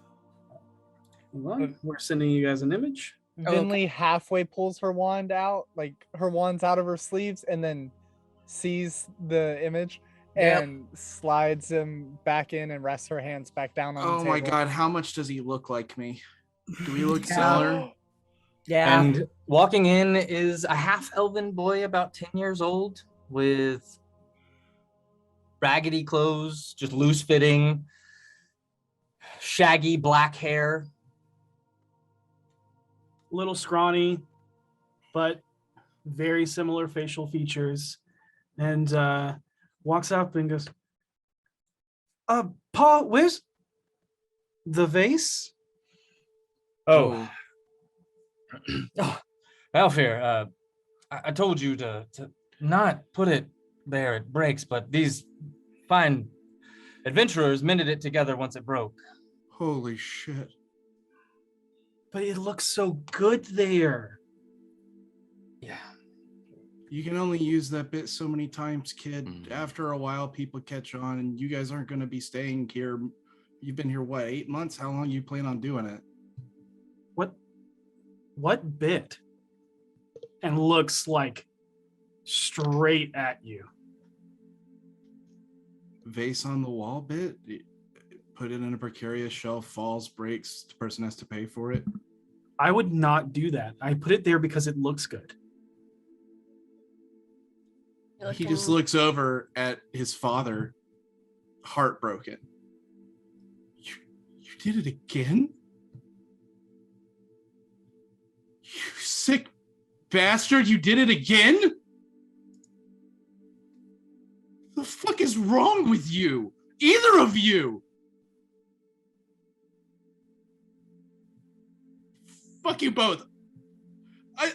Well, we're sending you guys an image. Vinley halfway pulls her wand out, like her wand's out of her sleeves, and then sees the image and slides him back in and rests her hands back down on the table. Oh my god, how much does he look like me? Do we look similar? Yeah. And walking in is a half-elven boy about 10 years old with raggedy clothes, just loose-fitting, shaggy black hair. Little scrawny, but very similar facial features, and walks up and goes, Paul, where's the vase? Oh, Alfir, I told you to not put it there, it breaks, but these fine adventurers mended it together once it broke. Holy shit. But it looks so good there. Yeah. You can only use that bit so many times, kid. Mhm. After a while, people catch on, and you guys aren't going to be staying here. You've been here, what, 8 months? How long you plan on doing it? What bit? And looks like straight at you. Vase on the wall bit? Put it in a precarious shelf, falls, breaks, the person has to pay for it. I would not do that. I put it there because it looks good. He just looks over at his father, heartbroken. You did it again? You sick bastard, you did it again? The fuck is wrong with you? Either of you? Fuck you both. I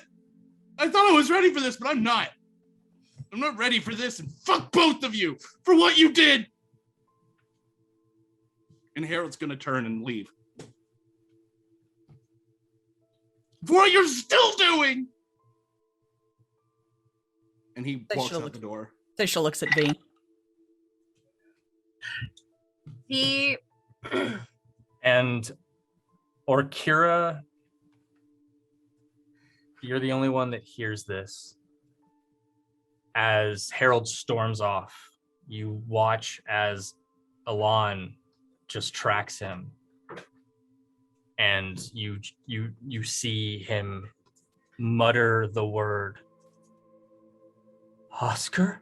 thought I was ready for this, but I'm not. I'm not ready for this, and fuck both of you for what you did. And Harold's gonna turn and leave. For what you're still doing. And he walks out the door. Sasha looks at V. The And Orkira, you're the only one that hears this. As Harold storms off, you watch as Alon just tracks him, and you see him mutter the word Oscar.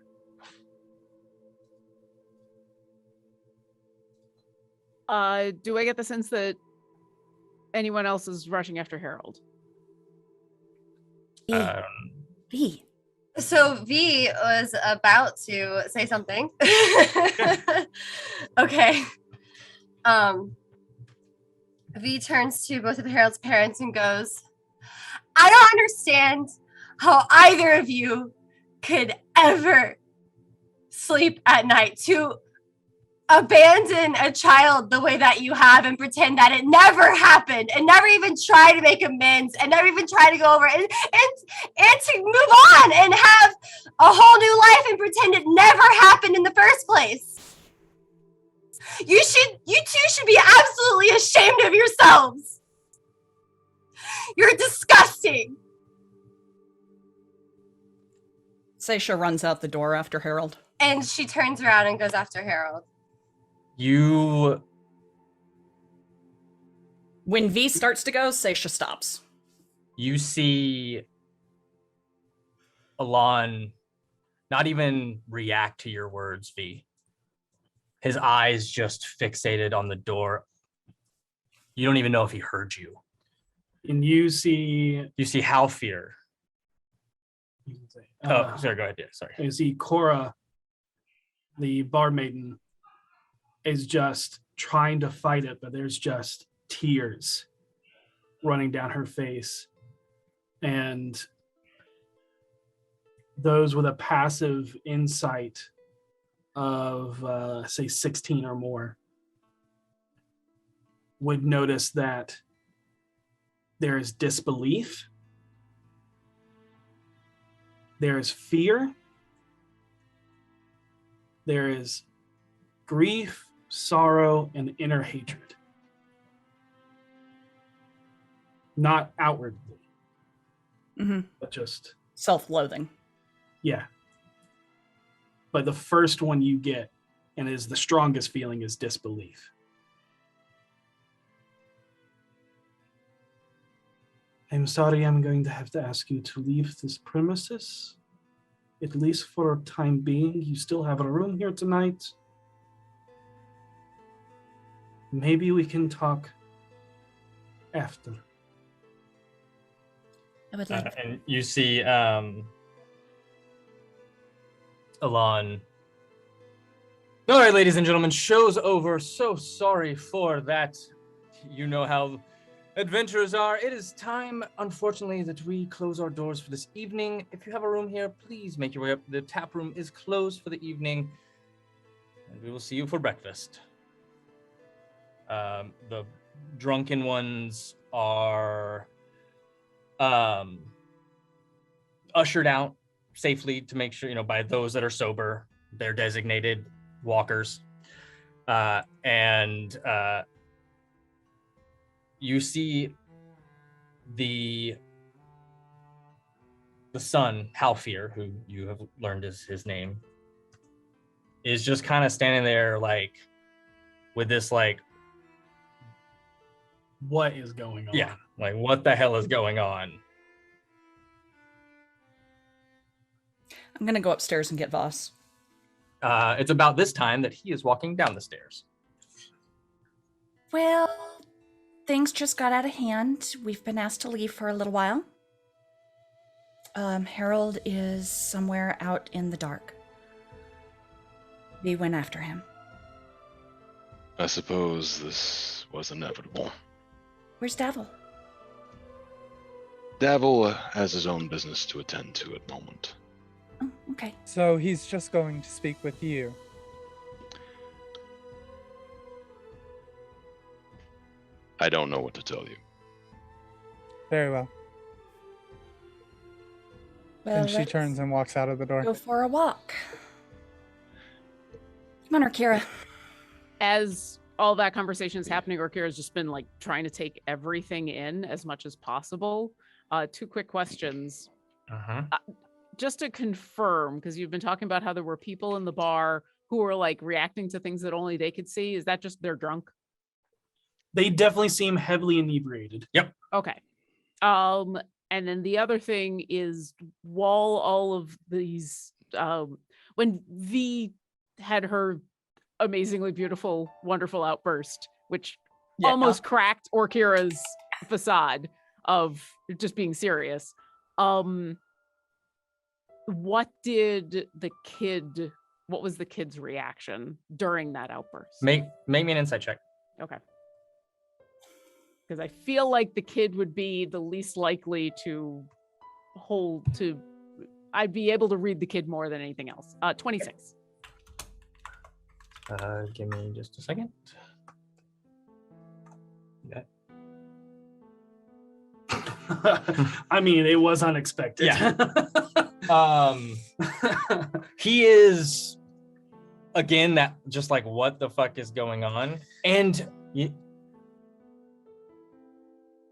Do I get the sense that anyone else is rushing after Harold? V. So V was about to say something. Okay. V turns to both of Harold's parents and goes, I don't understand how either of you could ever sleep at night to abandon a child the way that you have and pretend that it never happened and never even try to make amends and never even try to go over it and to move on and have a whole new life and pretend it never happened in the first place. You two should be absolutely ashamed of yourselves. You're disgusting. Sasha runs out the door after Harold. And she turns around and goes after Harold. When V starts to go, Sasha stops. You see Alon not even react to your words, V. His eyes just fixated on the door. You don't even know if he heard you. And you see Halfir. Sorry, go ahead. Yeah, sorry. You see Cora, the bar maiden, is just trying to fight it, but there's just tears running down her face. And those with a passive insight of, say, 16 or more would notice that there is disbelief, there is fear, there is grief, sorrow, and inner hatred. Not outwardly, but just self-loathing. Yeah. But the first one you get, and is the strongest feeling, is disbelief. I'm sorry, I'm going to have to ask you to leave this premises, at least for a time being. You still have a room here tonight. maybe we can talk after. I would like. And you see Alon. All right, ladies and gentlemen, show's over. So sorry for that. You know how adventurers are. It is time, unfortunately, that we close our doors for this evening. If you have a room here, please make your way up. The tap room is closed for the evening, and we will see you for breakfast. The drunken ones are ushered out safely to make sure, by those that are sober. They're designated walkers. And you see the son, Halfir, who you have learned is his name, is just kind of standing there with this What is going on? yeah, what the hell is going on? I'm gonna go upstairs and get Voss. It's about this time that he is walking down the stairs. Well, things just got out of hand. We've been asked to leave for a little while. Harold is somewhere out in the dark. We went after him. I suppose this was inevitable. Where's Davil? Davil has his own business to attend to at the moment. Oh, okay. So he's just going to speak with you. I don't know what to tell you. Very well. Well, And she let's turns and walks out of the door. go for a walk. Come on, Orkira. As all that conversation is happening, Orkira's just been trying to take everything in as much as possible. 2 quick questions. Just to confirm, because you've been talking about how there were people in the bar who were reacting to things that only they could see. Is that just they're drunk? They definitely seem heavily inebriated. Yep. Okay. And then the other thing is, while all of these, when V had her amazingly beautiful, wonderful outburst, which almost cracked Orkira's facade of just being serious. What was the kid's reaction during that outburst? Make me an insight check. Okay. Because I feel like the kid would be the least likely to I'd be able to read the kid more than anything else. 26. Give me just a second. Okay. I mean, it was unexpected. Yeah. He is again that just what the fuck is going on, and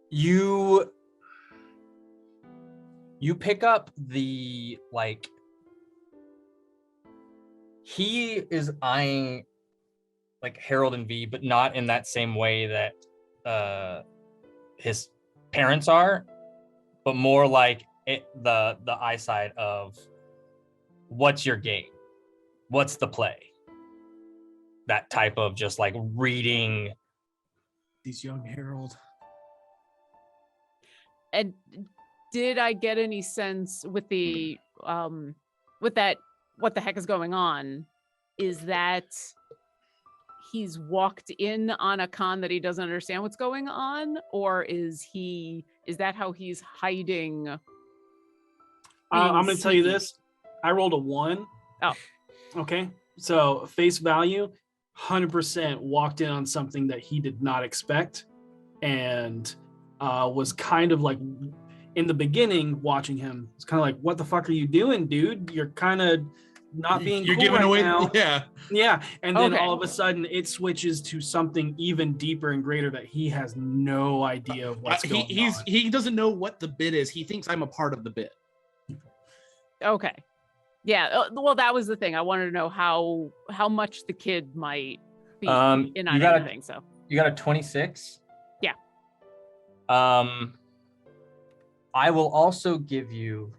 you pick up the he is eyeing Harold and V, but not in that same way that his parents are, but more the eyesight of what's your game, what's the play, that type of just reading These young Harold. And did I get any sense with the with that what the heck is going on? Is that he's walked in on a con that he doesn't understand what's going on, or is that how he's hiding? I'm going to tell you this. I rolled a 1. Oh. Okay. So face value, 100% walked in on something that he did not expect, and was kind of in the beginning watching him. It's kind of what the fuck are you doing, dude? You're kind of not being You're cool giving right away. now. Yeah. And then Okay. all of a sudden it switches to something even deeper and greater that he has no idea of what's going on. He doesn't know what the bit is. He thinks I'm a part of the bit. Okay. Yeah. Well, that was the thing. I wanted to know how much the kid might be in on anything. So you got a 26. Yeah. I will also give you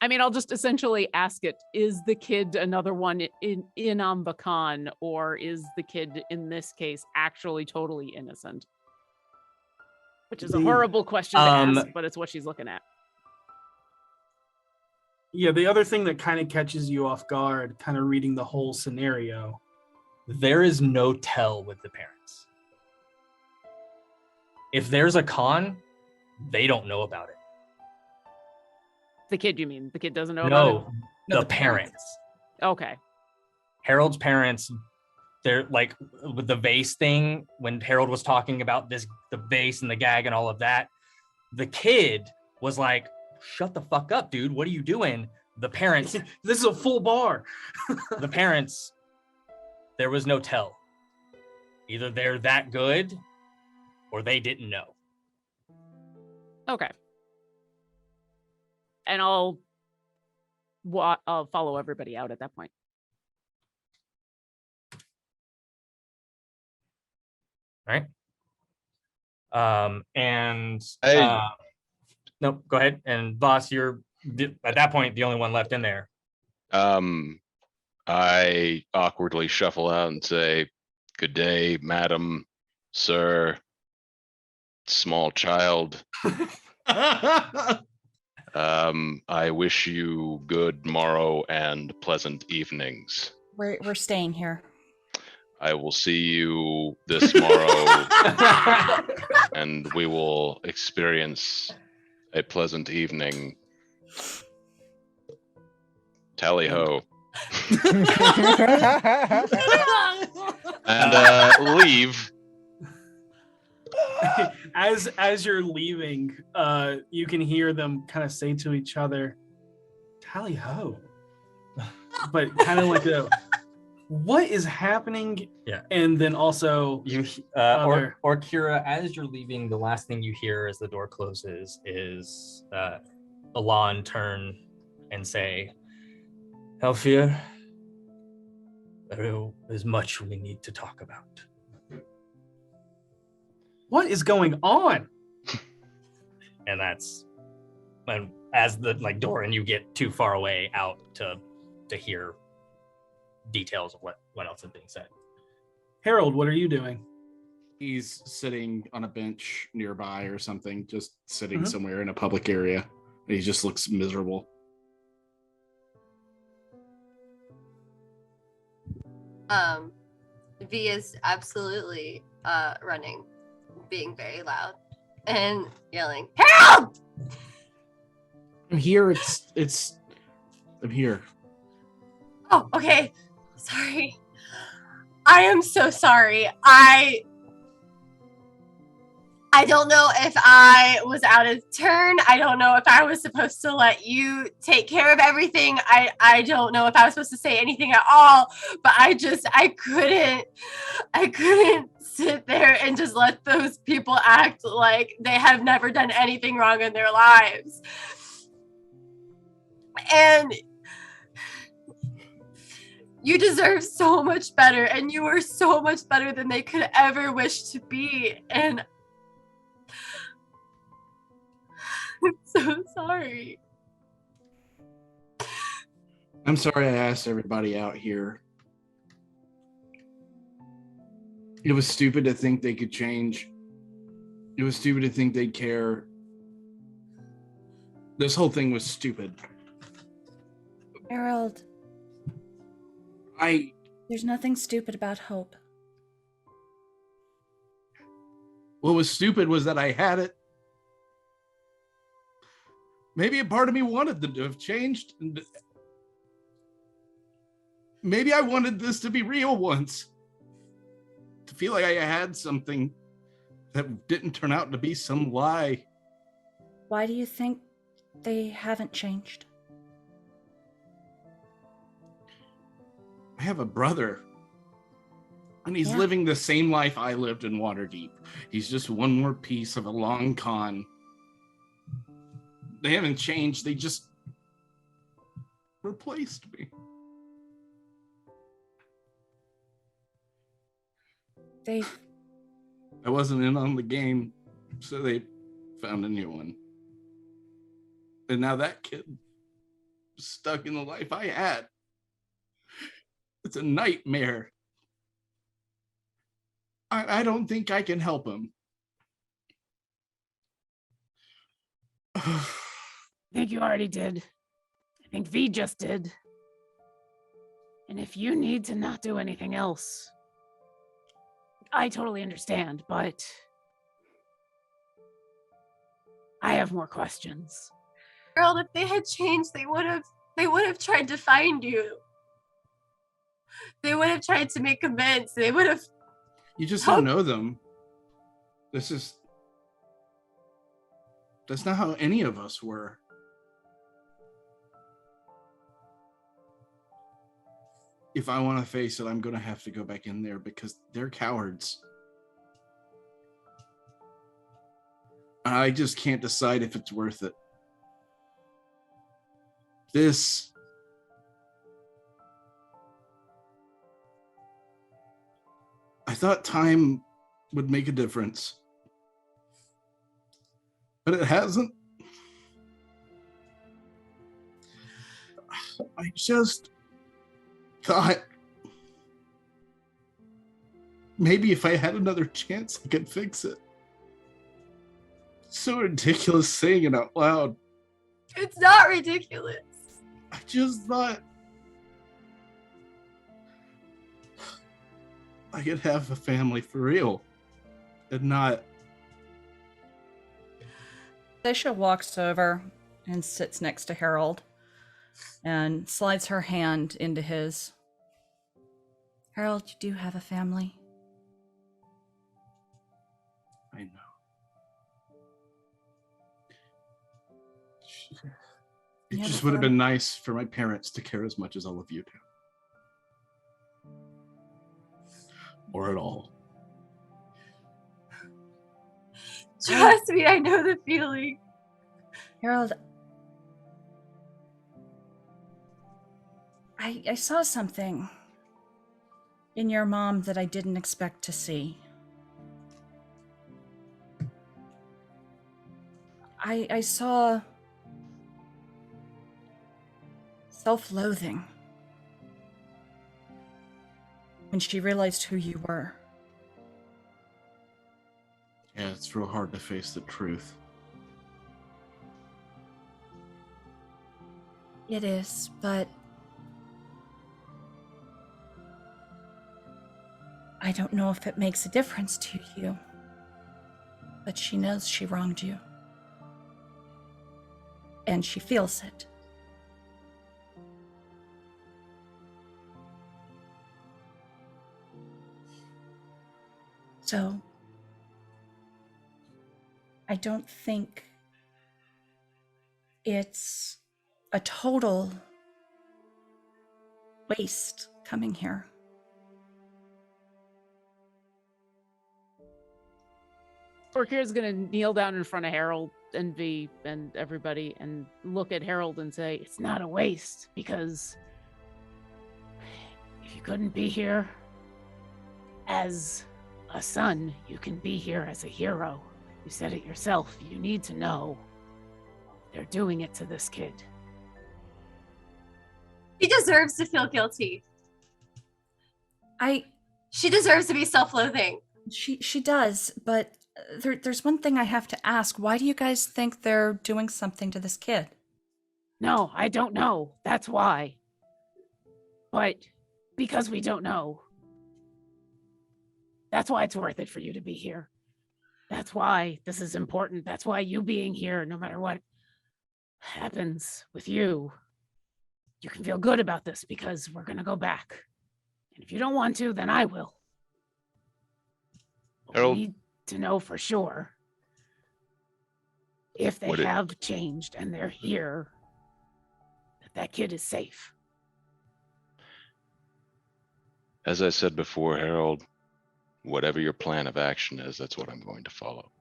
I mean, I'll just essentially ask it, is the kid another one in on the con, or is the kid in this case actually totally innocent? Which is a horrible question to ask, but it's what she's looking at. Yeah, the other thing that kind of catches you off guard, kind of reading the whole scenario. There is no tell with the parents. If there's a con, they don't know about it. The kid, you mean? The kid doesn't know about it? No, the parents. Okay. Harold's parents, they're like with the vase thing, when Harold was talking about the vase and the gag and all of that, the kid was like, shut the fuck up, dude. What are you doing? The parents, This is a full bar. the parents, there was no tell. Either they're that good or they didn't know. Okay. And I'll follow everybody out at that point. Right. And Hey. no, go ahead. And boss, you're at that point the only one left in there. I awkwardly shuffle out and say, "Good day, madam, sir, small child. I wish you good morrow and pleasant evenings. We're staying here. I will see you this morrow, and we will experience a pleasant evening. Tally ho." And leave. As you're leaving, you can hear them kind of say to each other, "Tally ho," but kind of like a, "What is happening?" Yeah. And then also You other- or Kira, as you're leaving, the last thing you hear as the door closes is Alon turn and say, "Elfia, there is much we need to talk about." what is going on? And as the door and you get too far away out to hear details of what else is being said. Harold, what are you doing? He's sitting on a bench nearby or something, just sitting somewhere in a public area. And he just looks miserable. V is absolutely running, being very loud and yelling, "Help!" I'm here. I'm here. Oh, okay. Sorry. I am so sorry. I don't know if I was out of turn. I don't know if I was supposed to let you take care of everything. I don't know if I was supposed to say anything at all, but I couldn't sit there and just let those people act like they have never done anything wrong in their lives. And you deserve so much better, and you are so much better than they could ever wish to be. And I'm so sorry. I'm sorry I asked everybody out here. It was stupid to think they could change. It was stupid to think they'd care. This whole thing was stupid. Harold, there's nothing stupid about hope. What was stupid was that I had it. Maybe a part of me wanted them to have changed. And maybe I wanted this to be real once. To feel like I had something that didn't turn out to be some lie. Why do you think they haven't changed? I have a brother. And he's living the same life I lived in Waterdeep. He's just one more piece of a long con. They haven't changed. They just replaced me. I wasn't in on the game, so they found a new one. And now that kid stuck in the life I had. It's a nightmare. I don't think I can help him. I think you already did. I think V just did. And if you need to not do anything else, I totally understand, but I have more questions. Girl, if they had changed, they would have tried to find you. They would have tried to make amends. They would have. You just don't know them. That's not how any of us were. If I want to face it, I'm going to have to go back in there because they're cowards. I just can't decide if it's worth it. I thought time would make a difference, but it hasn't. I just thought maybe if I had another chance, I could fix it. It's so ridiculous saying it out loud. It's not ridiculous. I just thought I could have a family for real and not. Seisha walks over and sits next to Harold and slides her hand into his. Harold, you do have a family. I know. It just would have been nice for my parents to care as much as all of you do. Or at all. Trust me, I know the feeling. Harold, I saw something in your mom that I didn't expect to see. I saw self-loathing when she realized who you were. Yeah, it's real hard to face the truth. It is, but I don't know if it makes a difference to you. But she knows she wronged you. And she feels it. So, I don't think it's a total waste coming here. Orkir's gonna kneel down in front of Harold and V and everybody and look at Harold and say, it's not a waste, because if you couldn't be here as a son, you can be here as a hero. You said it yourself. You need to know they're doing it to this kid. She deserves to feel guilty. She deserves to be self-loathing. She does, but there's one thing I have to ask. Why do you guys think they're doing something to this kid? No, I don't know. That's why. But because we don't know, that's why it's worth it for you to be here. That's why this is important. That's why you being here, no matter what happens with you, you can feel good about this, because we're going to go back. And if you don't want to, then I will. Harold, we need to know for sure if they have changed and they're here, that kid is safe. As I said before, Harold, whatever your plan of action is, that's what I'm going to follow.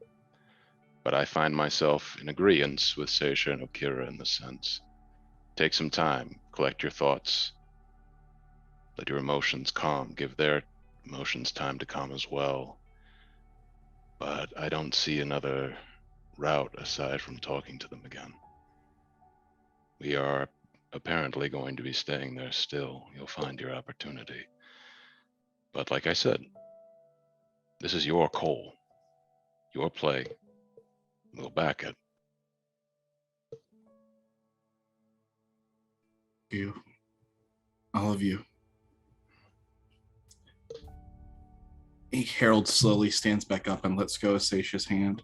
But I find myself in agreement with Seisha and Okira in the sense. Take some time, collect your thoughts, let your emotions calm, give their emotions time to calm as well. But I don't see another route aside from talking to them again. We are apparently going to be staying there still, you'll find your opportunity. But like I said, this is your call, your play. We'll back it. You, all of you. Harold slowly stands back up and lets go of Seisha's hand.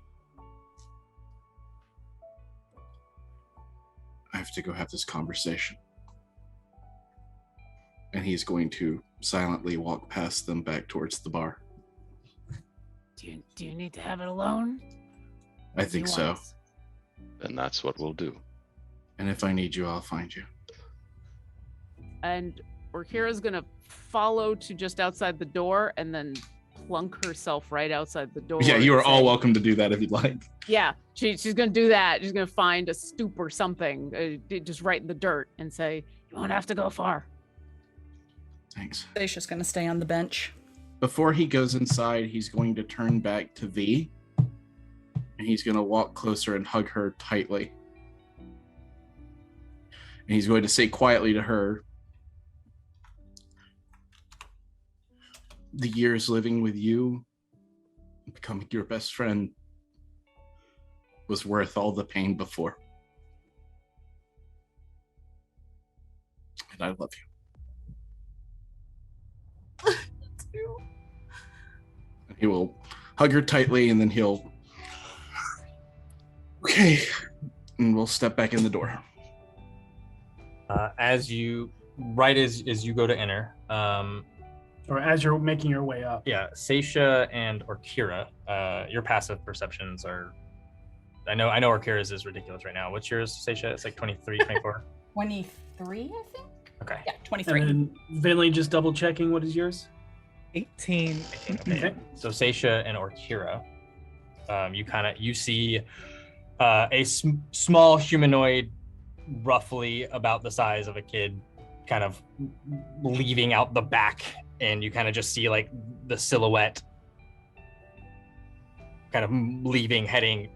I have to go have this conversation. And he's going to silently walk past them back towards the bar. Do you need to have it alone? I think so. Then that's what we'll do. And if I need you, I'll find you. And Orkira's gonna follow to just outside the door and then plunk herself right outside the door. Yeah, you are and all say- welcome to do that if you'd like. Yeah, she's gonna do that. She's gonna find a stoop or something, just right in the dirt, and say, "You won't have to go far." Thanks. Seisha's gonna stay on the bench. Before he goes inside, he's going to turn back to V. And he's going to walk closer and hug her tightly. And he's going to say quietly to her, the years living with you, becoming your best friend, was worth all the pain before. And I love you. And he will hug her tightly, and then he'll... Okay. And we'll step back in the door. As you go to enter, Or as you're making your way up. yeah, Seisha and Orkira, your passive perceptions are, I know Orkira's is ridiculous right now. What's yours, Seisha? It's like 23, 24. 23, I think. Okay. Yeah, 23. And then Vinley just double checking, what is yours? 18. Okay. So Seisha and Orkira, you see a small humanoid, roughly about the size of a kid, kind of leaving out the back, and you kind of just see like the silhouette kind of leaving, heading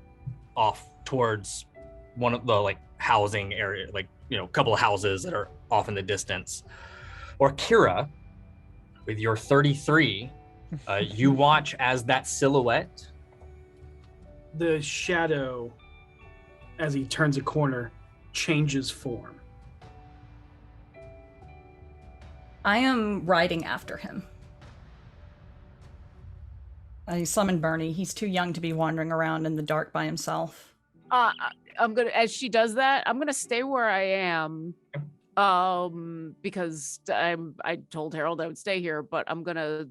off towards one of the like housing area, like, you know, a couple of houses that are off in the distance. Orkira, with your 33, you watch as that silhouette, The shadow, as he turns a corner, changes form. I am riding after him. I summon Bernie. He's too young to be wandering around in the dark by himself. I'm gonna, as she does that, I'm gonna stay where I am, because I told Harold I would stay here, but I'm gonna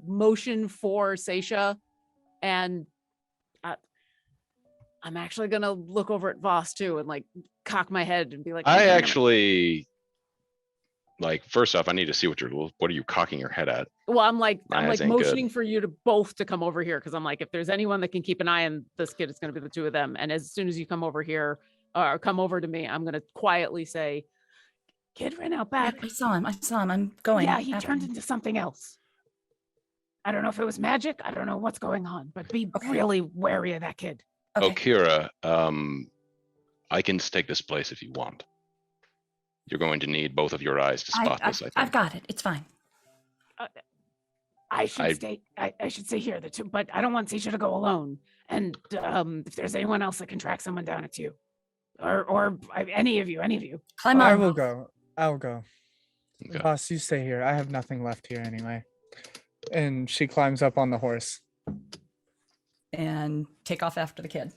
motion for Seisha, and I'm actually gonna look over at Voss too and like cock my head and be like, I "Hey, actually, like, first off, I need to see what are you cocking your head at? Well, I'm like My eyes ain't good. motioning for you to both to come over here, because I'm like, if there's anyone that can keep an eye on this kid, it's gonna be the two of them. And as soon as you come over here or come over to me, I'm gonna quietly say, "Kid ran out back. I saw him. I'm going. Yeah, he after turned him. into something else. I don't know if it was magic. I don't know what's going on, but be Okay. really wary of that kid." Oh, Okay. Kira, I can take this place if you want. You're going to need both of your eyes to spot this, I think. I've got it. It's fine. I should stay. I should stay here. The two, but I don't want Seisha to go alone. And if there's anyone else that can track someone down, it's you, or any of you. Climb I on. will go. I'll go. Okay. Boss, you stay here. I have nothing left here anyway. And she climbs up on the horse. And take off after the kid.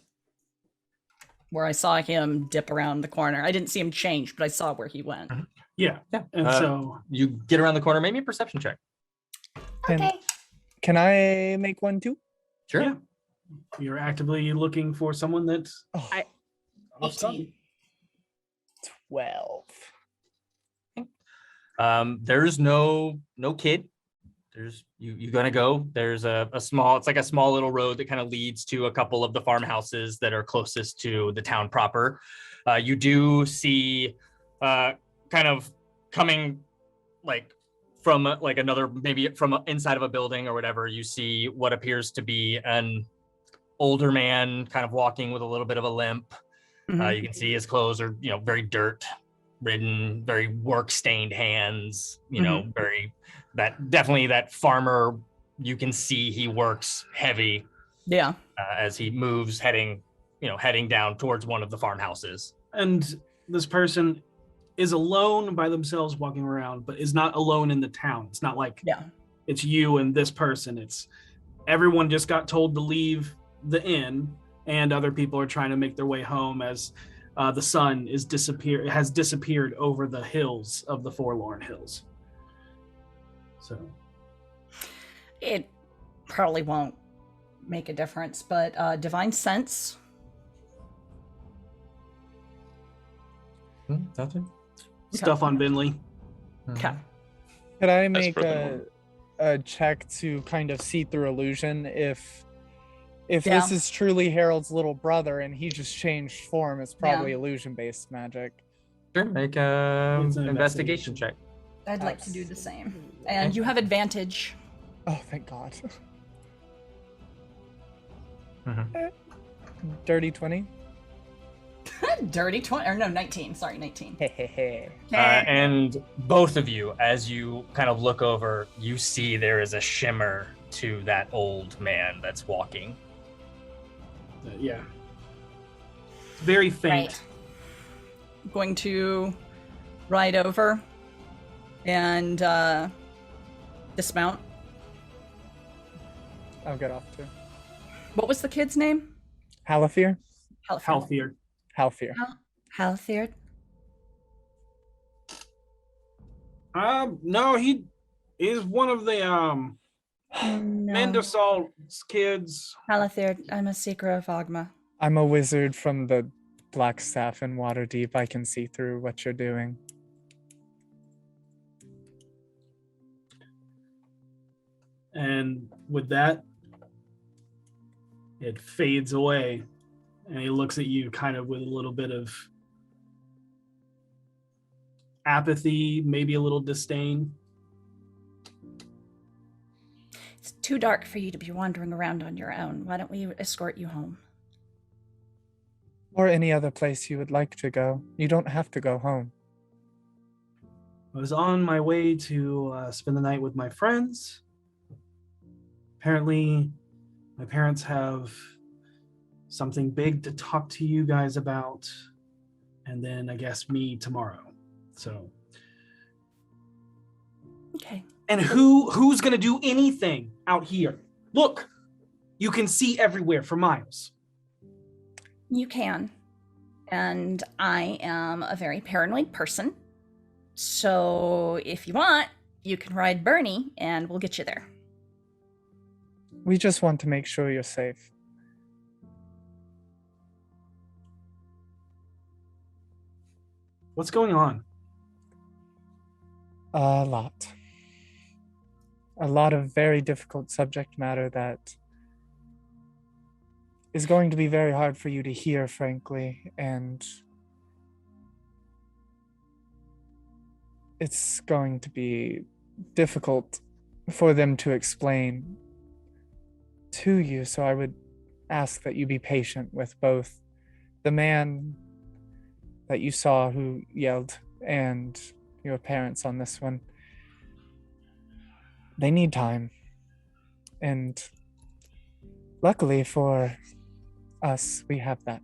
Where I saw him dip around the corner. I didn't see him change, but I saw where he went. Yeah. Yeah. And so you get around the corner, maybe a perception check. Can, can I make one too? Sure. Yeah. You're actively looking for someone that's Oh, off sudden. 12. There's no kid. There's you gonna go. There's it's like a small little road that kind of leads to a couple of the farmhouses that are closest to the town proper. You do see kind of coming like from like another, maybe from inside of a building or whatever, you see what appears to be an older man kind of walking with a little bit of a limp. Mhm. You can see his clothes are, very dirt ridden, very work-stained hands, you know, very definitely that farmer, you can see he works heavy. Yeah. As he moves heading down towards one of the farmhouses. And this person is alone by themselves walking around, but is not alone in the town. It's not like it's you and this person. It's everyone just got told to leave the inn, and other people are trying to make their way home as the sun has disappeared over the hills of the Forlorn Hills. So it probably won't make a difference, but divine sense. Nothing. Stuff on Binley. Okay. Could I make a check to kind of see through illusion if this is truly Harold's little brother and he just changed form? It's probably illusion-based magic. Sure, make an investigation check. I'd like to do the same. And you have advantage. Oh, thank God. Dirty 20. Dirty 20, or no, 19. Sorry, 19. And both of you, as you kind of look over, you see there is a shimmer to that old man that's walking. Yeah. Very faint. Right. I'm going to ride over and dismount. I'll get off too. What was the kid's name? Halifir? Halfir. Halfir. Halfir. No, he is one of the Mendersal's kids. Halithir, I'm a seeker of Agma. I'm a wizard from the Black Staff in Waterdeep. I can see through what you're doing. And with that, it fades away. And he looks at you kind of with a little bit of apathy, maybe a little disdain. It's too dark for you to be wandering around on your own. Why don't we escort you home? Or any other place you would like to go. You don't have to go home. I was on my way to spend the night with my friends. Apparently, my parents have something big to talk to you guys about, and then I guess me tomorrow. So, okay. And who's gonna do anything out here? Look, you can see everywhere for miles. You can, and I am a very paranoid person. So if you want, you can ride Bernie, and we'll get you there. We just want to make sure you're safe. What's going on? A lot. A lot of very difficult subject matter that is going to be very hard for you to hear, frankly, and it's going to be difficult for them to explain to you, so I would ask that you be patient with both the man that you saw who yelled and your parents on this one. They need time. And luckily for us, we have that.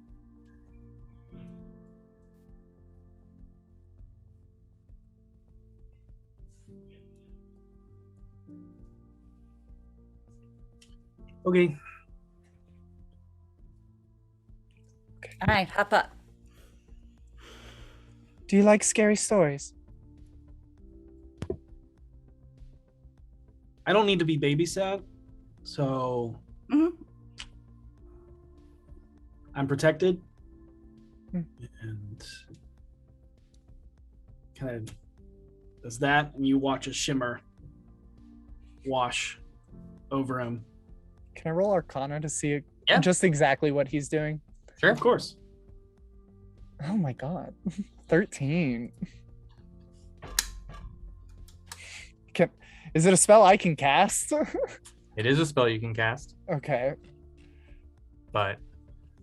Okay. All right, hop up. Do you like scary stories? I don't need to be babysat, so I'm protected. And kind of does that, and you watch a shimmer wash over him. Can I roll Arcana to see Yeah. just exactly what he's doing? Sure. Of course. Oh my god. 13. Is it a spell I can cast? It is a spell you can cast, Okay. but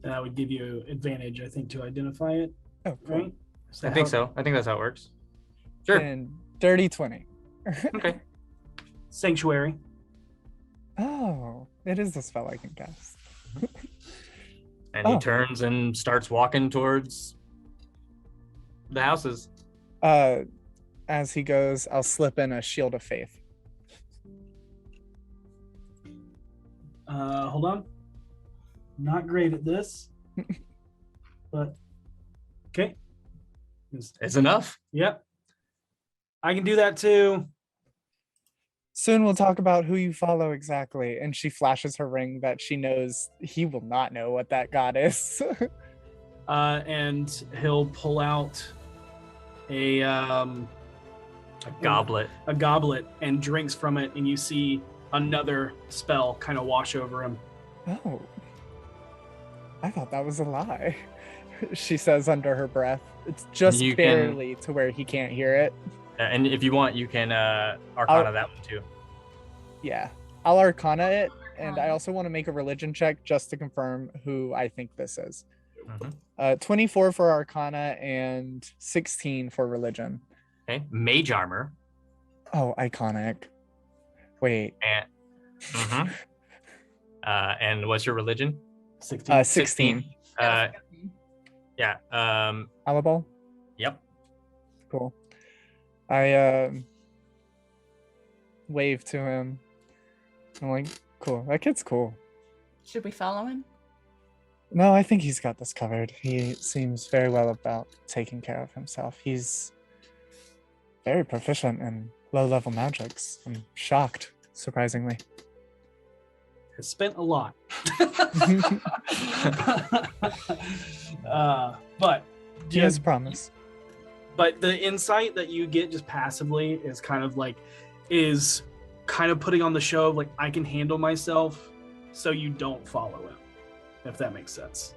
That would give you advantage, I think, to identify it, Oh, cool. right? I think so. I think that's how it works. Sure. And dirty 20. Okay. Sanctuary. Oh, it is a spell I can cast. And he Oh. turns and starts walking towards the houses. As he goes, I'll slip in a shield of faith. Hold on. Not great at this, but okay. It's enough. Yep. I can do that too. Soon we'll talk about who you follow exactly. And she flashes her ring that she knows he will not know what that god is. And he'll pull out a Goblet. and drinks from it, and you see another spell kind of wash over him. Oh. I thought that was a lie. She says under her breath. It's just You can- barely to where he can't hear it. And if you want, you can Arcana that one too. Yeah. I'll Arcana it, and I also want to make a religion check just to confirm who I think this is. Mhm. 24 for Arcana and 16 for religion. Okay. Mage armor. Oh, iconic. Wait. And Mhm. And what's your religion? 16. 16. Yeah. Alabal? Yep. Cool. I wave to him. I'm like, cool. That kid's cool. Should we follow him? No, I think he's got this covered. He seems very well about taking care of himself. He's very proficient in low-level magics. I'm shocked, surprisingly. Has spent a lot. But He has promise. but the insight that you get just passively is kind of putting on the show of like, I can handle myself, so you don't follow him, if that makes sense.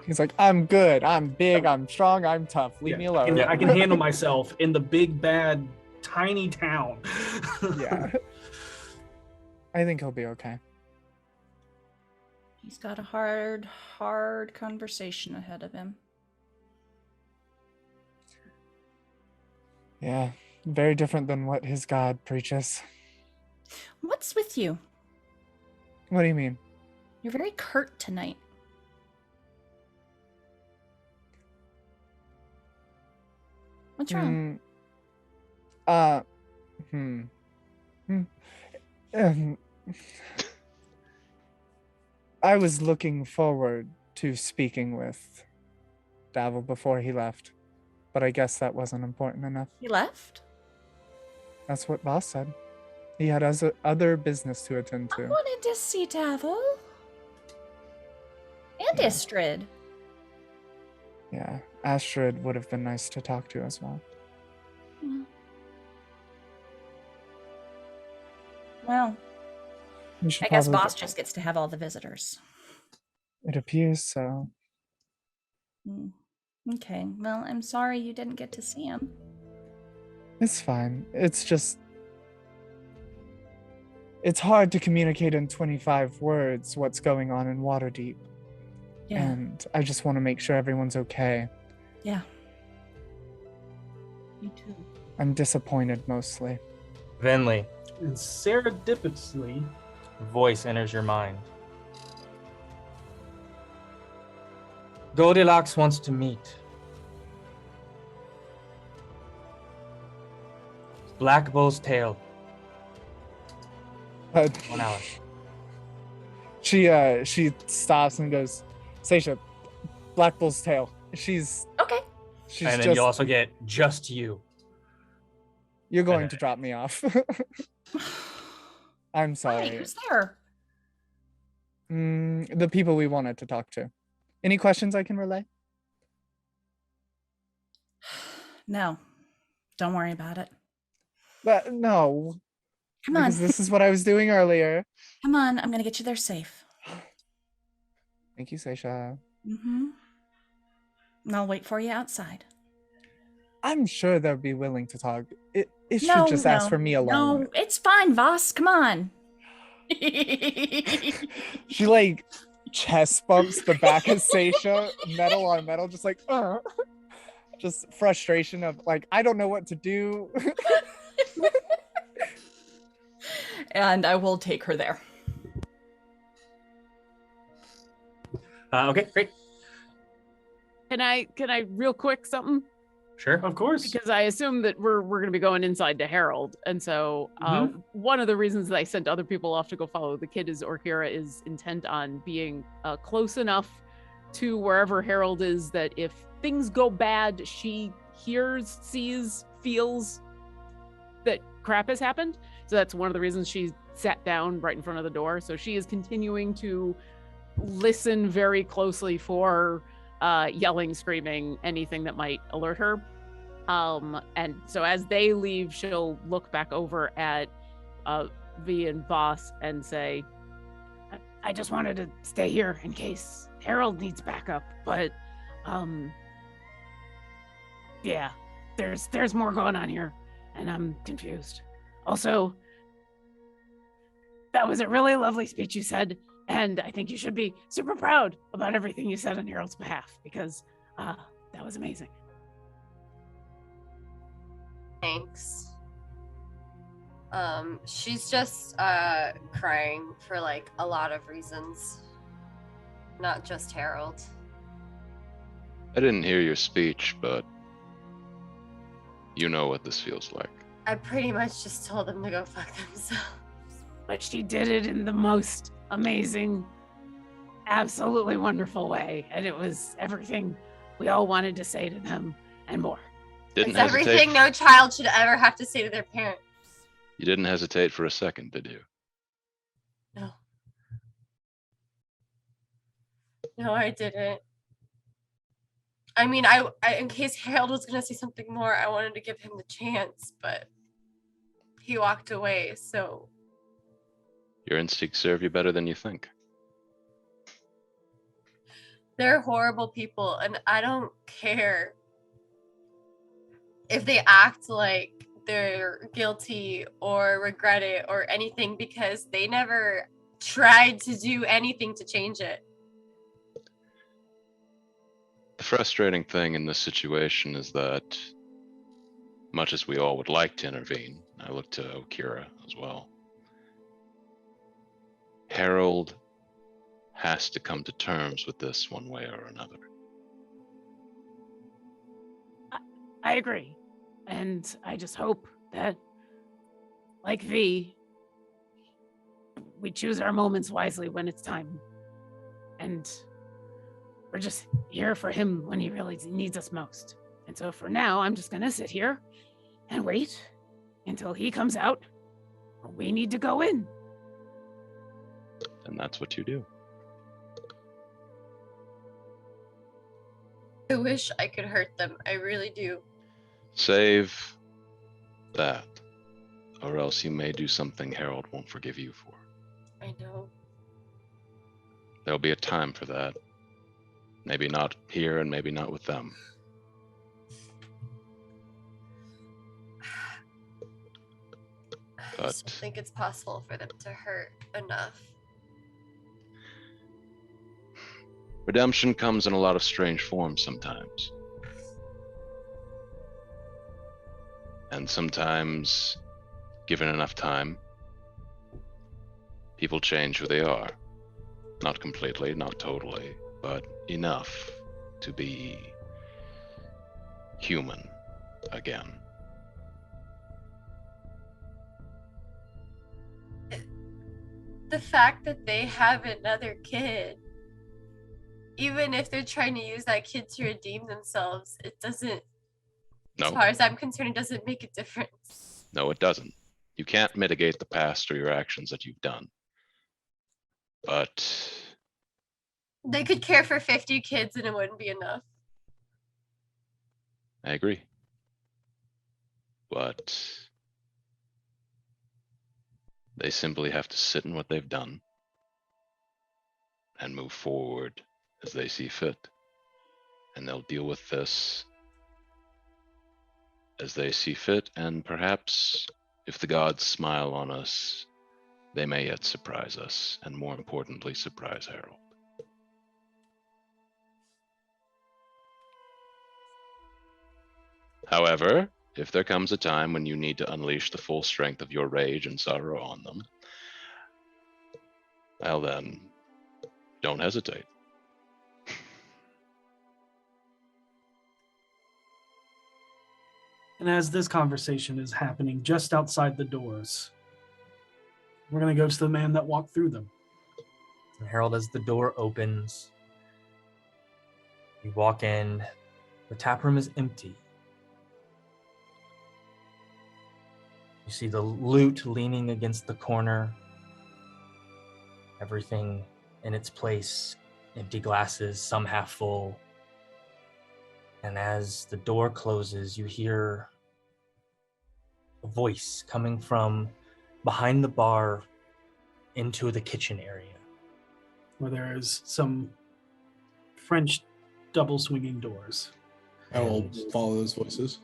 He's like, I'm good. I'm big. I'm strong. I'm tough. Leave me alone. I can handle myself in the big bad tiny town. Yeah. I think he'll be okay. He's got a hard conversation ahead of him. Yeah. Very different than what his god preaches. What's with you? What do you mean? You're very curt tonight. What's wrong? I was looking forward to speaking with Davil before he left, but I guess that wasn't important enough. He left? That's what Boss said. He had other business to attend I to. wanted to see Davil. And Istrid. Yeah, Astrid would have been nice to talk to as well. Yeah. Well, We should I guess probably Boss get- just gets to have all the visitors. It appears so. Hmm. Okay, well, I'm sorry you didn't get to see him. It's fine. It's just... It's hard to communicate in 25 words what's going on in Waterdeep. Yeah, And I just want to make sure everyone's okay. yeah. Me too. I'm disappointed mostly. Venley, And serendipitously, voice enters your mind. Goldilocks wants to meet. Black Bull's tail. 1 hour. She stops and goes, Seisha, Black Bull's tail. She's Okay. and And then just, you also get just you. you're going then- to drop me off. I'm Why? sorry. Who's there? The people we wanted to talk to. Any questions I can relay? No. Don't worry about it. But no, Come on. because this is what I was doing earlier. Come on. I'm going to get you there safe. Thank you, Seisha. Mm-hmm. And I'll wait for you outside. I'm sure they'll be willing to talk. It should No, just ask for me alone. No, it's fine, Voss. Come on. She like chest bumps the back of Seisha, metal on metal, just like, just frustration of like, I don't know what to do. And I will take her there. Okay, great. Can I real quick something? Sure. Of course. Because I assume that we're going to be going inside to Harold. And so one of the reasons that I sent other people off to go follow the kid is Orkira is intent on being close enough to wherever Harold is that if things go bad, she hears, sees, feels that crap has happened. So that's one of the reasons she sat down right in front of the door. So she is continuing to listen very closely for yelling, screaming, anything that might alert her. And so as they leave, she'll look back over at V and Voss and say, I just wanted to stay here in case Harold needs backup, but yeah, there's more going on here and I'm confused. Also, that was a really lovely speech you said, and I think you should be super proud about everything you said on Harold's behalf, because that was amazing. Thanks. She's just crying for like a lot of reasons, not just Harold. I didn't hear your speech, but you know what this feels like. I pretty much just told them to go fuck themselves. But she did it in the most amazing, absolutely wonderful way, and it was everything we all wanted to say to them and more. Didn't It's hesitate. everything no child should ever have to say to their parents. You didn't hesitate for a second, did you? No. No, I didn't. I mean, I in case Harold was gonna say something more, I wanted to give him the chance, but he walked away, so Your instincts serve you better than you think. they're horrible people, and I don't care if they act like they're guilty or regret it or anything, because they never tried to do anything to change it. The frustrating thing in this situation is that, much as we all would like to intervene, I look to Okira as well, Harold has to come to terms with this one way or another. I agree. And I just hope that, like V, we choose our moments wisely when it's time. And we're just here for him when he really needs us most. And so for now, I'm just going to sit here and wait until he comes out. We need to go in. And that's what you do. I wish I could hurt them. I really do. Save that, or else you may do something Harold won't forgive you for. I know. There'll be a time for that. Maybe not here and maybe not with them. I just don't think it's possible for them to hurt enough. Redemption comes in a lot of strange forms sometimes. And sometimes, given enough time, people change who they are. Not completely, not totally, but enough to be human again. The fact that they have another kid, even if they're trying to use that kid to redeem themselves, it doesn't, No. as far as I'm concerned, it doesn't make a difference. No, it doesn't. You can't mitigate the past or your actions that you've done. But They could care for 50 kids and it wouldn't be enough. I agree. But they simply have to sit in what they've done and move forward as they see fit. And they'll deal with this as they see fit, and perhaps if the gods smile on us, they may yet surprise us, and more importantly, surprise Harold. However, if there comes a time when you need to unleash the full strength of your rage and sorrow on them, well then, don't hesitate. And as this conversation is happening just outside the doors, we're going to go to the man that walked through them. And Harold, as the door opens, you walk in. The tap room is empty. You see the lute leaning against the corner. Everything in its place. Empty glasses, some half full. And as the door closes, you hear a voice coming from behind the bar into the kitchen area, Where there is some French double swinging doors. I will follow those voices.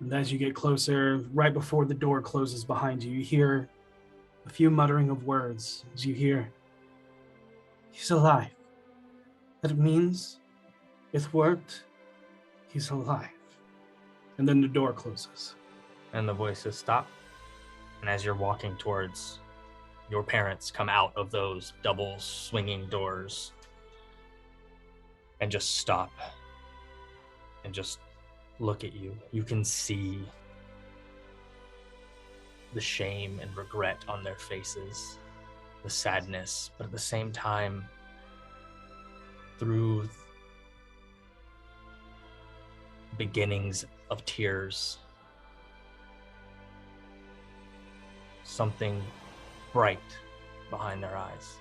And as you get closer, right before the door closes behind you, you hear a few muttering of words as you hear, "He's alive. That means it worked. He's alive." And then the door closes. and the voices stop. And as you're walking towards your parents, come out of those double swinging doors and just stop and just look at you. You can see the shame and regret on their faces, the sadness, but at the same time, through beginnings of tears, something bright behind their eyes.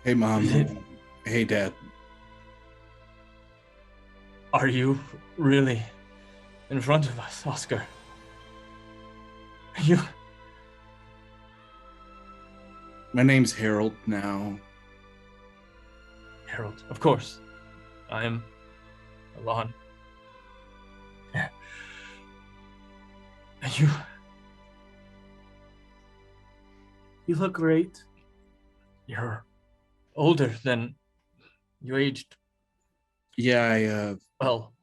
Hey, Mom. Hey, Dad. Are you really in front of us, Oscar? You... My name's Harold now. Harold, of course. I am Alon. You... You look great. You're older than you aged. Yeah, Well,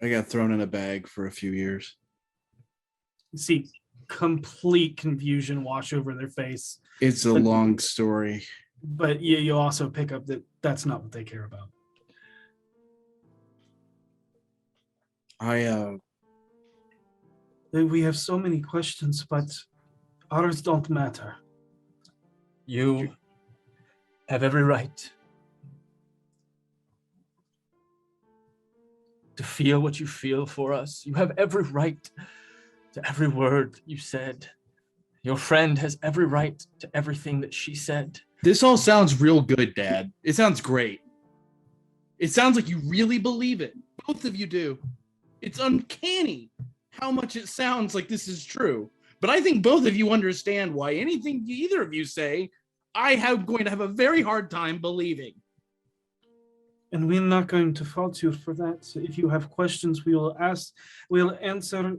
I got thrown in a bag for a few years. You see complete confusion wash over their face. It's a long story. But you also pick up that that's not what they care about. We have so many questions, but ours don't matter. you have every right to feel what you feel for us. You have every right to every word you said. Your friend has every right to everything that she said. This all sounds real good, Dad. It sounds great. It sounds like you really believe it. Both of you do. It's uncanny how much it sounds like this is true. But I think both of you understand why anything either of you say, I am going to have a very hard time believing. And we're not going to fault you for that. So if you have questions, we'll answer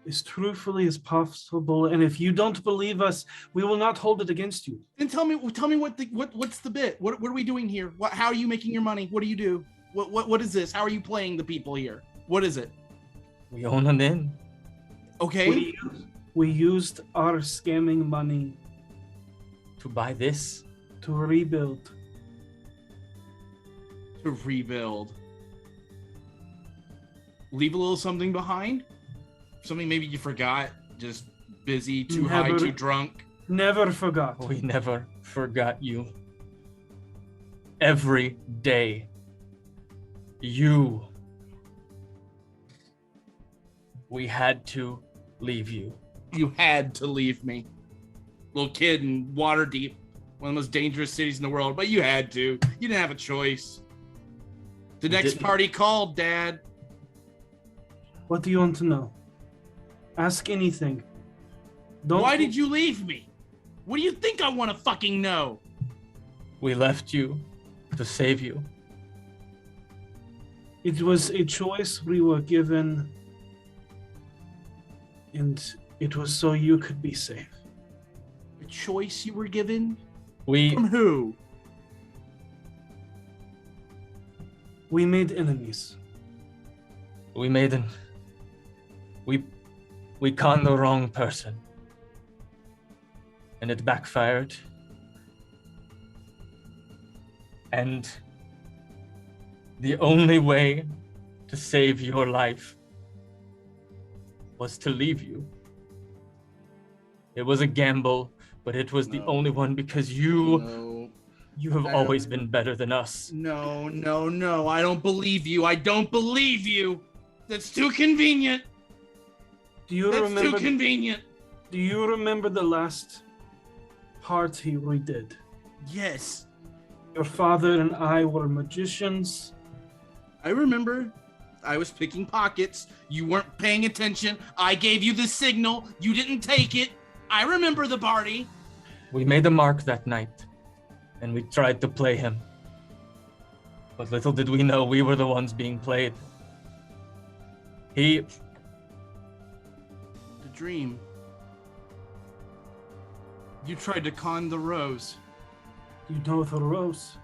as truthfully as possible. And if you don't believe us, we will not hold it against you. Then tell me what's the bit? What are we doing here? How are you making your money? What do you do? What is this? How are you playing the people here? What is it? We own an inn. Okay. We used our scamming money To buy this. to rebuild. To rebuild. Leave a little something behind? Something maybe you forgot, just busy, too high, Never. too drunk. Never forgot. We never forgot you. Every day. We had to leave you. You had to leave me. Little kid in Waterdeep, one of the most dangerous cities in the world, but you had to. You didn't have a choice. The next Didn't. party called, Dad. What do you want to know? Ask anything. Why did you leave me? What do you think I want to fucking know? We left you to save you. It was a choice we were given, and it was so you could be safe. A choice you were given? We From who? We made enemies. We made an... We conned the wrong person. And it backfired. And the only way to save your life was to leave you. It was a gamble, but it was the only one because you have always been better than us. No, I don't believe you. I don't believe you. That's too convenient. Do you That's remember? too convenient. Do you remember the last party we did? Yes, Your father and I were magicians. I remember. I was picking pockets. You weren't paying attention. I gave you the signal. You didn't take it. I remember the party. We made a mark that night, and we tried to play him. But little did we know we were the ones being played. The dream. You tried to con the rose. You know the rose.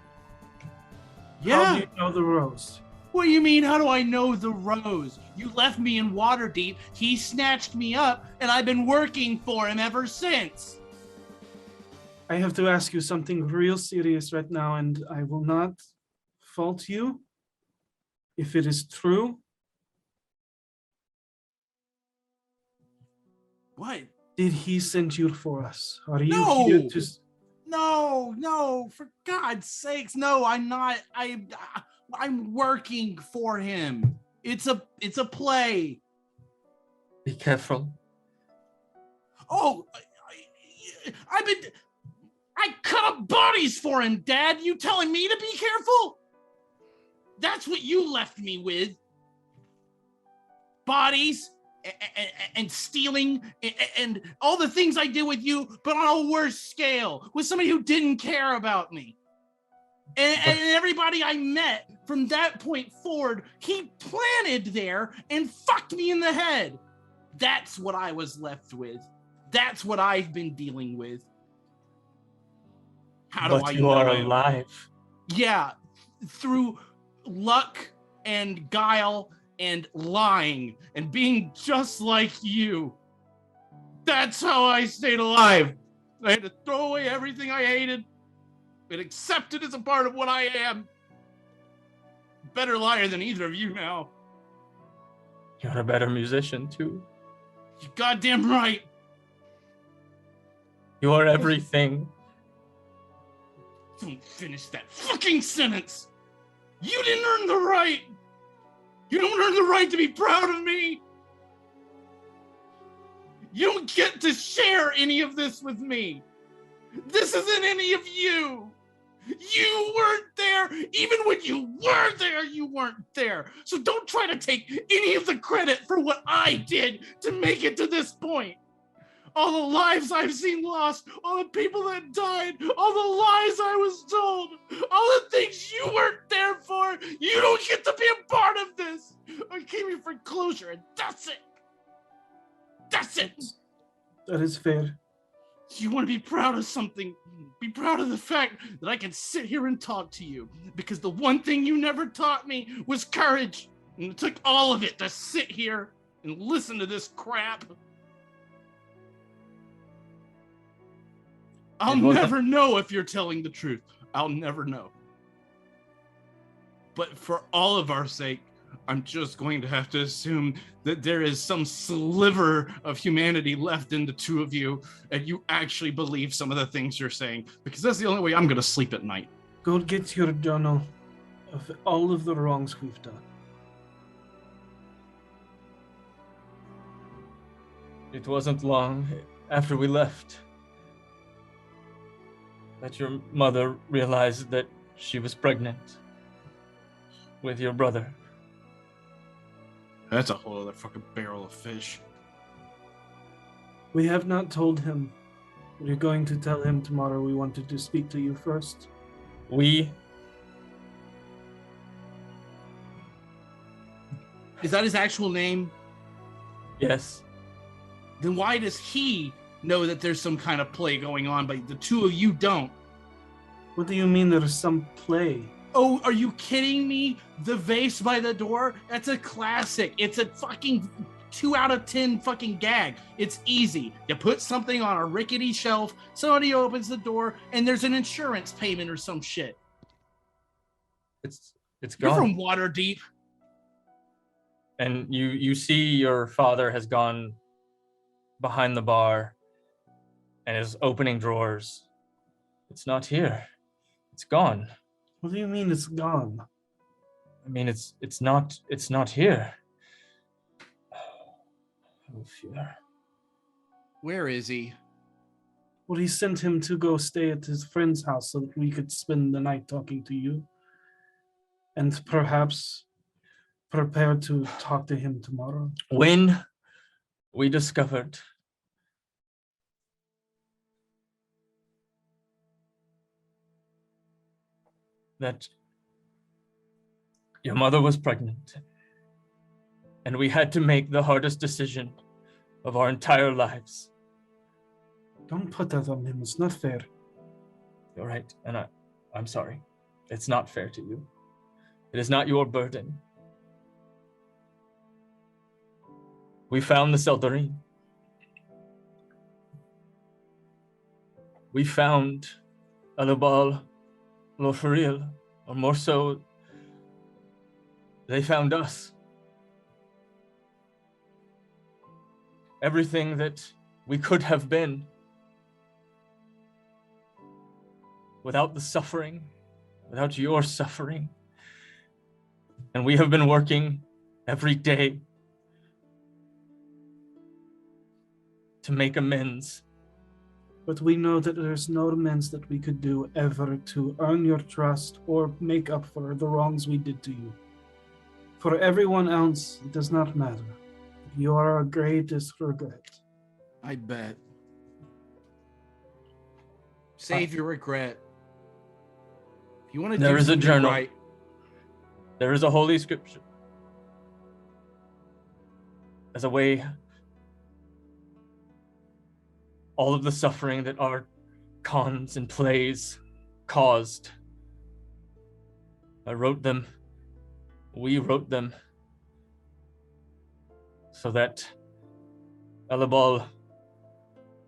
Yeah. How do you know the rose? What do you mean, how do I know the rose? You left me in Waterdeep, he snatched me up, and I've been working for him ever since. I have to ask you something real serious right now, and I will not fault you if it is true. What? Did he send you for us? Are you No! here to... No, for God's sakes, no, I'm not. I'm working for him. It's a play. Be careful. Oh, I cut up bodies for him, Dad. You telling me to be careful? That's what you left me with. Bodies and stealing and all the things I did with you, but on a worse scale, with somebody who didn't care about me. And everybody I met from that point forward, he planted there and fucked me in the head. That's what I was left with. That's what I've been dealing with. How do But I you know are it? alive. Yeah, through luck and guile and lying and being just like you. That's how I stayed alive. I had to throw away everything I hated and accept it as a part of what I am. Better liar than either of you now. You're a better musician, too. You're goddamn right. You are everything. Don't finish that fucking sentence. You didn't earn the right. You don't earn the right to be proud of me. You don't get to share any of this with me. This isn't any of you. You weren't there. Even when you were there, you weren't there. So don't try to take any of the credit for what I did to make it to this point. All the lives I've seen lost, all the people that died, all the lies I was told, all the things you weren't there for, you don't get to be a part of this. I came here for closure, and that's it. That's it. That is fair. You want to be proud of something, be proud of the fact that I can sit here and talk to you, because the one thing you never taught me was courage, and it took all of it to sit here and listen to this crap. I'll never know if you're telling the truth. I'll never know. But for all of our sake, I'm just going to have to assume that there is some sliver of humanity left in the two of you, and you actually believe some of the things you're saying, because that's the only way I'm going to sleep at night. Go get your journal of all of the wrongs we've done. It wasn't long after we left that your mother realized that she was pregnant with your brother. That's a whole other fucking barrel of fish. We have not told him. We're going to tell him tomorrow. We wanted to speak to you first. Is that his actual name? Yes. Then why does he know that there's some kind of play going on, but the two of you don't? What do you mean there's some play? Oh, are you kidding me? The vase by the door? That's a classic. It's a fucking 2 out of 10 fucking gag. It's easy. You put something on a rickety shelf, somebody opens the door, and there's an insurance payment or some shit. It's You're gone. from Waterdeep. And you see your father has gone behind the bar and is opening drawers. It's not here. It's gone. What do you mean it's gone? I mean, it's not here. Oh, fear. Where is he? Well, he sent him to go stay at his friend's house so that we could spend the night talking to you. And perhaps prepare to talk to him tomorrow. When we discovered that your mother was pregnant, and we had to make the hardest decision of our entire lives. Don't put that on him. It's not fair. You're right, and I'm sorry. It's not fair to you. It is not your burden. We found the Seldarine. We found Alabal Lofariel, or more so, they found us. Everything that we could have been without the suffering, without your suffering. And we have been working every day to make amends. But we know that there's no amends that we could do ever to earn your trust or make up for the wrongs we did to you. For everyone else, it does not matter. You are our greatest regret. I bet. Save your regret. If you want to There do is a something journal. right, There is a holy scripture as a way all of the suffering that our cons and plays caused. I wrote them. We wrote them so that Elabal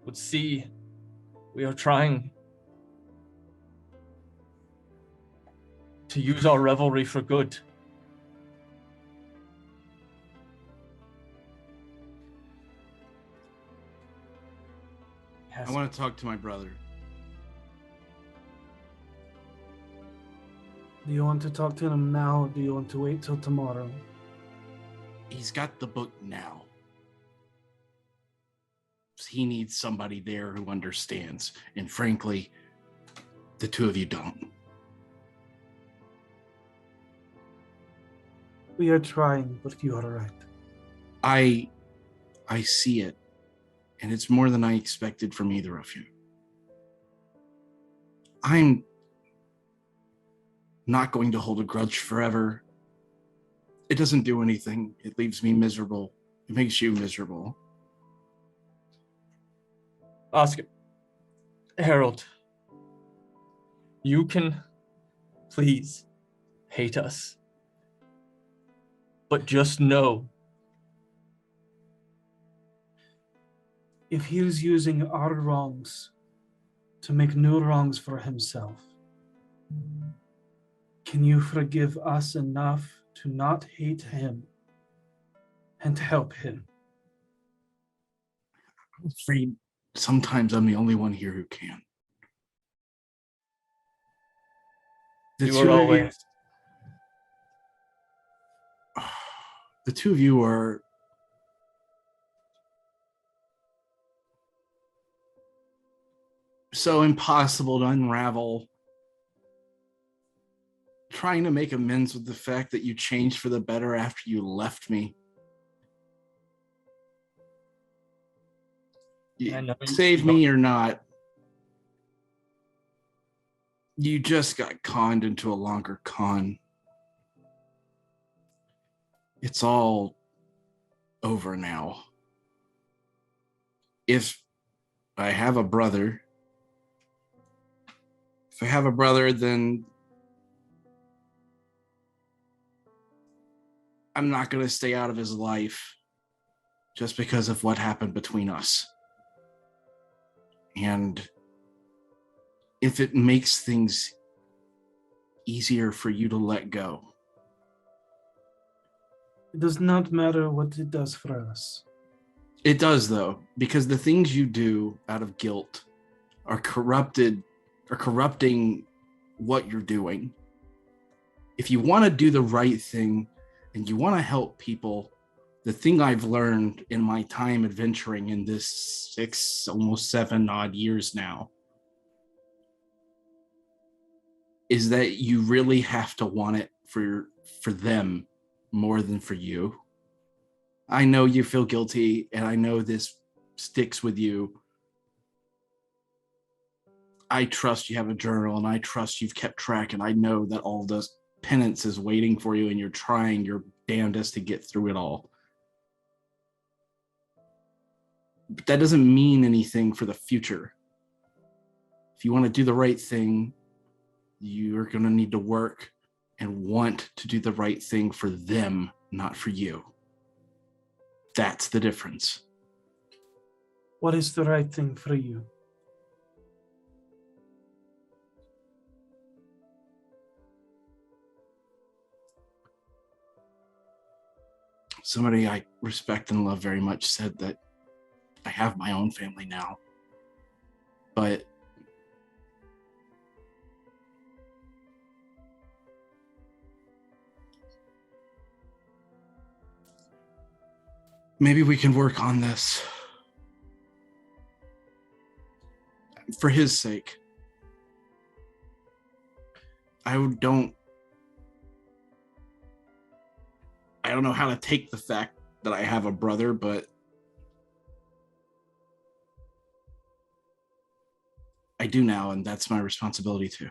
would see we are trying to use our revelry for good. I want to talk to my brother. Do you want to talk to him now, or do you want to wait till tomorrow? He's got the book now. He needs somebody there who understands. And frankly, the two of you don't. We are trying, but you are right. I see it. And it's more than I expected from either of you. I'm not going to hold a grudge forever. It doesn't do anything. It leaves me miserable. It makes you miserable. Oscar, Harold, you can please hate us, but just know if he is using our wrongs to make new wrongs for himself, can you forgive us enough to not hate him and to help him? I'm afraid sometimes I'm the only one here who can. The You two are of you- always. The two of you are so impossible to unravel. Trying to make amends with the fact that you changed for the better after you left me. I know you- Save me or not, you just got conned into a longer con. It's all over now. If I have a brother, then I'm not going to stay out of his life just because of what happened between us. And if it makes things easier for you to let go. It does not matter what it does for us. It does, though, because the things you do out of guilt are corrupting what you're doing. If you want to do the right thing and you want to help people, the thing I've learned in my time adventuring in this 6, almost 7 odd years now, is that you really have to want it for them more than for you. I know you feel guilty, and I know this sticks with you. I trust you have a journal, and I trust you've kept track, and I know that all this penance is waiting for you, and you're trying your damnedest to get through it all. But that doesn't mean anything for the future. If you want to do the right thing, you're going to need to work and want to do the right thing for them, not for you. That's the difference. What is the right thing for you? Somebody I respect and love very much said that I have my own family now, but maybe we can work on this for his sake. I don't know how to take the fact that I have a brother, but I do now, and that's my responsibility too.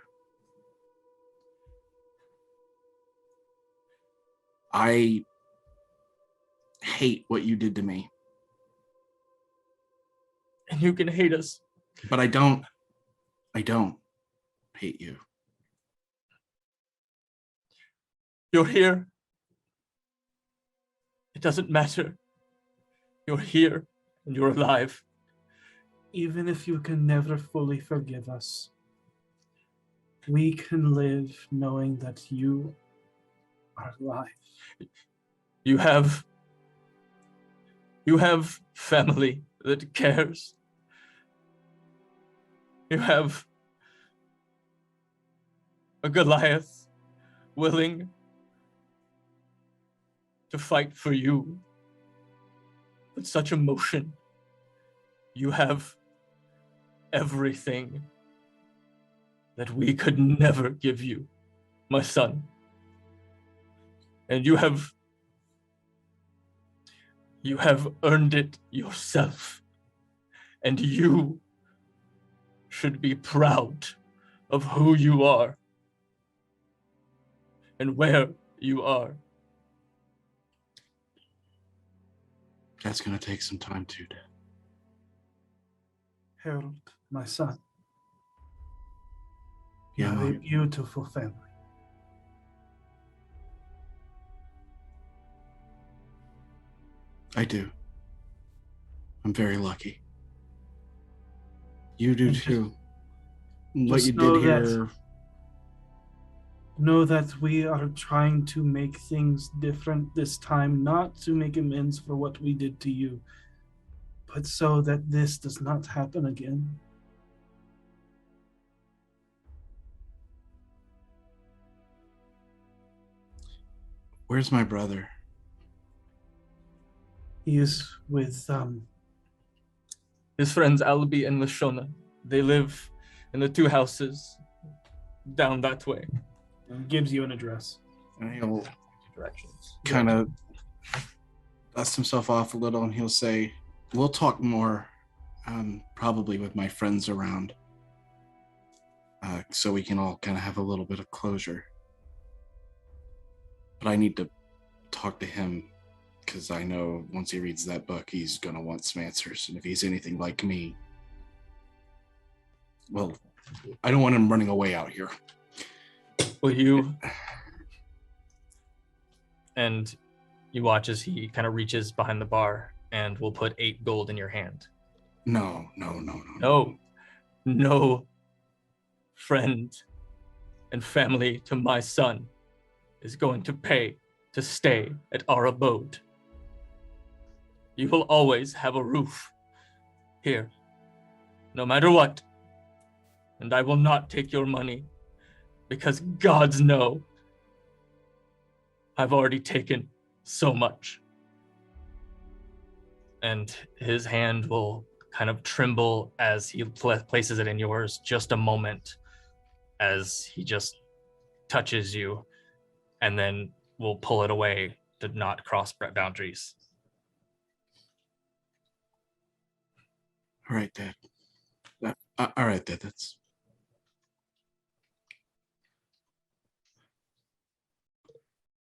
I hate what you did to me. And you can hate us. But I don't hate you. You're here. It doesn't matter. You're here and you're alive. Even if you can never fully forgive us, we can live knowing that you are alive. You have family that cares. You have a Goliath willing to fight for you with such emotion. You have everything that we could never give you, my son. And you have earned it yourself. And you should be proud of who you are and where you are. That's going to take some time too, Dad. Harold, my son, you Yeah, have a Mom. beautiful family. I do. I'm very lucky. You do And just- too. What just you know did that- here, Know that we are trying to make things different this time, not to make amends for what we did to you, but so that this does not happen again. where's my brother? He is with His friends Albi and Lashona, they live in the 2 houses down that way. gives you an address. And he'll Directions. kind of dust himself off a little, and he'll say, we'll talk more, probably with my friends around, so we can all kind of have a little bit of closure. But I need to talk to him, because I know once he reads that book, he's going to want some answers. And if he's anything like me, well, I don't want him running away out here. Will you? And You watch as he kind of reaches behind the bar and will put 8 gold in your hand. No. No friend and family to my son is going to pay to stay at our abode. You will always have a roof here, no matter what. And I will not take your money because gods know I've already taken so much. And his hand will kind of tremble as he places it in yours, just a moment as he just touches you, and then will pull it away to not cross boundaries. All right, Dad. All right, Dad. That's.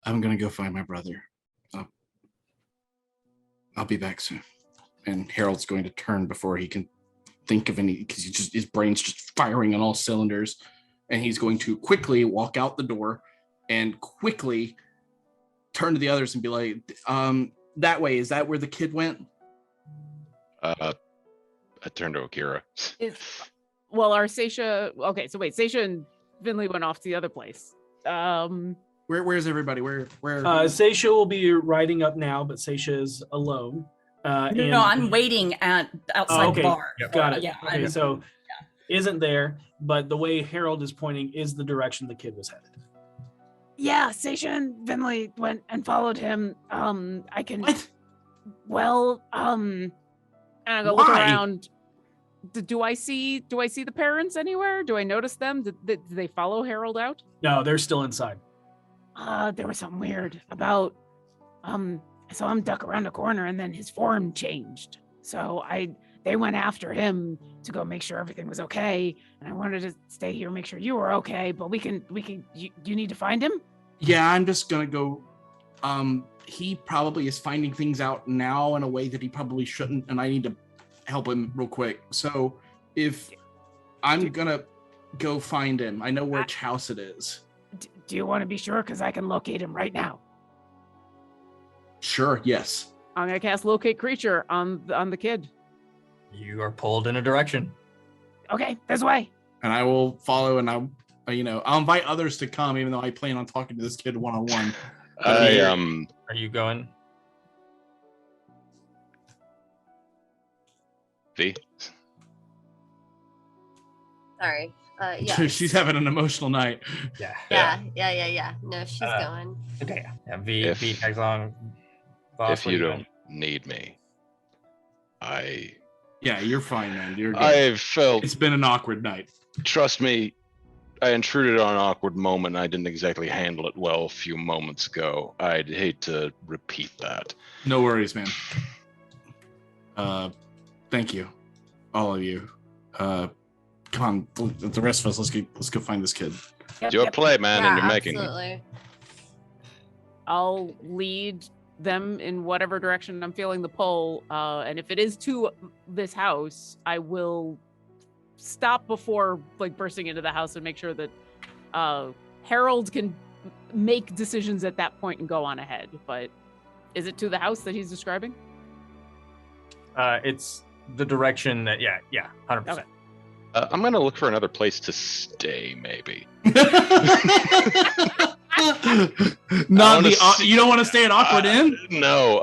I'm gonna go find my brother. I'll be back soon. And Harold's going to turn before he can think of any, because his brain's just firing on all cylinders. And he's going to quickly walk out the door and quickly turn to the others and be like, that way, is that where the kid went? I turned to Akira. Well, our Seisha. Okay, so wait, Seisha and Finley went off to the other place. Where's everybody? Where? Seisha will be riding up now, but Seisha is alone. No, I'm waiting outside the bar. Got it. Yeah, Okay, so isn't there, but the way Harold is pointing is the direction the kid was headed. Yeah, Seisha and Finley went and followed him. I can. What? Well, and I go look around. Do I see the parents anywhere? Do I notice them? Did they follow Harold out? No, they're still inside. There was something weird about. I saw him duck around a corner, and then his form changed. So they went after him to go make sure everything was okay. And I wanted to stay here, make sure you were okay. But we can. You need to find him. Yeah, I'm just gonna go. He probably is finding things out now in a way that he probably shouldn't, and I need to help him real quick. So if I'm gonna go find him, I know which house it is. Do you want to be sure? Because I can locate him right now. Sure. Yes. I'm gonna cast locate creature on the kid. You are pulled in a direction. Okay, this way. And I will follow, and I'll invite others to come, even though I plan on talking to this kid one-on-one. Are you going? V? Sorry. Yeah. She's having an emotional night. Yeah. No, she's going. Okay. Yeah. V tags along. Boss, If what are you doing? don't need me, Yeah, you're fine, man. You're good. I felt. It's been an awkward night. Trust me, I intruded on an awkward moment. I didn't exactly handle it well a few moments ago. I'd hate to repeat that. No worries, man. Thank you, all of you. Come on, the rest of us. Let's go find this kid. It's your play, man, and you're making. Absolutely. I'll lead them in whatever direction I'm feeling the pull. And if it is to this house, I will stop before bursting into the house and make sure that Harold can make decisions at that point and go on ahead. But is it to the house that he's describing? It's the direction that 100%. Okay. I'm gonna look for another place to stay, maybe. You don't want to stay at Awkward Inn? No,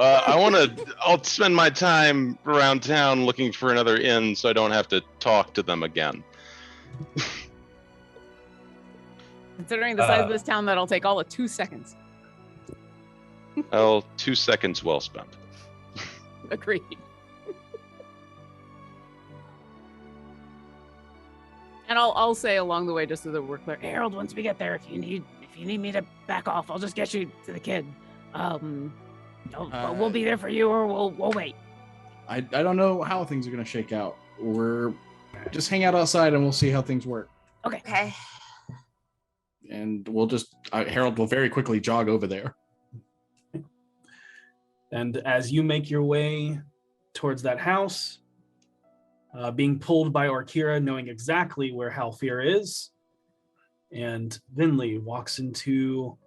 I'll spend my time around town looking for another inn so I don't have to talk to them again. Considering the size of this town, that'll take all of 2 seconds. Well, 2 seconds well spent. Agreed. And I'll say along the way, just so that we're clear, Harold, once we get there, if you need me to back off, I'll just get you to the kid. We'll be there for you, or we'll wait. I don't know how things are gonna shake out. We're just hang out outside and we'll see how things work. Okay. And we'll just Harold will very quickly jog over there. And as you make your way towards that house, being pulled by Orkira, knowing exactly where Halfir is, and Vinley walks into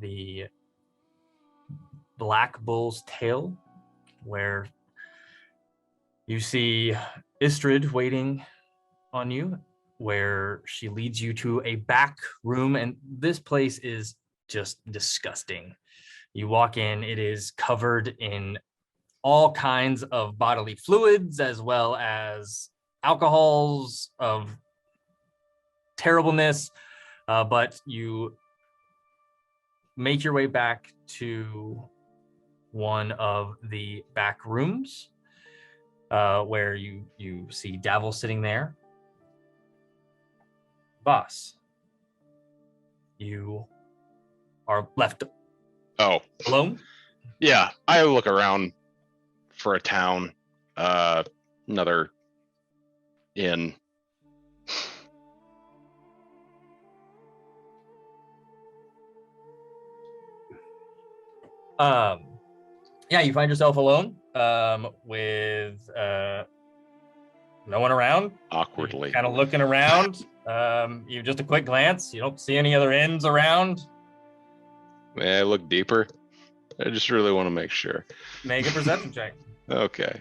the Black Bull's tail, where you see Istrid waiting on you, where she leads you to a back room, and this place is just disgusting. You walk in, it is covered in all kinds of bodily fluids as well as alcohols of terribleness, but you make your way back to one of the back rooms, where you see Davil sitting there. Boss, you are left Oh, alone. yeah. I look around for a town, another inn. Yeah, you find yourself alone, with no one around. Awkwardly. Kind of looking around. You just a quick glance. You don't see any other inns around. May I look deeper? I just really want to make sure. Make a perception check. Okay.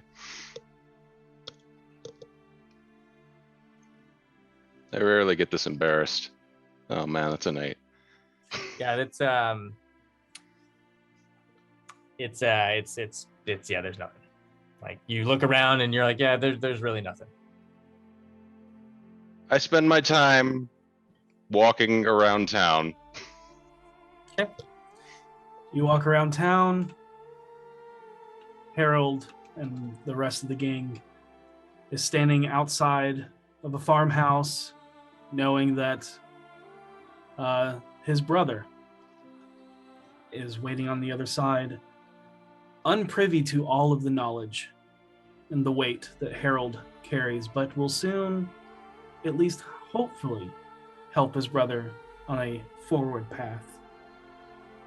I rarely get this embarrassed. Oh man, that's an 8. Yeah, it's yeah, there's nothing. Like, you look around and you're like, yeah, there's really nothing. I spend my time walking around town. Okay. You walk around town. Harold and the rest of the gang is standing outside of a farmhouse, knowing that his brother is waiting on the other side, unprivy to all of the knowledge and the weight that Harold carries, but will soon, at least hopefully, help his brother on a forward path.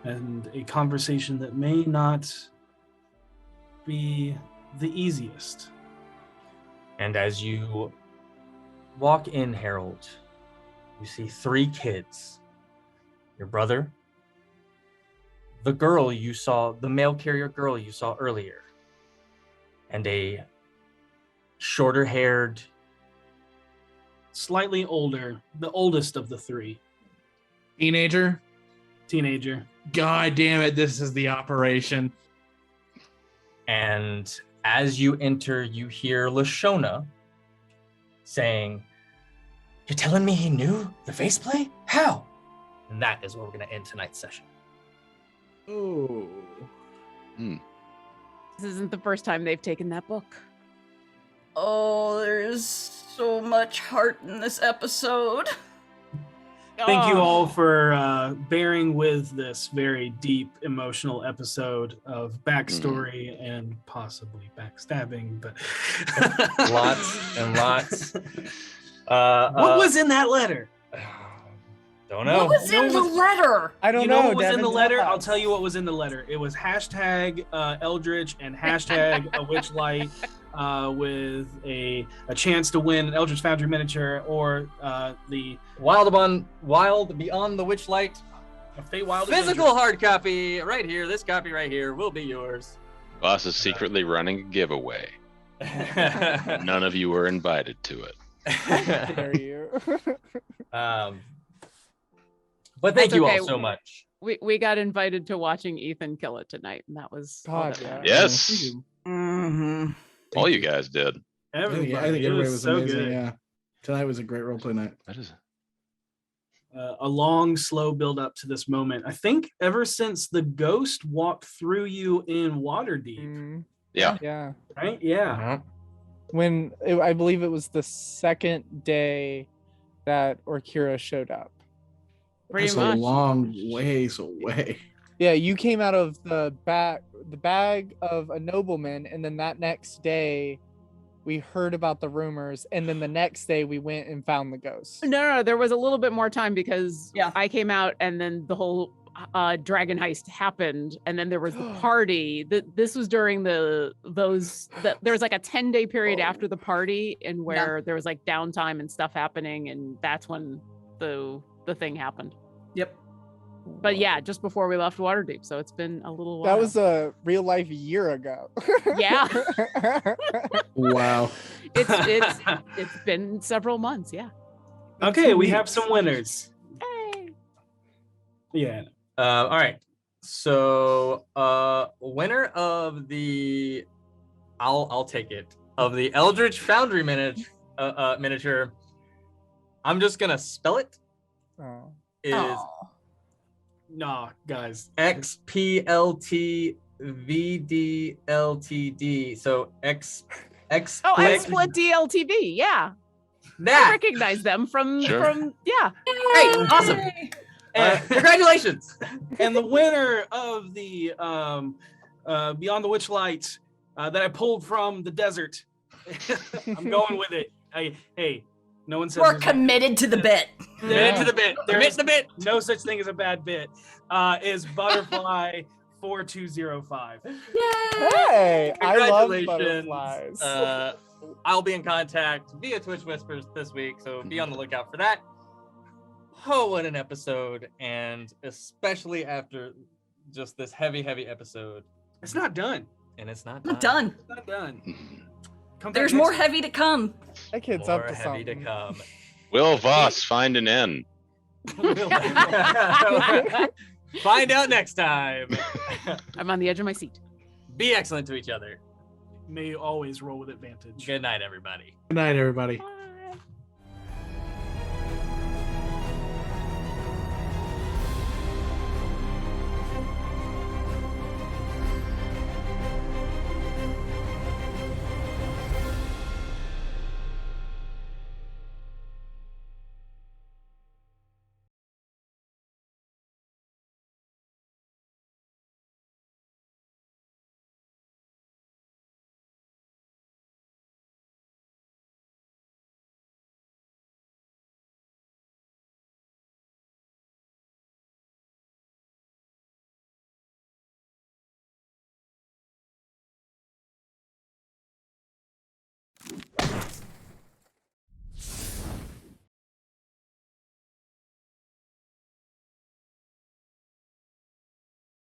And a conversation that may not be the easiest. And as you walk in, Harold, you see 3 kids. Your brother, the girl you saw, the mail carrier girl you saw earlier, and a shorter-haired, Slightly older, the oldest of the 3. Teenager. God damn it, this is the operation. and as you enter, you hear Lashona saying, "You're telling me he knew the faceplate? How?" And that is where we're going to end tonight's session. Oh. This isn't the first time they've taken that book. Oh, there's so much heart in this episode. Thank you Oh. all for bearing with this very deep emotional episode of backstory and possibly backstabbing, but Lots and lots. What was in that letter? Don't know. What was in the letter? I don't You know. know what was in Devin, the tell letter? I'll us. tell you what was in the letter. It was hashtag Eldritch and hashtag a witchlight with a chance to win an Eldritch Foundry miniature or the Wild Beyond the Witchlight. a Feywild Physical hard copy right here. This copy right here will be yours. Boss is secretly running a giveaway. None of you were invited to it. Dare you. But thank That's you okay. all so much. We got invited to watching Ethan kill it tonight, and that was all God, that yeah. mattered. Yes, Mm-hmm. all you guys did. I think Everybody, everybody it was so amazing. good. Yeah. Tonight was a great roleplay night. That is. A long, slow build up to this moment. I think ever since the ghost walked through you in Waterdeep, Mm, Yeah. yeah. right? Yeah. I believe it was the second day that Orkira showed up. Pretty That's much. a long ways away. Yeah, you came out of the bag of a nobleman, and then that next day we heard about the rumors, and then the next day we went and found the ghost. No, there was a little bit more time because Yeah. I came out and then the whole dragon heist happened, and then there was the party. This was during there was like a 10-day period after the party, and where there was like downtime and stuff happening, and that's when the thing happened. Yep. But yeah, just before we left Waterdeep, so it's been a little while. That was a real life year ago. Yeah. Wow. It's been several months. Yeah. Okay, we have some winners. Hey. Yeah. All right. So, winner of the, I'll take it, of the Eldritch Foundry miniature. I'm just gonna spell it. Oh. Is Nah, guys. XPLTVDLTD. So X. Oh, XSplit DLTV. Yeah. I That. recognize them from yeah. Great. Awesome. Congratulations. And the winner of the Beyond the Witchlight that I pulled from the desert. I'm going with it. Hey, no one says We're there's committed to the bit. Commit to the bit. Commit to the bit. no such thing as a bad bit. Is Butterfly 4205. Hey, I love Congratulations. butterflies. I'll be in contact via Twitch Whispers this week, so be on the lookout for that. Oh, what an episode, and especially after just this heavy episode. It's not done. And it's not Not done. It's not done. Come back There's next more week. heavy to come. That kid's More up to heavy something. to come. Will Voss find an N? Find out next time. I'm on the edge of my seat. Be excellent to each other. May always roll with advantage. Good night, everybody. Good night, everybody. Bye.